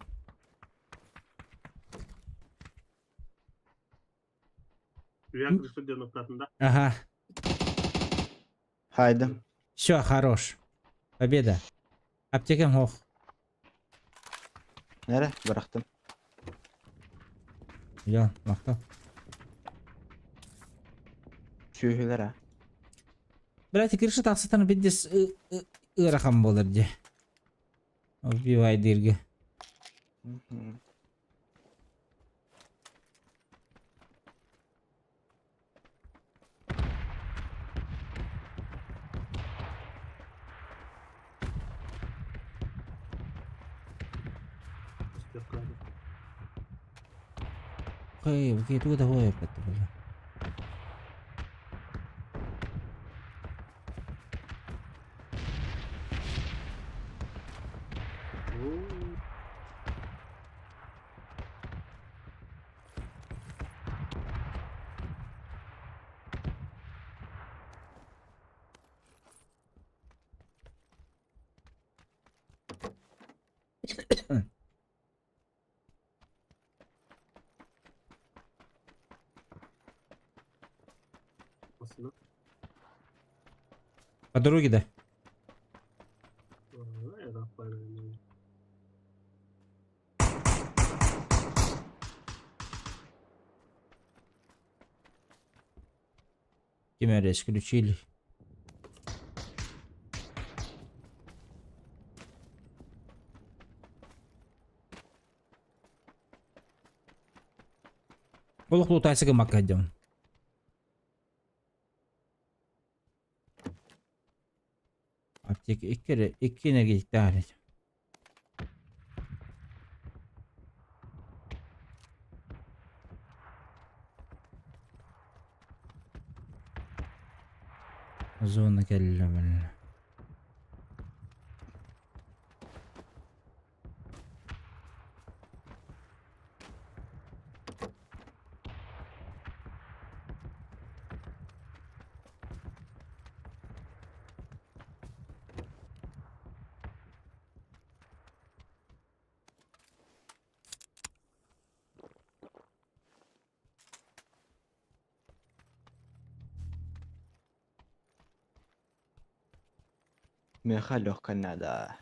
Rüya kırışı diyor noktasında. Ага. Haydi. Все, хорош. Победа. Аптекам hoch. Nere? Bıraktım. Gel, makta. Şühüler ha. Блять, кирши тақсатан биддес ырахам болар же. Убивай дирге. Мгм. Хей, begitu udah gue betul. Aslında. По дороге, да. Ya da paylaşım. Тебя исключили. Олох лутайсыга макадем. Аптека iki energetik daha. Zona kellemen. Meha lehkan nada.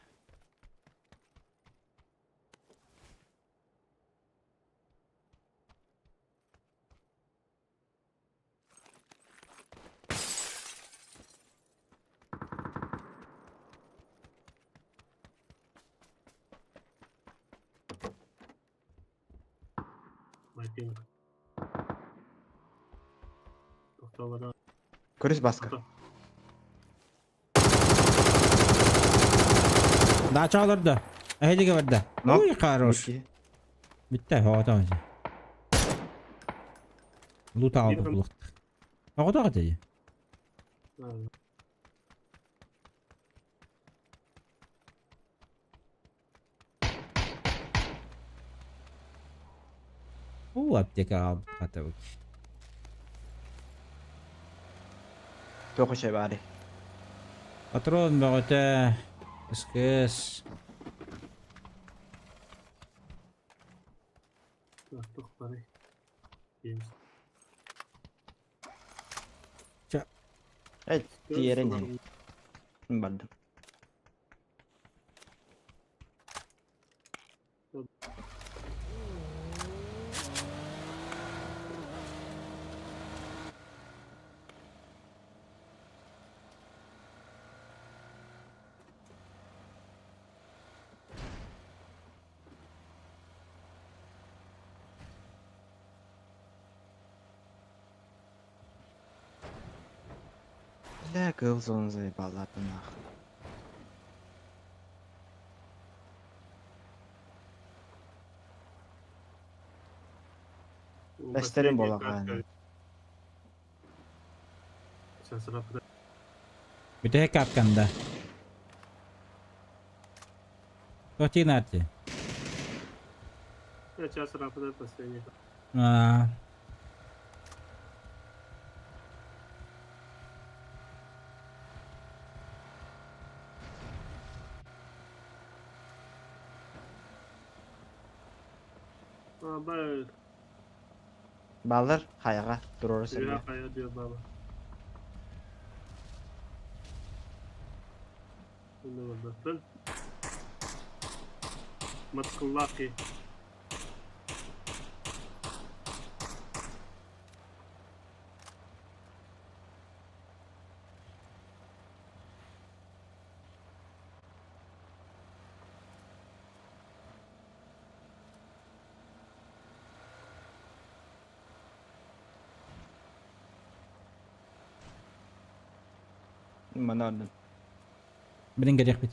Mayping. Tohtalara. Körüs baskı. Daha çağırdı. Hadi geldi. No. Uy хорош. İki. Bitti hava tamam. Loot aldık bulduk. Ne kadar hadi. Apteka aldık hatta bak. Çok şey bari. Патрон бөгөтө. Кыс. Артық барай. Кейіміз. Тиерен hem. Бардым. Бля, кылзон заебалады нахуй. Бәштерім болаған. Сасырапыда. Бүтэ капканда. Котинати. Я сасырапыда последний. А. Бай. Балыр қайға тұроры Ya сәбе. kaya diyor baba. Şimdi buradasın. Matkıllaki. Mana ordan. Birden gelecek bit.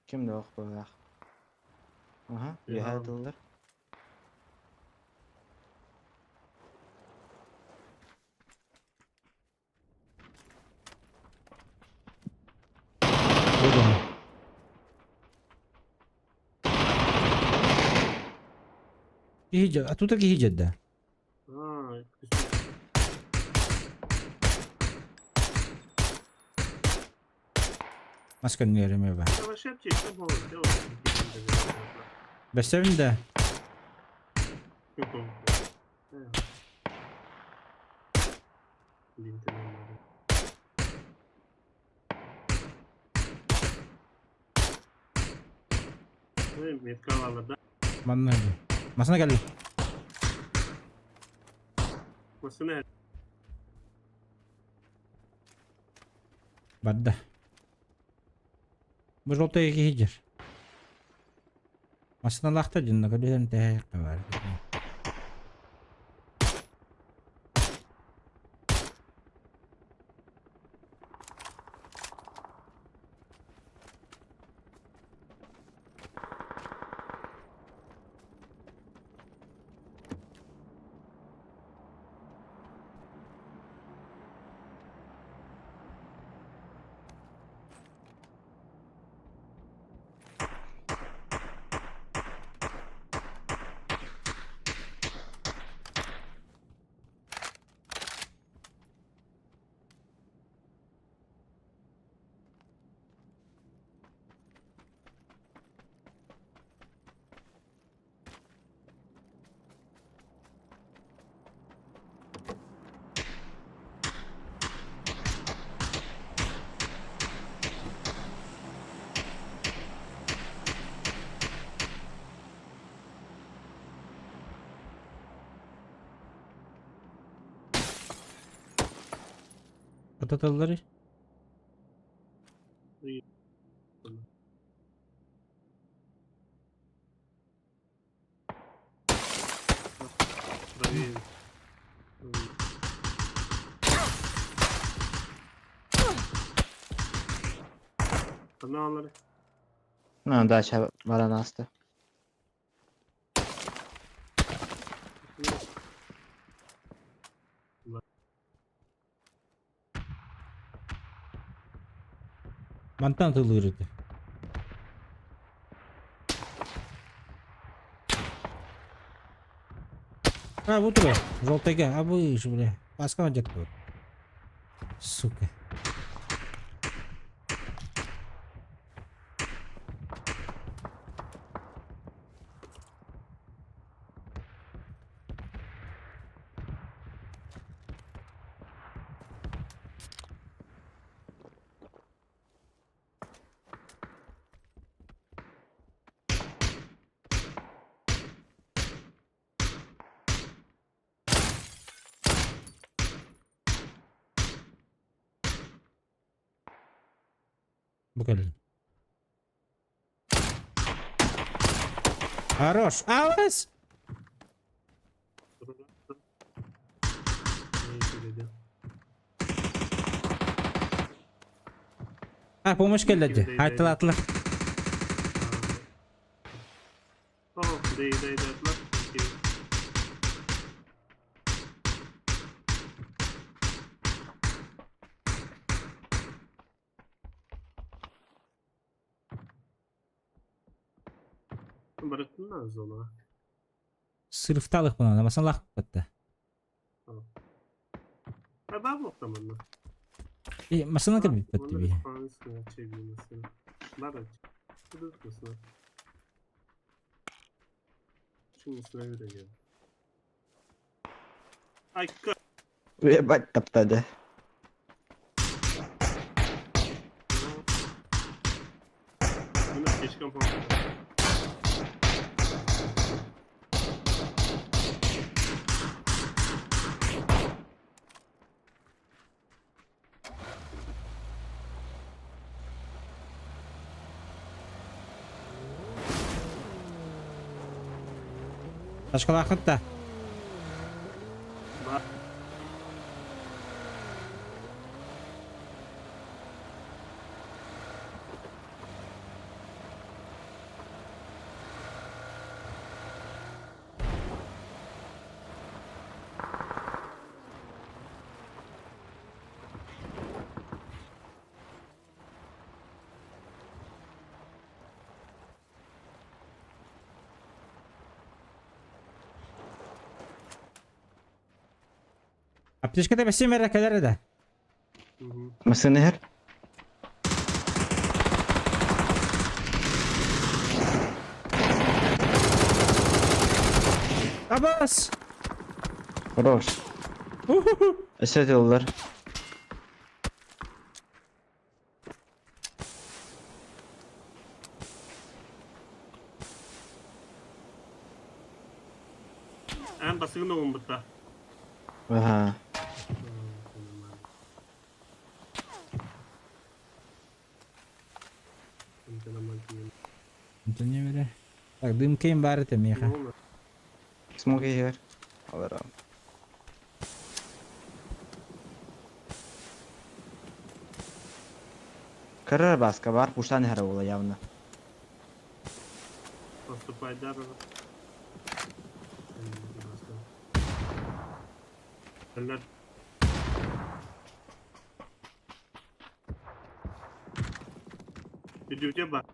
Kim de ok bu. Aha, yəhədilər. Burada. Тут такие хиджет, да. Маскан не ремева. Savaş yapacak işte bu. Beşevin de. Metkalarla Manna. Masana geldi. Masana Badda. Bu желтые хиджер. Масана лахта жинна каден те кавар. Patataları. проверить. Kanalları. Ha, дача баран асты. Мантан тылы yürüdü. А, вот бля, желтайга, а вы же, бля, паскал где кто? Сука. Bakalım. Хорош. Алас. Ha, помощь geldi. Haydi atla. Oh, değil atlar. Bıraktın mı az ona? Sırıftalık buna. Namasın lak battı. Ha ben bu tamam. Masana kadar bitti bir. Fansına çevirmesine. Bak. Tutmasına. Şunusuna göre gel. Ay kı. Ебать топтады. Bunu geçken falan. Başka vakit da. Bak. Аптечкада бәсем мәр әкәләре дә. مسنهر. Абас. Хорош. Эсет yollar. En basığın da olmadı. Ага. Это не верю. Так, дым кейм бары ты, Миха. Smoke here. All around. Кырыр баска бар, пуштан хара була явно. Поступай дорого. Eller. Videoya bak.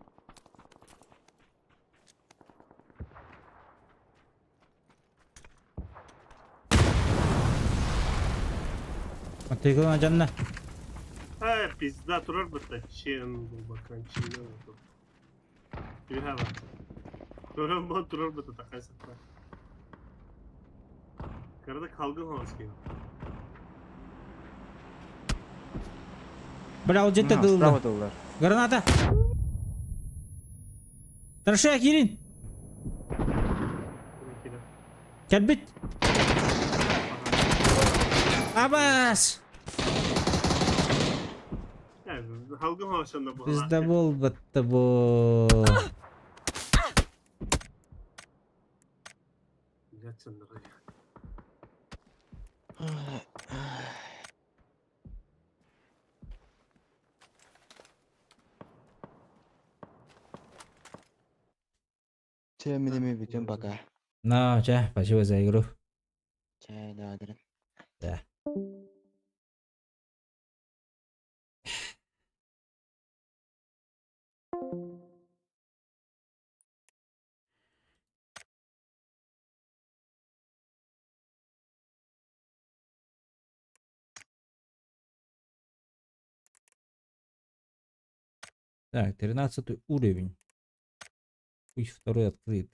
Atıyor canına. Ha pizza durar bıtta. Şeyin bu bakan şeyine bak. Bir hava. Duran bu durar bıtta takay sakla. Karada kalgın havası gibi. Бля, ол жетті Справа дылды. доллар. Граната. Тырышая Кирин. Кәлбет. Абас. Yani halkın havasında bu. Bizde bol bıttı bu. Geçsin lirayı. Все, мы ведем пока. Ну, че, спасибо за игру. Чай, да, Да. Так, 13 уровень. Пусть второй открыт.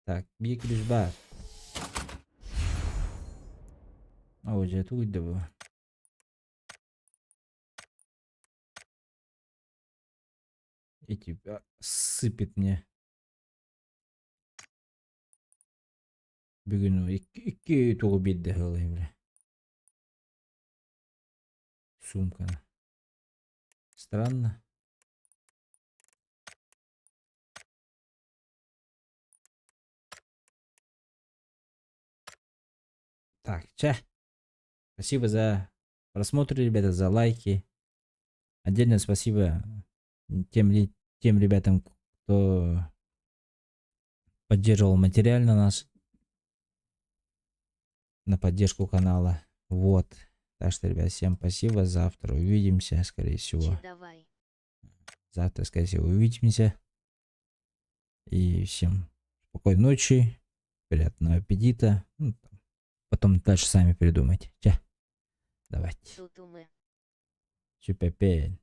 Так, büyük bir bar. Hoca tuydu bu. Эти сыпет мне. Бүгін iki туғы бедді ғылай бля. Сумканы. Странно. Так, ча. Спасибо за просмотр, ребята, за лайки. Отдельно спасибо тем ребятам, кто поддерживал материально нас. На поддержку канала. Вот. Так что, ребят, всем спасибо. Завтра увидимся, скорее всего. Давай. Завтра, скорее всего, увидимся. И всем спокойной ночи. Приятного аппетита. Ну, потом дальше сами придумайте. Ча. Давайте. Тутумы. Чупепель.